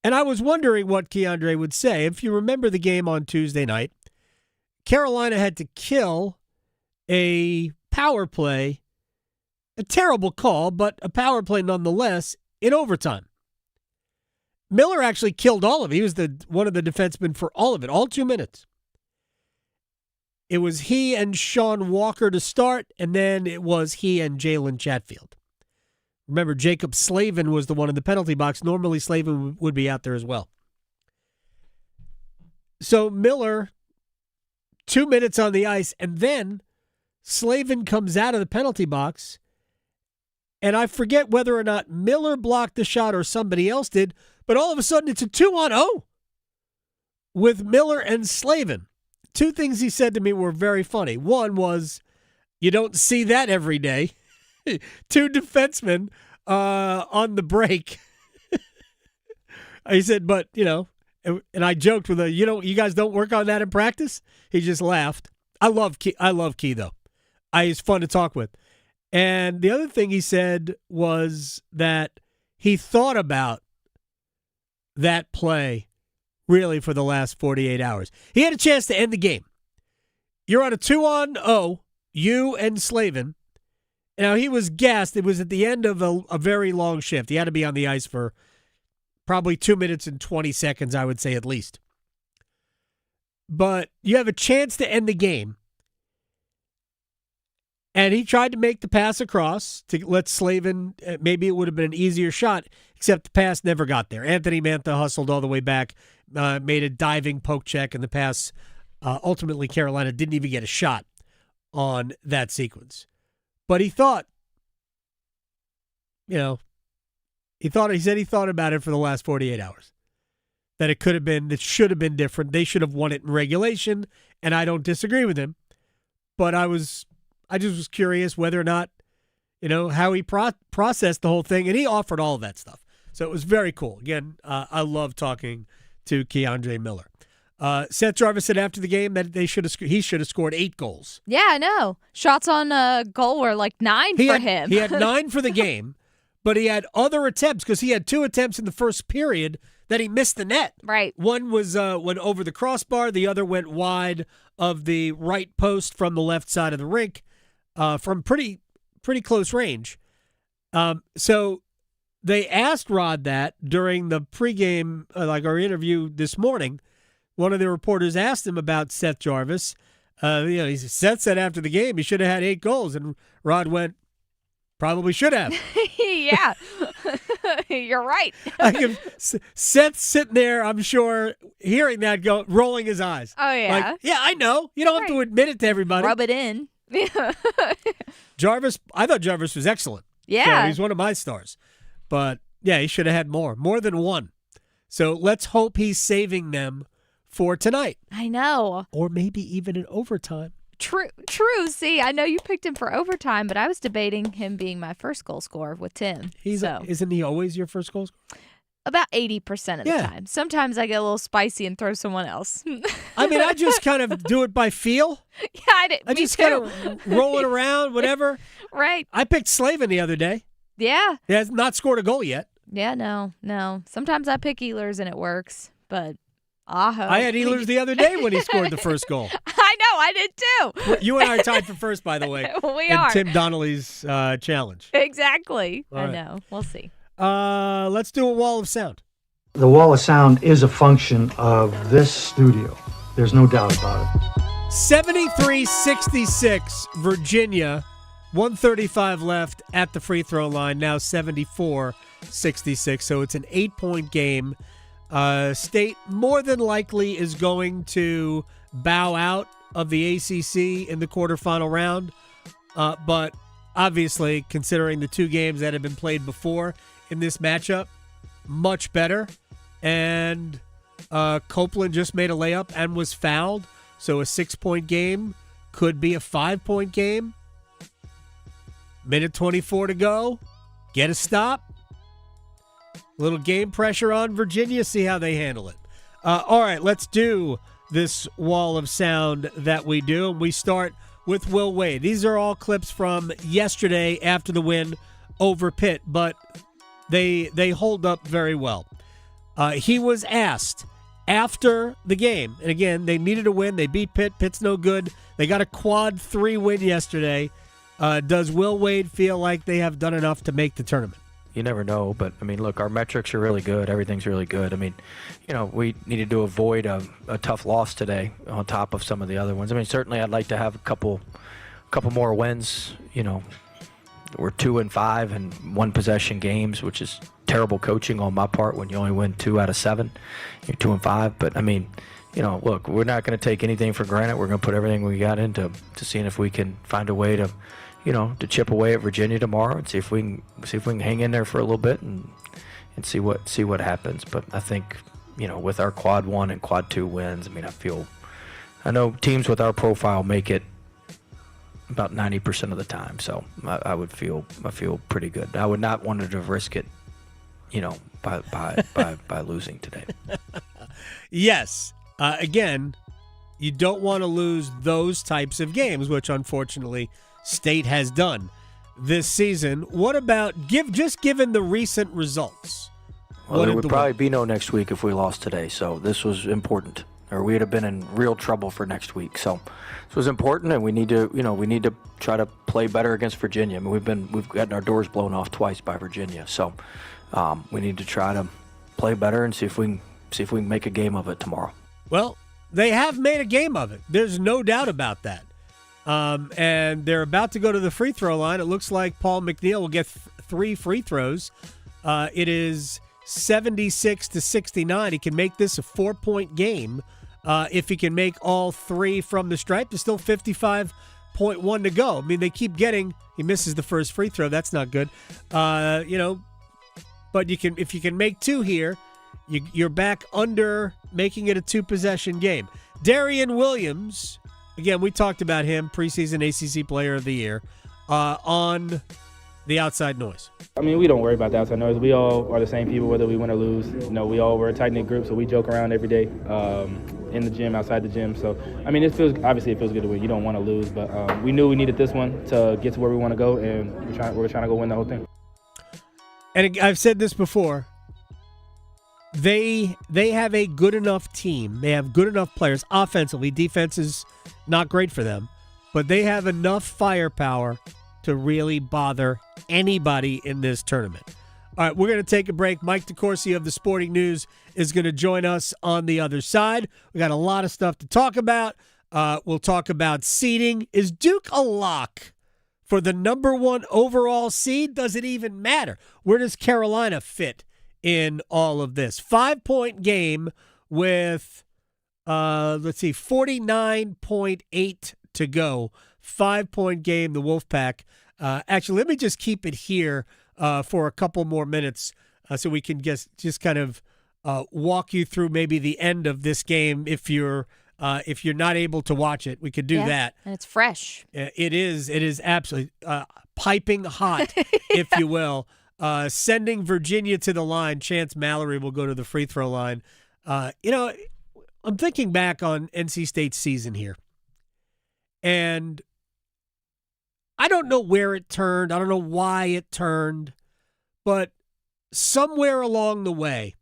And I was wondering what Keandre would say. If you remember the game on Tuesday night, Carolina had to kill a power play, a terrible call, but a power play nonetheless, in overtime. Miller actually killed all of it. He was one of the defensemen for all of it, all 2 minutes. It was he and Sean Walker to start, and then it was he and Jalen Chatfield. Remember, Jacob Slavin was the one in the penalty box. Normally, Slavin would be out there as well. So Miller, 2 minutes on the ice, and then Slavin comes out of the penalty box, and I forget whether or not Miller blocked the shot or somebody else did, but all of a sudden it's a 2-on-0 with Miller and Slavin. Two things he said to me were very funny. One was, you don't see that every day. 2 defensemen on the break. He said, but, and I joked with him, you guys don't work on that in practice? He just laughed. I love Key, though. He's fun to talk with. And the other thing he said was that he thought about that play really for the last 48 hours. He had a chance to end the game. You're on a 2-on-0, you and Slavin. Now, he was gassed. It was at the end of a very long shift. He had to be on the ice for probably 2 minutes and 20 seconds, I would say, at least. But you have a chance to end the game. And he tried to make the pass across to let Slavin, maybe it would have been an easier shot, except the pass never got there. Anthony Mantha hustled all the way back, made a diving poke check, and the pass, ultimately Carolina didn't even get a shot on that sequence. But he thought, he said he thought about it for the last 48 hours. That it should have been different. They should have won it in regulation, and I don't disagree with him. But I just was curious whether or not, how he processed the whole thing, and he offered all of that stuff. So it was very cool. Again, I love talking to Keandre Miller. Seth Jarvis said after the game that he should have scored 8 goals. Yeah, I know. Shots on goal were like 9 for him. He had 9 for the game, but he had other attempts because he had 2 attempts in the first period that he missed the net. Right. One was went over the crossbar. The other went wide of the right post from the left side of the rink from pretty close range. So they asked Rod that during the pregame, our interview this morning. One of the reporters asked him about Seth Jarvis. Seth said after the game he should have had 8 goals, and Rod went, probably should have. Yeah, you're right. Seth's sitting there, I'm sure, hearing that, rolling his eyes. Oh, yeah. Yeah, I know. You don't have to admit it to everybody. Rub it in. Jarvis, I thought Jarvis was excellent. Yeah. So he's one of my stars. But, yeah, he should have had more than 1. So let's hope he's saving them for tonight. I know. Or maybe even in overtime. True. See, I know you picked him for overtime, but I was debating him being my first goal scorer with Tim. Isn't he always your first goal scorer? About 80% of the time. Sometimes I get a little spicy and throw someone else. I mean, I just kind of do it by feel. Yeah, I just kind of roll it around, whatever. Right. I picked Slavin the other day. Yeah. He has not scored a goal yet. Yeah, no. Sometimes I pick Ehlers and it works, but Aho. I had Ehlers the other day when he scored the first goal. I know, I did too. You and I are tied for first, by the way. We in are. Tim Donnelly's challenge. Exactly. All I right. know. We'll see. Let's do a wall of sound. The wall of sound is a function of this studio. There's no doubt about it. 73-66, Virginia. 135 left at the free throw line. Now 74-66. So it's an 8-point game. State more than likely is going to bow out of the ACC in the quarterfinal round. But obviously, considering the two games that have been played before in this matchup, much better. And Copeland just made a layup and was fouled. So a 6-point game could be a 5-point game. Minute 24 to go. Get a stop. Little game pressure on Virginia. See how they handle it. All right, let's do this wall of sound that we do. And we start with Will Wade. These are all clips from yesterday after the win over Pitt, but they hold up very well. He was asked after the game, and again, they needed a win. They beat Pitt. Pitt's no good. They got a quad 3 win yesterday. Does Will Wade feel like they have done enough to make the tournament? You never know, but, I mean, look, our metrics are really good. Everything's really good. I mean, we needed to avoid a tough loss today on top of some of the other ones. I mean, certainly I'd like to have a couple more wins. We're 2-5 in one-possession games, which is terrible coaching on my part when you only win 2 out of 7. You're 2-5. But, I mean, look, we're not going to take anything for granted. We're going to put everything we got into seeing if we can find a way to chip away at Virginia tomorrow and see if we can hang in there for a little bit and see what happens. But I think, with our quad 1 and quad 2 wins, I know teams with our profile make it about 90% of the time. So I feel pretty good. I would not want to risk it, by losing today. Yes. Again, you don't want to lose those types of games, which unfortunately State has done this season. What about given the recent results? Well, there would probably be no next week if we lost today. So this was important, or we would have been in real trouble for next week. So this was important, and we need to try to play better against Virginia. I mean, we've gotten our doors blown off twice by Virginia. So we need to try to play better and see if we can make a game of it tomorrow. Well, they have made a game of it. There's no doubt about that. And they're about to go to the free throw line. It looks like Paul McNeil will get 3 free throws. It is 76-69. He can make this a 4-point game. If he can make all 3 from the stripe, there's still 55.1 to go. I mean, they keep getting. He misses the first free throw. That's not good. But if you can make 2 here, you're back under making it a 2-possession game. Darian Williams, again, we talked about him, preseason ACC Player of the Year, on the outside noise. I mean, we don't worry about the outside noise. We all are the same people, whether we win or lose. We all were a tight-knit group, so we joke around every day in the gym, outside the gym. So, I mean, it feels good to win. You don't want to lose, but we knew we needed this one to get to where we want to go, and we're trying to go win the whole thing. And I've said this before. They have a good enough team. They have good enough players. Offensively, defense is not great for them, but they have enough firepower to really bother anybody in this tournament. All right, we're going to take a break. Mike DeCourcy of the Sporting News is going to join us on the other side. We got a lot of stuff to talk about. We'll talk about seeding. Is Duke a lock for the number 1 overall seed? Does it even matter? Where does Carolina fit in all of this? 5-point game with, 49.8 to go. 5-point game, the Wolfpack. Actually, let me just keep it here for a couple more minutes so we can just kind of walk you through maybe the end of this game. If you're not able to watch it, we could do that. And it's fresh. It is absolutely piping hot, if you will. Sending Virginia to the line. Chance Mallory will go to the free throw line. I'm thinking back on NC State's season here, and I don't know where it turned. I don't know why it turned, but somewhere along the way,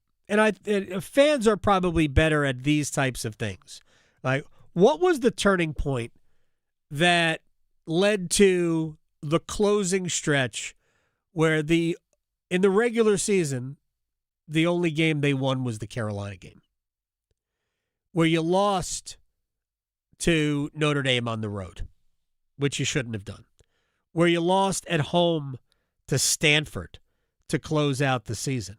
fans are probably better at these types of things. Like, what was the turning point that led to the closing stretch where in the regular season, the only game they won was the Carolina game, where you lost to Notre Dame on the road, which you shouldn't have done, where you lost at home to Stanford to close out the season.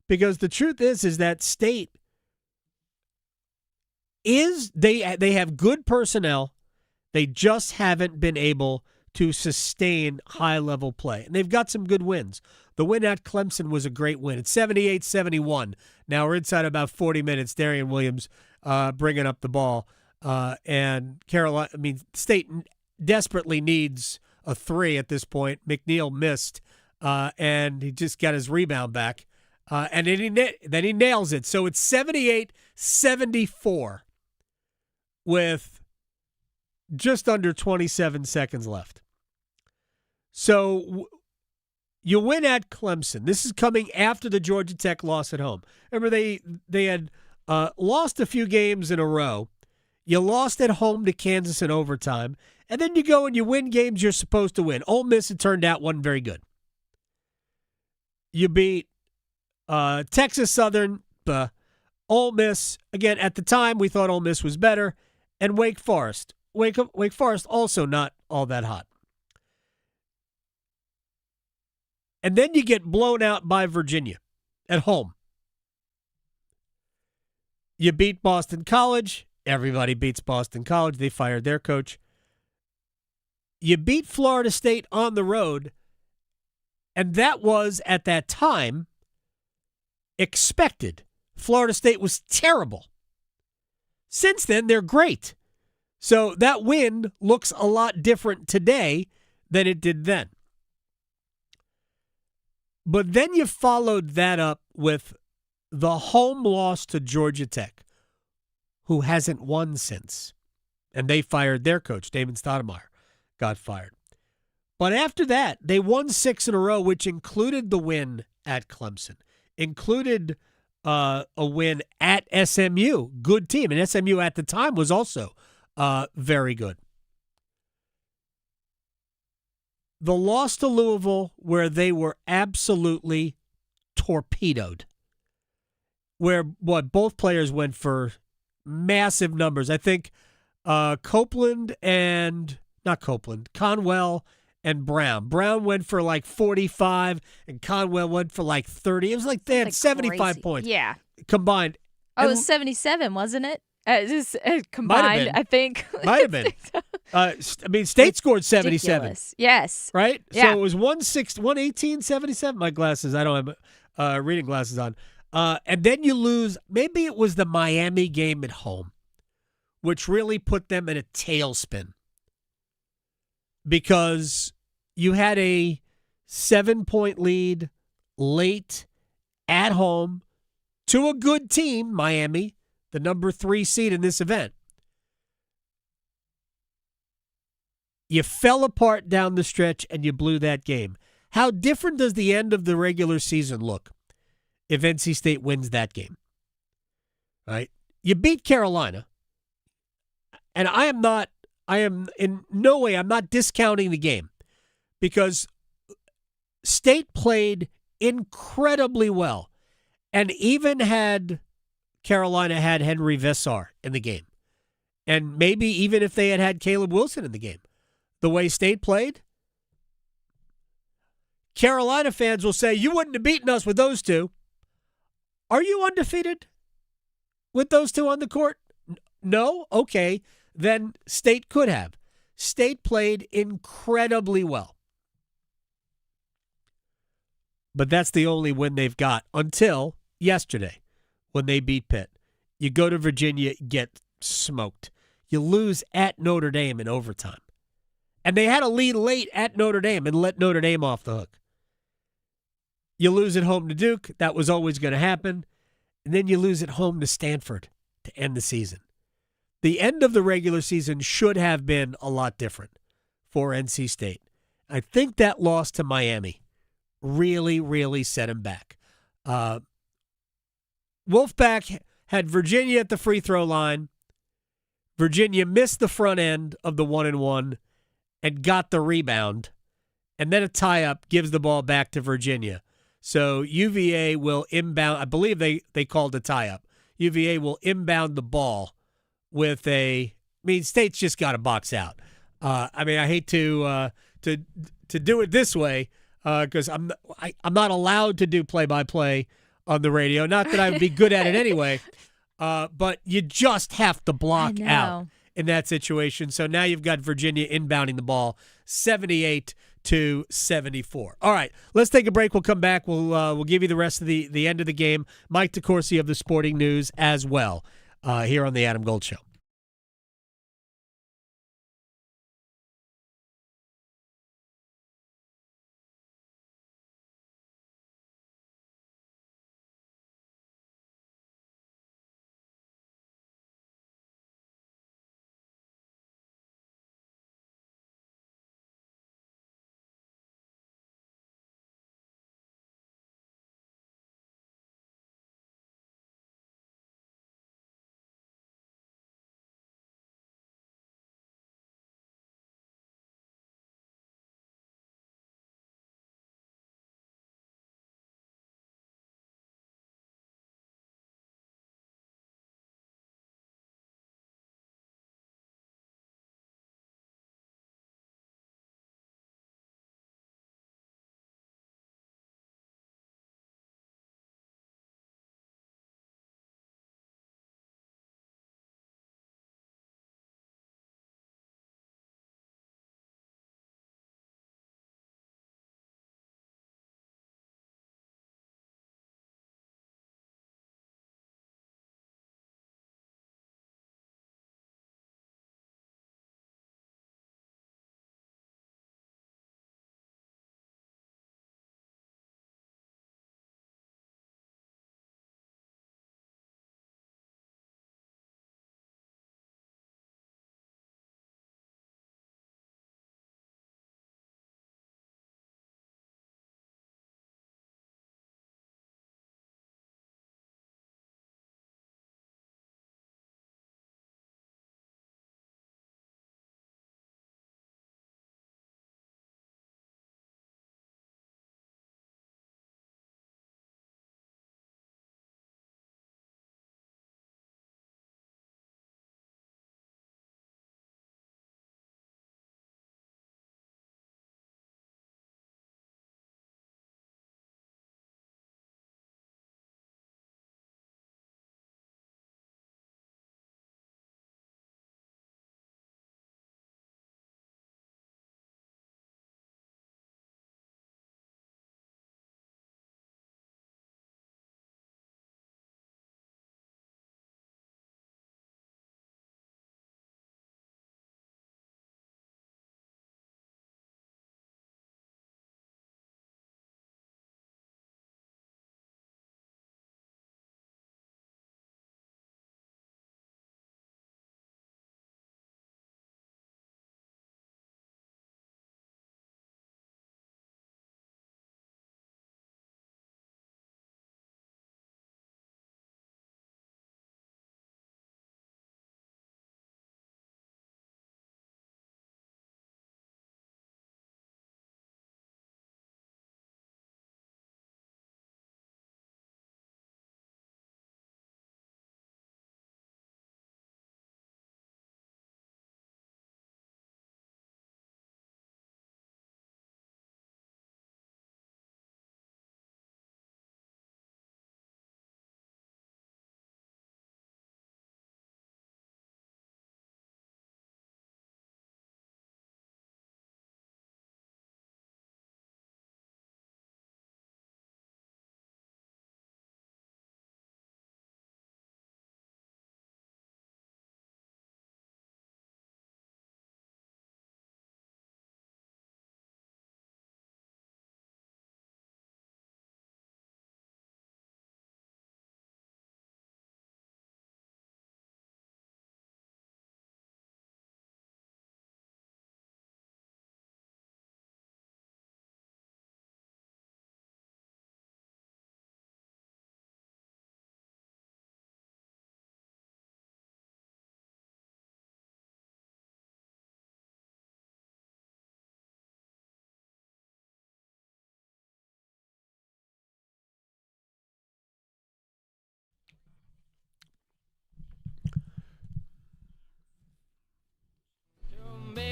Because the truth is that State they have good personnel. They just haven't been able to sustain high-level play. And they've got some good wins. The win at Clemson was a great win. It's 78-71. Now we're inside about 40 minutes. Darian Williams bringing up the ball. And State desperately needs a 3 at this point. McNeil missed, and he just got his rebound back. And then he nails it. So it's 78-74 with just under 27 seconds left. So you win at Clemson. This is coming after the Georgia Tech loss at home. Remember, they had lost a few games in a row. You lost at home to Kansas in overtime. And then you go and you win games you're supposed to win. Ole Miss, it turned out, wasn't very good. You beat Texas Southern, Ole Miss. Again, at the time, we thought Ole Miss was better. And Wake Forest. Wake Forest also not all that hot. And then you get blown out by Virginia at home. You beat Boston College. Everybody beats Boston College. They fired their coach. You beat Florida State on the road. And that was, at that time, expected. Florida State was terrible. Since then, they're great. So that win looks a lot different today than it did then. But then you followed that up with the home loss to Georgia Tech, who hasn't won since. And they fired their coach, Damon Stoudemire, got fired. But after that, they won 6 in a row, which included the win at Clemson, included a win at SMU, good team. And SMU at the time was also very good. The loss to Louisville, where they were absolutely torpedoed, where both players went for massive numbers. I think Conwell and Brown. Brown went for like 45, and Conwell went for like 30. It was like they had 75 crazy. points Oh, combined. it was 77, wasn't it? Combined, I think. Might have been. State scored 77. Ridiculous. Yes. Right? Yeah. So it was 118-77. My glasses, I don't have reading glasses on. And then you lose, maybe it was the Miami game at home, which really put them in a tailspin. Because you had a 7-point lead late at home to a good team, Miami, the number 3 seed in this event. You fell apart down the stretch and you blew that game. How different does the end of the regular season look if NC State wins that game? Right? You beat Carolina. And I am in no way, I'm not discounting the game because State played incredibly well. And even had Carolina had Henry Vessar in the game, and maybe even if they had Caleb Wilson in the game, the way State played, Carolina fans will say, you wouldn't have beaten us with those two. Are you undefeated with those two on the court? No? Okay. Then State could have. State played incredibly well. But that's the only win they've got until yesterday when they beat Pitt. You go to Virginia, get smoked. You lose at Notre Dame in overtime. And they had a lead late at Notre Dame and let Notre Dame off the hook. You lose at home to Duke. That was always going to happen. And then you lose at home to Stanford to end the season. The end of the regular season should have been a lot different for NC State. I think that loss to Miami really, really set him back. Wolfpack had Virginia at the free throw line. Virginia missed the front end of the 1-and-1 and got the rebound. And then a tie-up gives the ball back to Virginia. So UVA will inbound. I believe they called a tie-up. UVA will inbound the ball with State's just got to box out. I hate to do it this way because I'm not allowed to do play-by-play on the radio. Not that I would be good at it anyway, but you just have to block out in that situation. So now you've got Virginia inbounding the ball 78-74. All right, let's take a break. We'll come back. We'll give you the rest of the end of the game. Mike DeCourcy of the Sporting News as well here on the Adam Gold Show.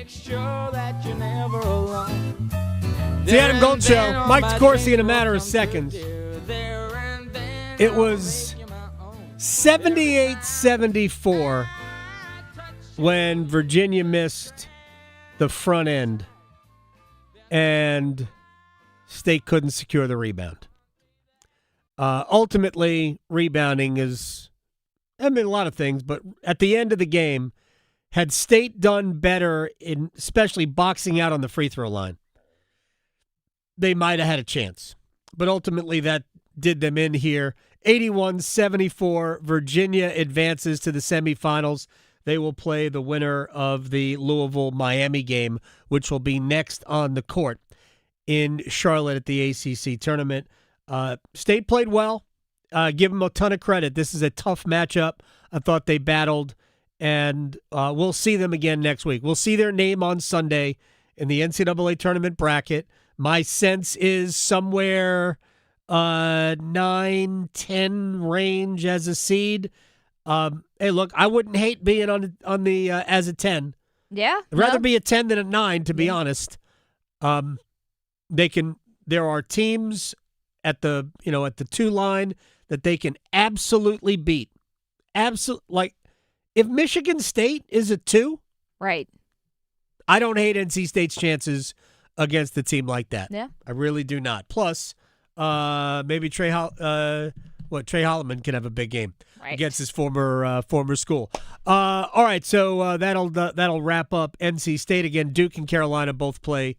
make sure that you're never alone. It's the Adam Gold Show. Mike DeCourcy in a matter of seconds. It was 78-74 when Virginia missed the front end and State couldn't secure the rebound. Ultimately, rebounding is, a lot of things, but at the end of the game, had State done better in especially boxing out on the free throw line, they might have had a chance. But ultimately, that did them in here. 81-74, Virginia advances to the semifinals. They will play the winner of the Louisville-Miami game, which will be next on the court in Charlotte at the ACC tournament. State played well. Give them a ton of credit. This is a tough matchup. I thought they battled, and we'll see them again next week. We'll see their name on Sunday in the NCAA tournament bracket. My sense is somewhere 9-10 range as a seed. Hey, look, I wouldn't hate being on the as a 10. Yeah. I'd rather be a 10 than a 9, to be honest. There are teams at the 2 line that they can absolutely beat. Like if Michigan State is a 2, right. I don't hate NC State's chances against a team like that. Yeah. I really do not. Plus, maybe Trey Holloman can have a big game against his former school. All right, so that'll wrap up NC State. Again, Duke and Carolina both play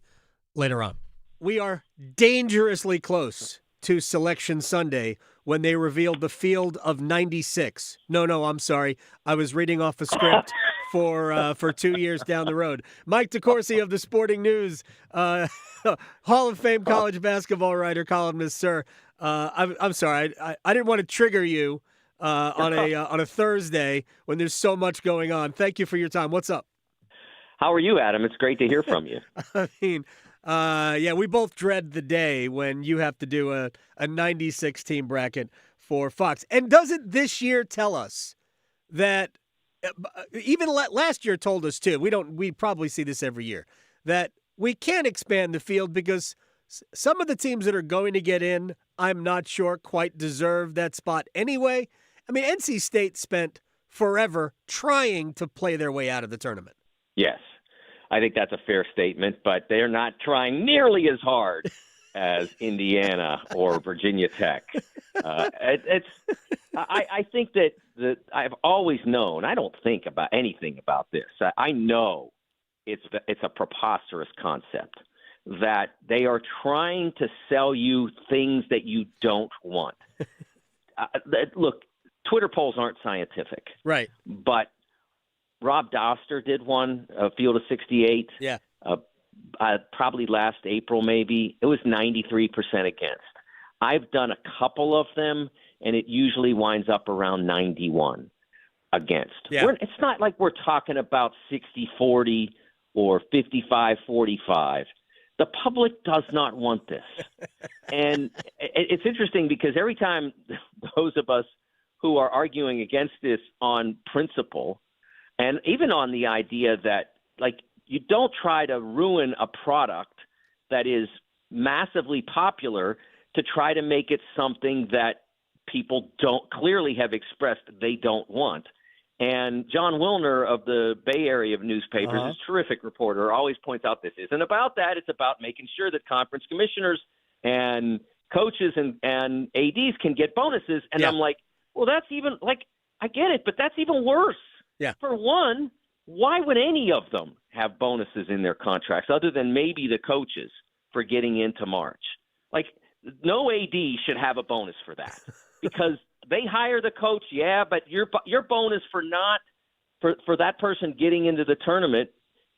later on. We are dangerously close to Selection Sunday when they revealed the field of 96. No, I'm sorry. I was reading off a script for 2 years down the road. Mike DeCourcy of the Sporting News, Hall of Fame college basketball writer, columnist, sir. I'm sorry. I didn't want to trigger you on a Thursday when there's so much going on. Thank you for your time. What's up? How are you, Adam? It's great to hear from you. I mean, we both dread the day when you have to do a 96 team bracket for Fox. And doesn't this year tell us that even last year told us too, we probably see this every year, that we can't expand the field because some of the teams that are going to get in, I'm not sure quite deserve that spot anyway. I mean, NC State spent forever trying to play their way out of the tournament. Yes, I think that's a fair statement, but they're not trying nearly as hard as Indiana or Virginia Tech. I think that I've always known, I don't think about anything about this. I know it's a preposterous concept that they are trying to sell you things that you don't want. Look, Twitter polls aren't scientific. Right. But Rob Doster did one, a field of 68. Yeah. Probably last April, maybe. It was 93% against. I've done a couple of them, and it usually winds up around 91 against. Yeah. It's not like we're talking about 60-40 or 55-45. The public does not want this. And it's interesting because every time those of us who are arguing against this on principle, and even on the idea that, like, you don't try to ruin a product that is massively popular to try to make it something that people don't clearly have expressed they don't want. And John Wilner of the Bay Area of newspapers, is a terrific reporter, always points out this isn't about that. It's about making sure that conference commissioners and coaches and ADs can get bonuses. And I'm like, well, that's even – like, I get it, but that's even worse. Yeah. For one, why would any of them have bonuses in their contracts other than maybe the coaches for getting into March? Like, no AD should have a bonus for that because they hire the coach, but your bonus for that person getting into the tournament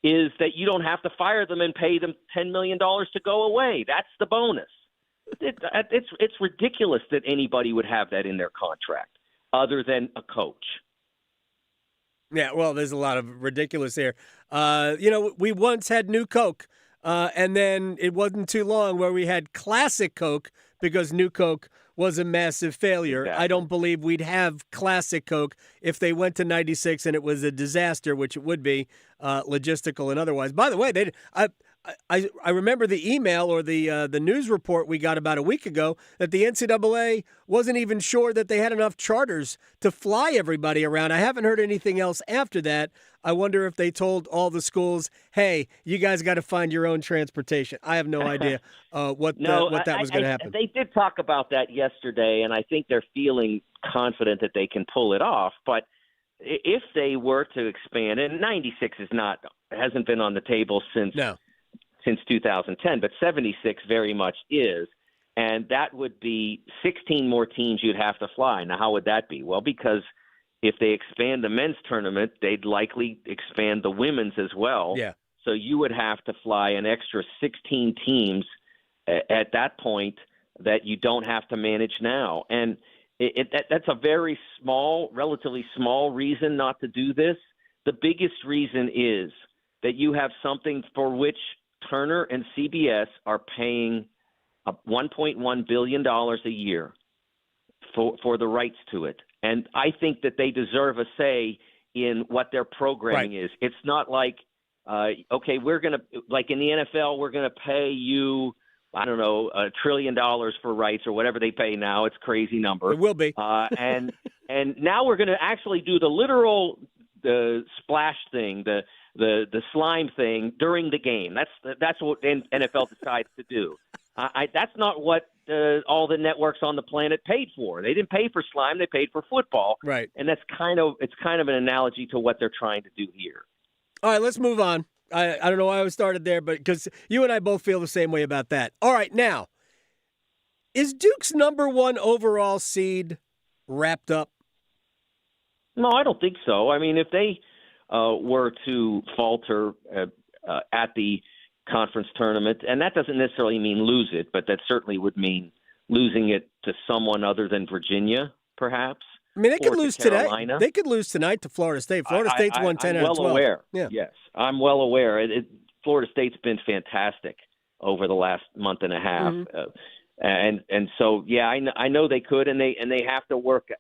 is that you don't have to fire them and pay them $10 million to go away. That's the bonus. It's ridiculous that anybody would have that in their contract other than a coach. Yeah, well, there's a lot of ridiculous here. We once had New Coke, and then it wasn't too long where we had Classic Coke because New Coke was a massive failure. Exactly. I don't believe we'd have Classic Coke if they went to 96 and it was a disaster, which it would be, logistical and otherwise. By the way, I remember the email or the news report we got about a week ago that the NCAA wasn't even sure that they had enough charters to fly everybody around. I haven't heard anything else after that. I wonder if they told all the schools, "Hey, you guys got to find your own transportation." I have no idea what that was going to happen. They did talk about that yesterday, and I think they're feeling confident that they can pull it off. But if they were to expand, and 96 hasn't been on the table since 2010, but 76 very much is. And that would be 16 more teams you'd have to fly. Now, how would that be? Well, because if they expand the men's tournament, they'd likely expand the women's as well. Yeah. So you would have to fly an extra 16 teams at that point that you don't have to manage now. And that's a very relatively small reason not to do this. The biggest reason is that you have something for which Turner and CBS are paying $1.1 billion a year for the rights to it. And I think that they deserve a say in what their programming is. It's not like, okay, we're going to, like in the NFL, we're going to pay you, I don't know, $1 trillion for rights or whatever they pay now. It's a crazy number. It will be. And now we're going to actually do the splash thing, the slime thing during the game. That's what NFL decides to do. That's not what all the networks on the planet paid for. They didn't pay for slime; they paid for football. Right. And it's kind of an analogy to what they're trying to do here. All right, let's move on. I don't know why I started there, but because you and I both feel the same way about that. All right, now, is Duke's number 1 overall seed wrapped up? No, I don't think so. I mean, if they were to falter at the conference tournament, and that doesn't necessarily mean lose it, but that certainly would mean losing it to someone other than Virginia, perhaps. I mean, they could lose today. Carolina. They could lose tonight to Florida State. Florida State's won 10 out of 12. I'm well aware. Yeah. Yes, I'm well aware. Florida State's been fantastic over the last month and a half, and so yeah, I know they could, and they have to work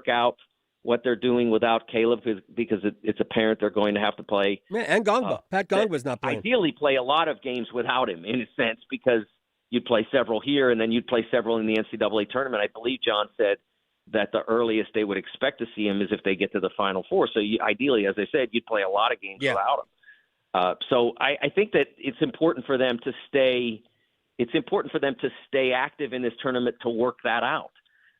out what they're doing without Caleb because it's apparent they're going to have to play. Yeah, and Gongba. Pat Gongba's not playing. Ideally, play a lot of games without him, in a sense, because you'd play several here and then you'd play several in the NCAA tournament. I believe John said that the earliest they would expect to see him is if they get to the Final Four. So ideally, as I said, you'd play a lot of games without him. So I think that it's important for them to stay. It's important for them to stay active in this tournament to work that out.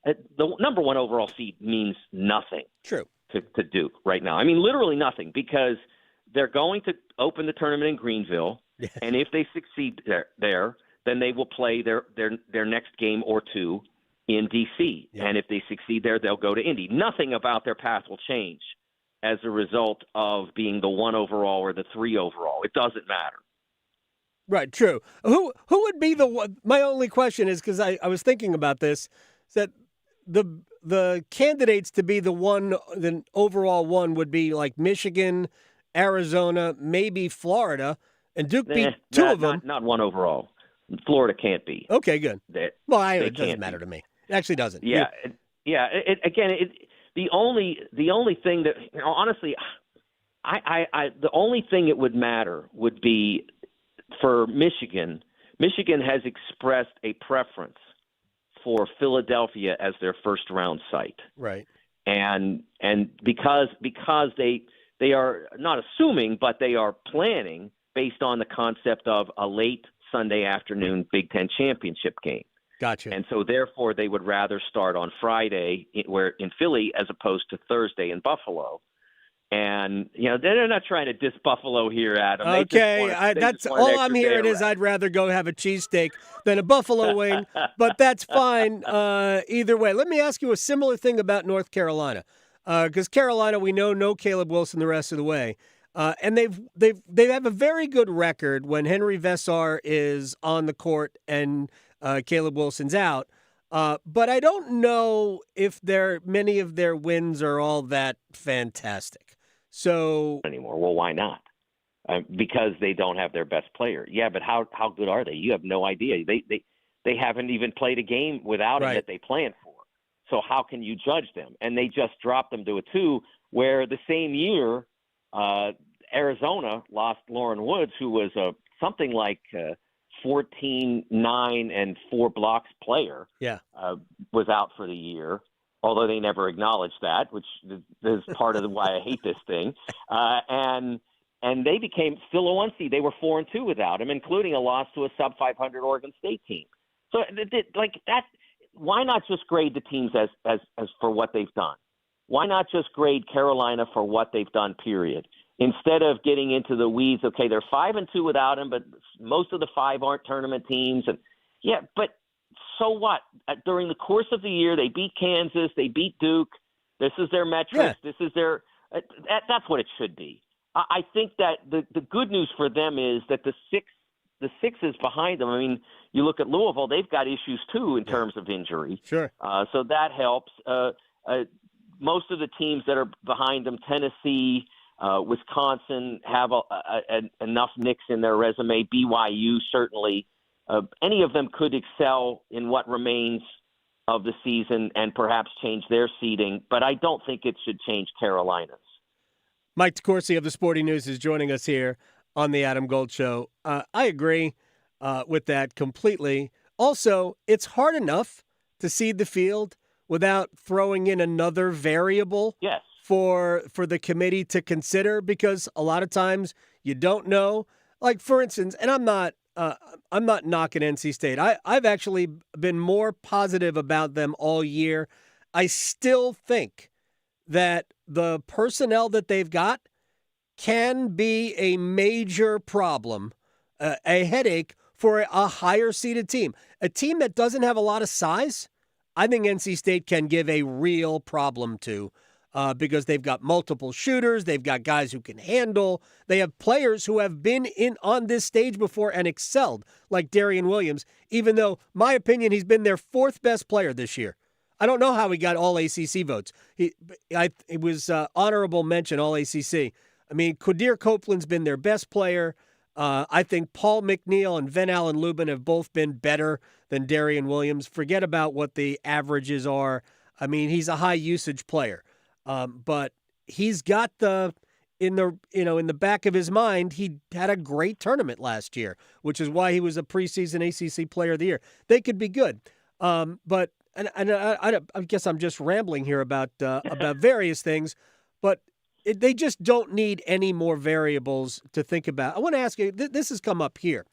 The number 1 overall seed means nothing. True. To Duke right now. I mean, literally nothing, because they're going to open the tournament in Greenville, and if they succeed there, then they will play their next game or two in D.C. Yeah. And if they succeed there, they'll go to Indy. Nothing about their path will change as a result of being the 1 overall or the 3 overall. It doesn't matter. Right, true. Who would be the one? My only question is, because I was thinking about this, is that the candidates to be the overall one would be like Michigan, Arizona, maybe Florida, and Duke beat 2 of them. Not 1 overall. Florida can't be. Okay, good. It doesn't matter to me. It actually doesn't. Yeah, the only thing that, honestly, the only thing it would matter would be for Michigan. Michigan has expressed a preference for Philadelphia as their first round site. Right. And because they are not assuming, but they are planning based on the concept of a late Sunday afternoon Big Ten championship game. Gotcha. And so therefore they would rather start on Friday in Philly as opposed to Thursday in Buffalo. And, they're not trying to diss Buffalo here, Adam. Okay, that's all I'm hearing is I'd rather go have a cheesesteak than a buffalo wing, but that's fine either way. Let me ask you a similar thing about North Carolina, because Carolina, we know, no Caleb Wilson the rest of the way, and they have a very good record when Henry Vessar is on the court and Caleb Wilson's out. But I don't know if many of their wins are all that fantastic. So anymore. Well, why not? Because they don't have their best player. Yeah, but how good are they? You have no idea. they haven't even played a game without him that they planned for. So how can you judge them? And they just dropped them to a 2, where the same year Arizona lost Lauren Woods, who was something like 14, 9, and 4 blocks player. Was out for the year, although they never acknowledged that, which is part of why I hate this thing. And they became still a 1 seed. They were 4-2 without him, including a loss to a sub 500 Oregon State team. So like that, why not just grade the teams as for what they've done? Why not just grade Carolina for what they've done, period? Instead of getting into the weeds, okay, they're 5-2 without him, but most of the 5 aren't tournament teams. And yeah, but so what? During the course of the year, they beat Kansas, they beat Duke. This is their metrics. This is their that's what it should be. I think that the good news for them is that the six is behind them. I mean, you look at Louisville; they've got issues too in terms of injury. Sure. So that helps. Most of the teams that are behind them, Tennessee, Wisconsin, have enough nicks in their resume. BYU certainly. Any of them could excel in what remains of the season and perhaps change their seeding, but I don't think it should change Carolina's. Mike DeCourcy of the Sporting News is joining us here on the Adam Gold Show. I agree with that completely. Also, it's hard enough to seed the field without throwing in another variable for the committee to consider, because a lot of times you don't know. Like, for instance, and I'm not knocking NC State. I've actually been more positive about them all year. I still think that the personnel that they've got can be a major problem, a headache for a higher seeded team. A team that doesn't have a lot of size, I think NC State can give a real problem to, because they've got multiple shooters, they've got guys who can handle, they have players who have been on this stage before and excelled, like Darian Williams, even though, my opinion, he's been their 4th best player this year. I don't know how he got all ACC votes. It was honorable mention, all ACC. I mean, Quadir Copeland's been their best player. I think Paul McNeil and Van Allen Lubin have both been better than Darian Williams. Forget about what the averages are. I mean, he's a high usage player. But he's got in the back of his mind, he had a great tournament last year, which is why he was a preseason ACC Player of the Year. They could be good, but I guess I'm just rambling here about various things, but they just don't need any more variables to think about. I want to ask you. This has come up here.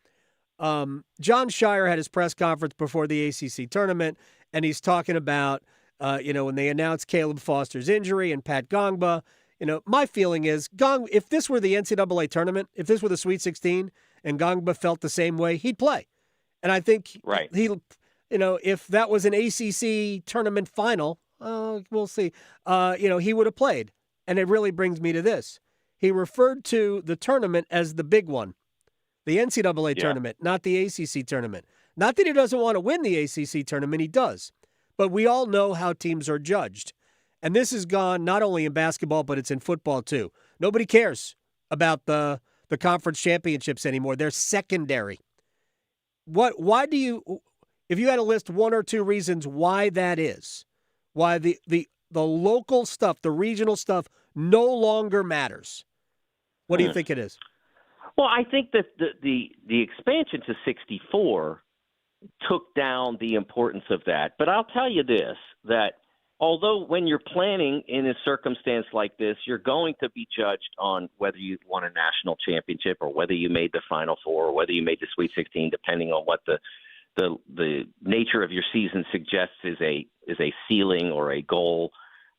John Shire had his press conference before the ACC tournament, and he's talking about. When they announced Caleb Foster's injury and Pat Gongba, my feeling is if this were the NCAA tournament, if this were the Sweet 16 and Gongba felt the same way, he'd play. And I think if that was an ACC tournament final, we'll see, he would have played. And it really brings me to this. He referred to the tournament as the big one, the NCAA tournament, not the ACC tournament. Not that he doesn't want to win the ACC tournament, he does. But we all know how teams are judged. And this has gone not only in basketball, but it's in football too. Nobody cares about the conference championships anymore. They're secondary. Why do you, if you had to list 1 or 2 reasons why that is, why the local stuff, the regional stuff no longer matters, what do you think it is? Well, I think that the expansion to 64 took down the importance of that. But I'll tell you this, that although when you're planning in a circumstance like this, you're going to be judged on whether you won a national championship or whether you made the Final Four or whether you made the Sweet 16, depending on what the nature of your season suggests is a ceiling or a goal.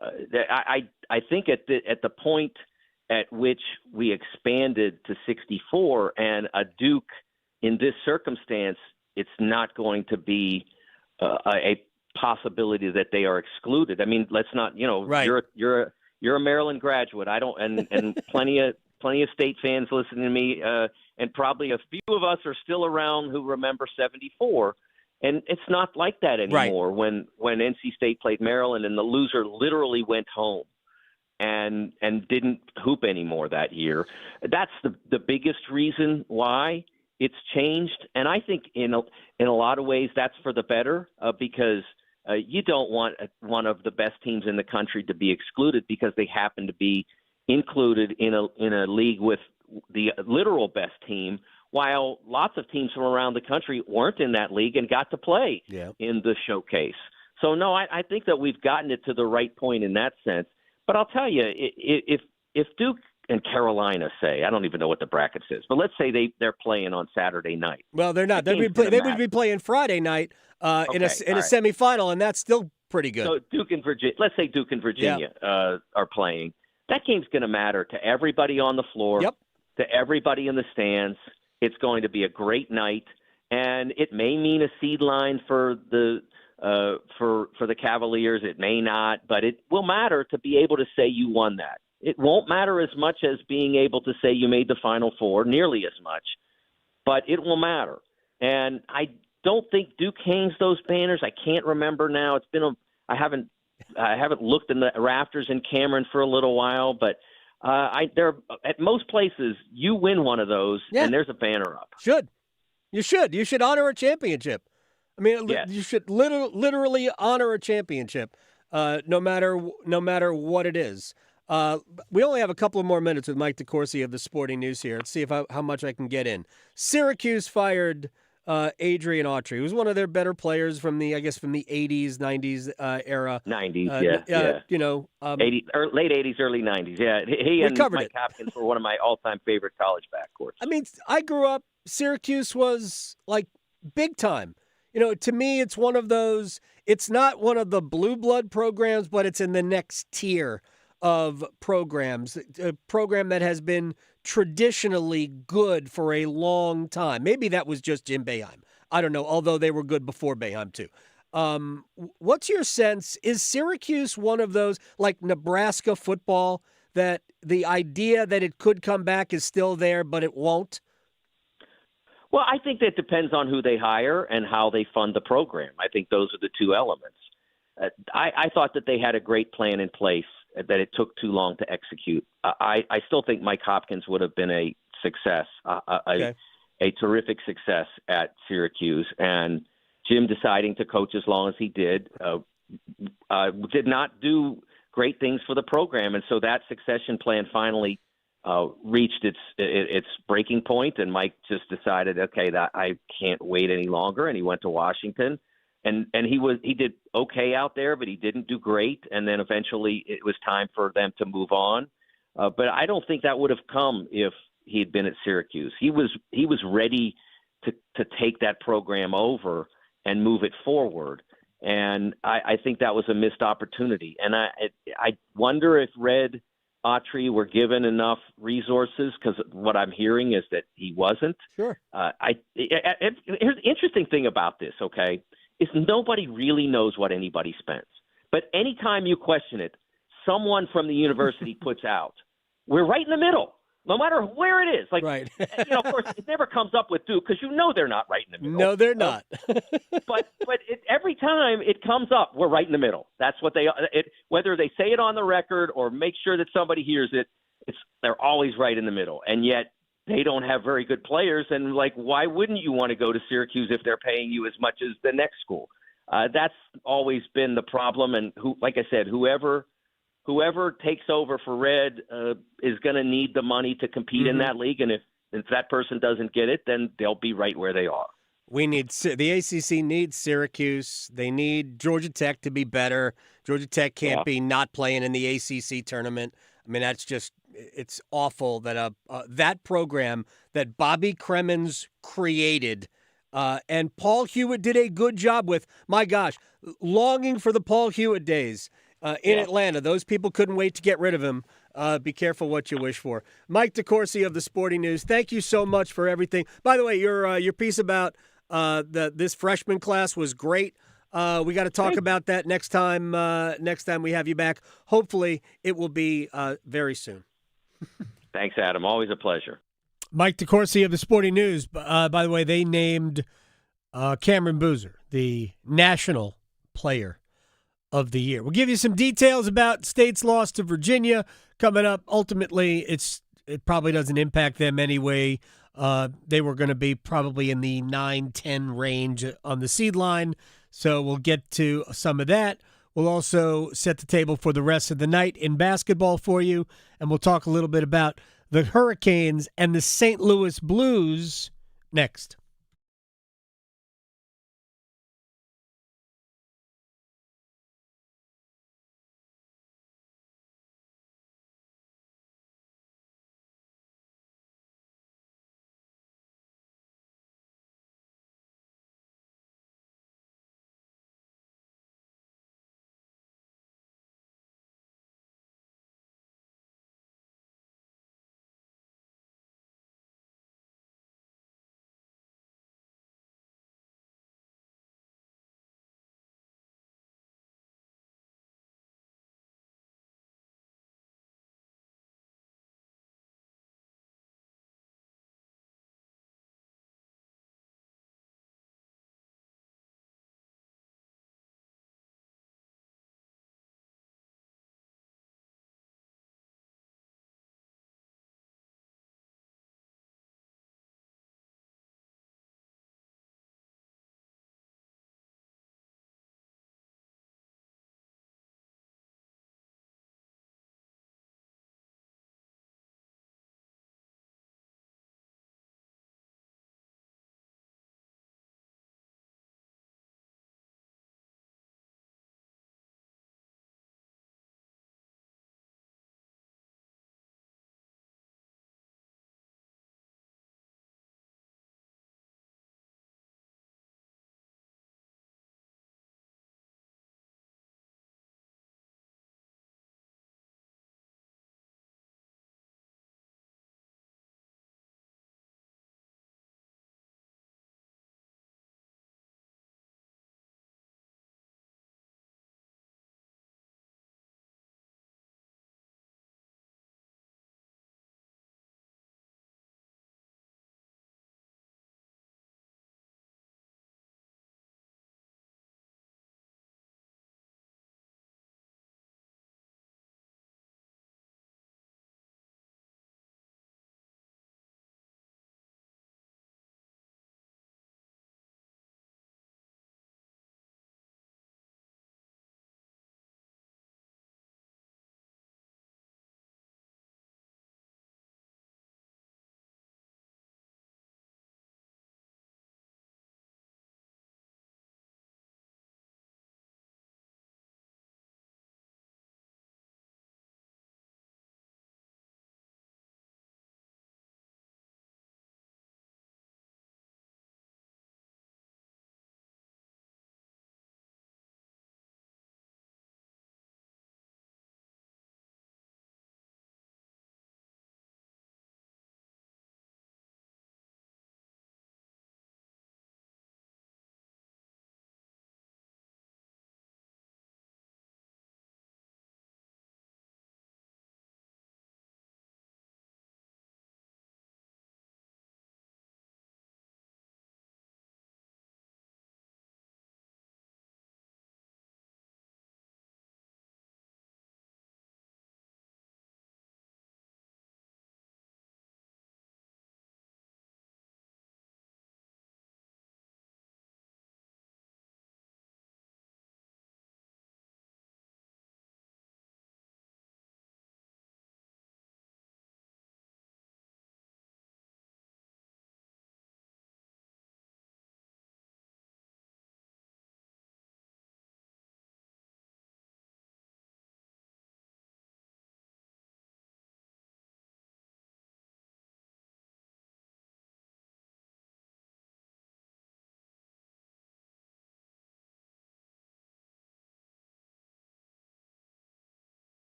I think at the point at which we expanded to 64 and a Duke in this circumstance, it's not going to be a possibility that they are excluded. I mean, let's not, you're a Maryland graduate. I don't, and plenty of state fans listening to me, and probably a few of us are still around who remember 74. And it's not like that anymore. Right. When NC State played Maryland and the loser literally went home and didn't hoop anymore that year. That's the biggest reason why it's changed, and I think in a lot of ways that's for the better because you don't want one of the best teams in the country to be excluded because they happen to be included in a league with the literal best team, while lots of teams from around the country weren't in that league and got to play in the showcase. So, no, I think that we've gotten it to the right point in that sense. But I'll tell you, if Duke and Carolina say, I don't even know what the bracket says, but let's say they're playing on Saturday night. Well, they're not. They would be playing Friday night in a semifinal, and that's still pretty good. So Duke and Virginia, let's say Duke and Virginia are playing. That game's going to matter to everybody on the floor, to everybody in the stands. It's going to be a great night, and it may mean a seed line for the Cavaliers. It may not, but it will matter to be able to say you won that. It won't matter as much as being able to say you made the Final Four, nearly as much, but it will matter. And I don't think Duke hangs those banners. I can't remember now. It's been I haven't looked in the rafters in Cameron for a little while, but there at most places you win one of those and there's a banner up. You should honor a championship. I mean, you should literally honor a championship, no matter what it is. We only have a couple of more minutes with Mike DeCourcy of the Sporting News here. Let's see how much I can get in. Syracuse fired Adrian Autry, who's one of their better players from the 80s, 90s era. 90s, you know, 80s, late 80s, early 90s. Yeah, he and Mike Hopkins were one of my all-time favorite college backcourts. I mean, I grew up. Syracuse was like big time. You know, to me, it's one of those. It's not one of the blue blood programs, but it's in the next tier of programs, a program that has been traditionally good for a long time. Maybe that was just Jim Boeheim. I don't know, although they were good before Boeheim too. What's your sense? Is Syracuse one of those, like Nebraska football, that the idea that it could come back is still there, but it won't? Well, I think that depends on who they hire and how they fund the program. I think those are the two elements. I thought that they had a great plan in place, that it took too long to execute. I still think Mike Hopkins would have been a success, a terrific success at Syracuse. And Jim deciding to coach as long as he did not do great things for the program. And so that succession plan finally reached its breaking point, and Mike just decided, okay, that I can't wait any longer, and he went to Washington. And he did okay out there, but he didn't do great. And then eventually it was time for them to move on. But I don't think that would have come if he had been at Syracuse. He was ready to take that program over and move it forward. And I think that was a missed opportunity. And I wonder if Red Autry were given enough resources, because what I'm hearing is that he wasn't. Sure. Here's the interesting thing about this, okay, is nobody really knows what anybody spends. But anytime you question it, someone from the university puts out, we're right in the middle, no matter where it is. Like, right. Of course, it never comes up with Duke because they're not right in the middle. No, they're not. but every time it comes up, we're right in the middle. That's what whether they say it on the record or make sure that somebody hears it, they're always right in the middle. And yet they don't have very good players. And, why wouldn't you want to go to Syracuse if they're paying you as much as the next school? That's always been the problem. And, like I said, whoever takes over for Red is going to need the money to compete in that league. And if that person doesn't get it, then they'll be right where they are. The ACC needs Syracuse. They need Georgia Tech to be better. Georgia Tech can't be not playing in the ACC tournament. I mean, that's just – it's awful that that program that Bobby Cremins created and Paul Hewitt did a good job with. My gosh, longing for the Paul Hewitt days in Atlanta. Those people couldn't wait to get rid of him. Be careful what you wish for. Mike DeCourcy of the Sporting News, thank you so much for everything. By the way, your piece about this freshman class was great. We got to talk about that next time we have you back. Hopefully, it will be very soon. Thanks, Adam. Always a pleasure. Mike DeCourcy of the Sporting News. By the way, they named Cameron Boozer the National Player of the Year. We'll give you some details about State's loss to Virginia coming up. Ultimately, it probably doesn't impact them anyway. They were going to be probably in the 9-10 range on the seed line, so we'll get to some of that. We'll also set the table for the rest of the night in basketball for you, and we'll talk a little bit about the Hurricanes and the St. Louis Blues next.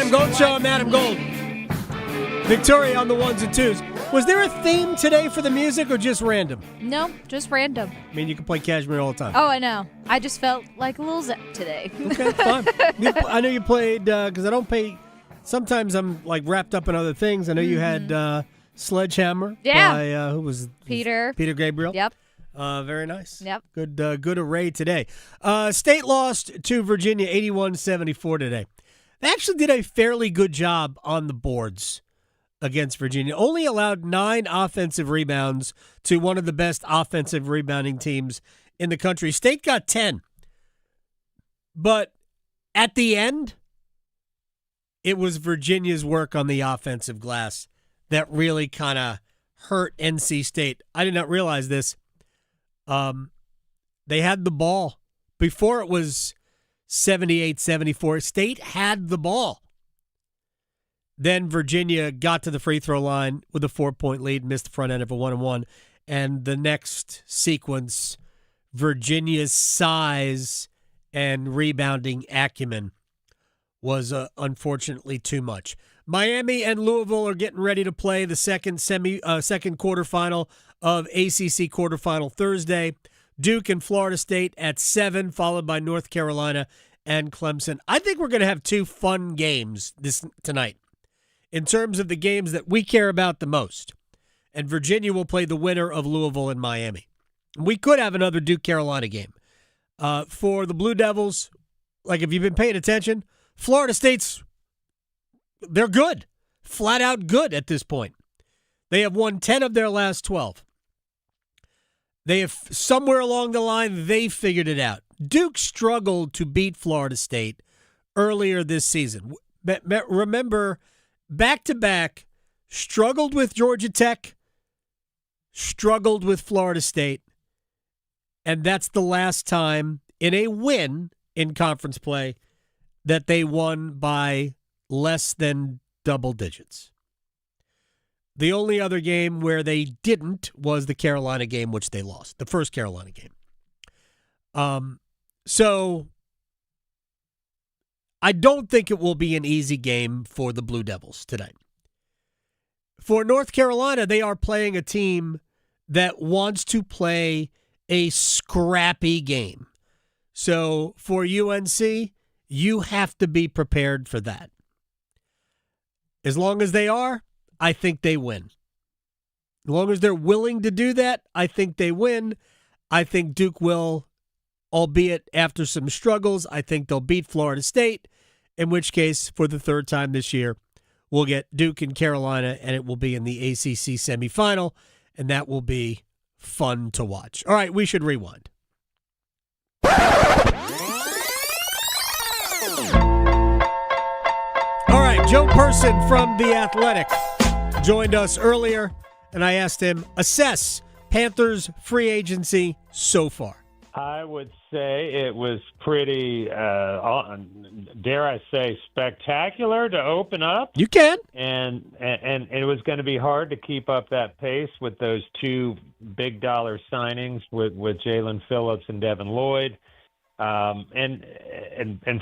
Adam Gold Show. I'm Adam Gold. Victoria on the ones and twos. Was there a theme today for the music or just random? No, just random. I mean, you can play Cashmere all the time. Oh, I know. I just felt like a little zap today. Okay, fine. I know you played, because I don't pay, sometimes I'm like wrapped up in other things. I know you had Sledgehammer by, who was Peter Gabriel. Yep. Very nice. Yep. Good array today. State lost to Virginia 81-74 today. They actually did a fairly good job on the boards against Virginia. Only allowed 9 offensive rebounds to one of the best offensive rebounding teams in the country. State got 10. But at the end, it was Virginia's work on the offensive glass that really kind of hurt NC State. I did not realize this. They had the ball. Before it was 78-74, State had the ball. Then Virginia got to the free throw line with a 4-point lead, missed the front end of a 1-1. And the next sequence, Virginia's size and rebounding acumen was unfortunately too much. Miami and Louisville are getting ready to play the second quarterfinal of ACC quarterfinal Thursday. Duke and Florida State at 7, followed by North Carolina and Clemson. I think we're going to have 2 fun games tonight in terms of the games that we care about the most. And Virginia will play the winner of Louisville and Miami. We could have another Duke-Carolina game. For the Blue Devils, like if you've been paying attention, Florida State's, they're good. Flat out good at this point. They have won 10 of their last 12. They have, somewhere along the line, they figured it out. Duke struggled to beat Florida State earlier this season. Remember, back-to-back, struggled with Georgia Tech, struggled with Florida State, and that's the last time in a win in conference play that they won by less than double digits. The only other game where they didn't was the Carolina game, which they lost, the first Carolina game. So I don't think it will be an easy game for the Blue Devils tonight. For North Carolina, they are playing a team that wants to play a scrappy game. So for UNC, you have to be prepared for that. As long as they are, I think they win. As long as they're willing to do that, I think they win. I think Duke will, albeit after some struggles. I think they'll beat Florida State, in which case, for the third time this year, we'll get Duke and Carolina, and it will be in the ACC semifinal, and that will be fun to watch. All right, we should rewind. All right, Joe Person from The Athletic joined us earlier, and I asked him, assess Panthers free agency so far. I would say it was pretty, dare I say, spectacular to open up. You can. And it was going to be hard to keep up that pace with those 2 big dollar signings with Jalen Phillips and Devin Lloyd. And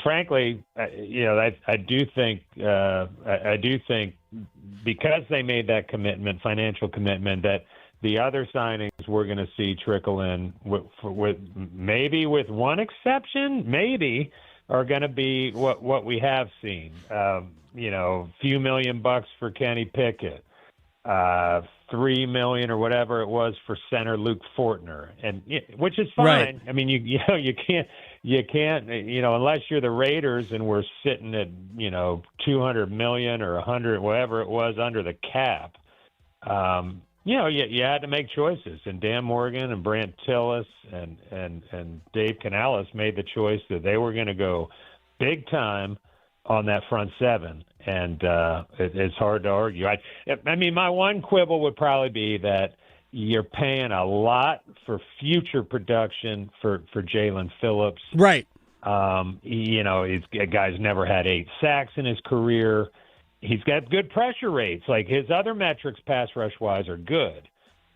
frankly, I do think because they made that commitment, financial commitment, that the other signings we're going to see trickle in, with maybe with one exception, are going to be what we have seen. Few $1 million for Kenny Pickett, $3 million or whatever it was for center Luke Fortner, and which is fine. Right. I mean, you can't unless you're the Raiders and we're sitting at $200 million or $100, whatever it was under the cap. You had to make choices, and Dan Morgan and Brant Tillis and Dave Canales made the choice that they were going to go big time on that front seven, and it's hard to argue. I mean, my one quibble would probably be that you're paying a lot for future production for Jalen Phillips. Right. He's a guy's never had 8 sacks in his career. He's got good pressure rates. Like his other metrics, pass rush wise, are good,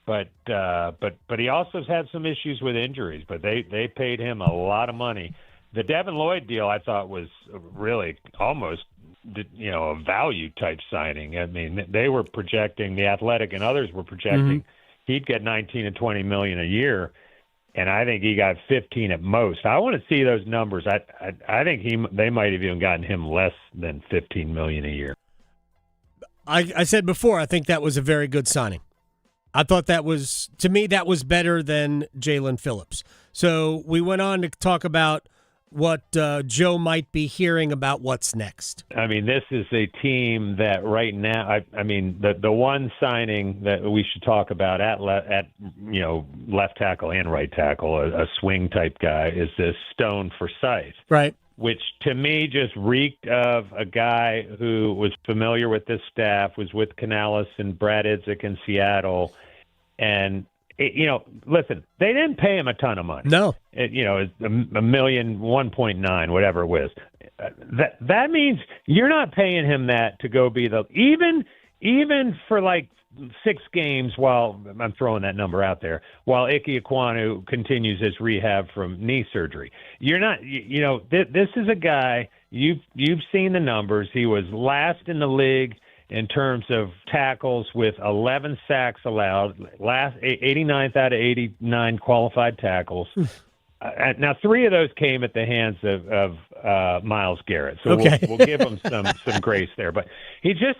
but he also has had some issues with injuries. But they paid him a lot of money. The Devin Lloyd deal I thought was really almost a value type signing. I mean, they were projecting, the Athletic and others were projecting he'd get 19 to 20 million a year, and I think he got 15 at most. I want to see those numbers. I think they might have even gotten him less than 15 million a year. I said before, I think that was a very good signing. I thought that was better than Jalen Phillips. So we went on to talk about what Joe might be hearing about what's next. I mean, this is a team that right now, I mean, the one signing that we should talk about at left tackle and right tackle, a swing type guy, is this Stone Forsythe. Right. Which to me just reeked of a guy who was familiar with this staff, was with Canales and Brad Idzik in Seattle. And, listen, they didn't pay him a ton of money. No. It's $1 million, 1.9, whatever it was. That means you're not paying him that to go be even for like 6 games while I'm throwing that number out there, while Ike Ekwonu continues his rehab from knee surgery. You're not, this is a guy, you've seen the numbers. He was last in the league in terms of tackles with 11 sacks allowed, 89th out of 89 qualified tackles. Now, 3 of those came at the hands of Myles Garrett, so okay. we'll give him some grace there. But he just,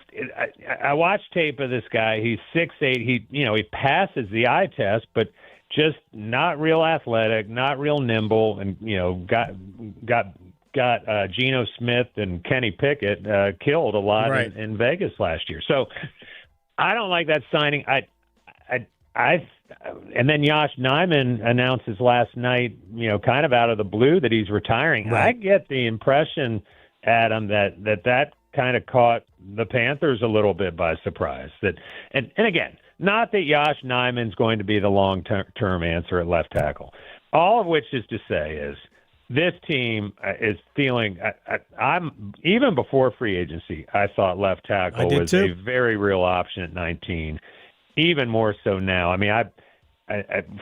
I watched tape of this guy. He's 6'8". He passes the eye test, but just not real athletic, not real nimble, and got Geno Smith and Kenny Pickett killed a lot right. in Vegas last year. So I don't like that signing. And then Josh Nijman announces last night, kind of out of the blue, that he's retiring. Right. I get the impression, Adam, that kind of caught the Panthers a little bit by surprise. And again, not that Josh Nijman's going to be the long-term answer at left tackle. All of which is to say is this team is feeling. I'm even before free agency, I thought left tackle was a very real option at 19. Even more so now. I mean, I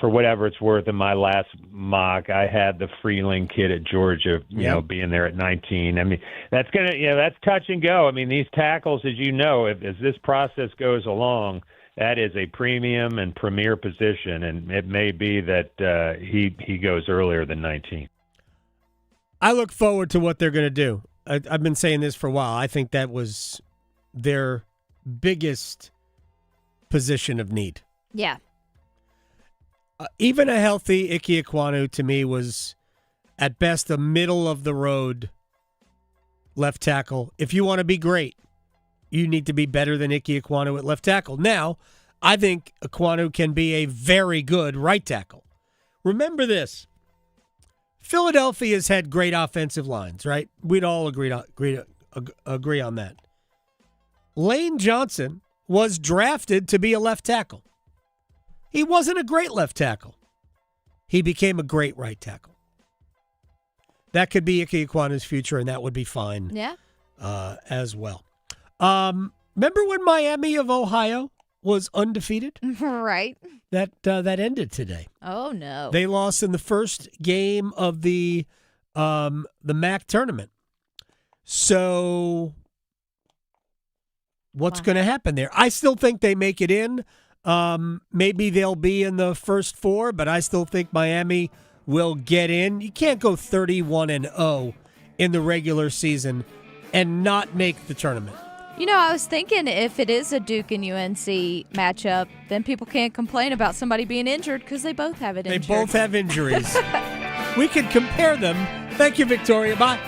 for whatever it's worth, in my last mock, I had the Freeling kid at Georgia, being there at 19. I mean, that's that's touch and go. I mean, these tackles, as you know, as this process goes along, that is a premium and premier position, and it may be that he goes earlier than 19. I look forward to what they're going to do. I've been saying this for a while. I think that was their biggest position of need. Yeah. Even a healthy Ike Ekwonu to me was at best a middle of the road left tackle. If you want to be great, you need to be better than Ike Ekwonu at left tackle. Now, I think Ekwonu can be a very good right tackle. Remember this. Philadelphia's had great offensive lines, right? We'd all agree on that. Lane Johnson was drafted to be a left tackle. He wasn't a great left tackle. He became a great right tackle. That could be Ike Ekwonu's future, and that would be fine. Yeah. As well. Remember when Miami of Ohio was undefeated? Right. That ended today. Oh no. They lost in the first game of the MAC tournament. So what's going to happen there? I still think they make it in. Maybe they'll be in the first 4, but I still think Miami will get in. You can't go 31-0 in the regular season and not make the tournament. I was thinking if it is a Duke and UNC matchup, then people can't complain about somebody being injured because they both have it injured. They both have injuries. We could compare them. Thank you, Victoria. Bye.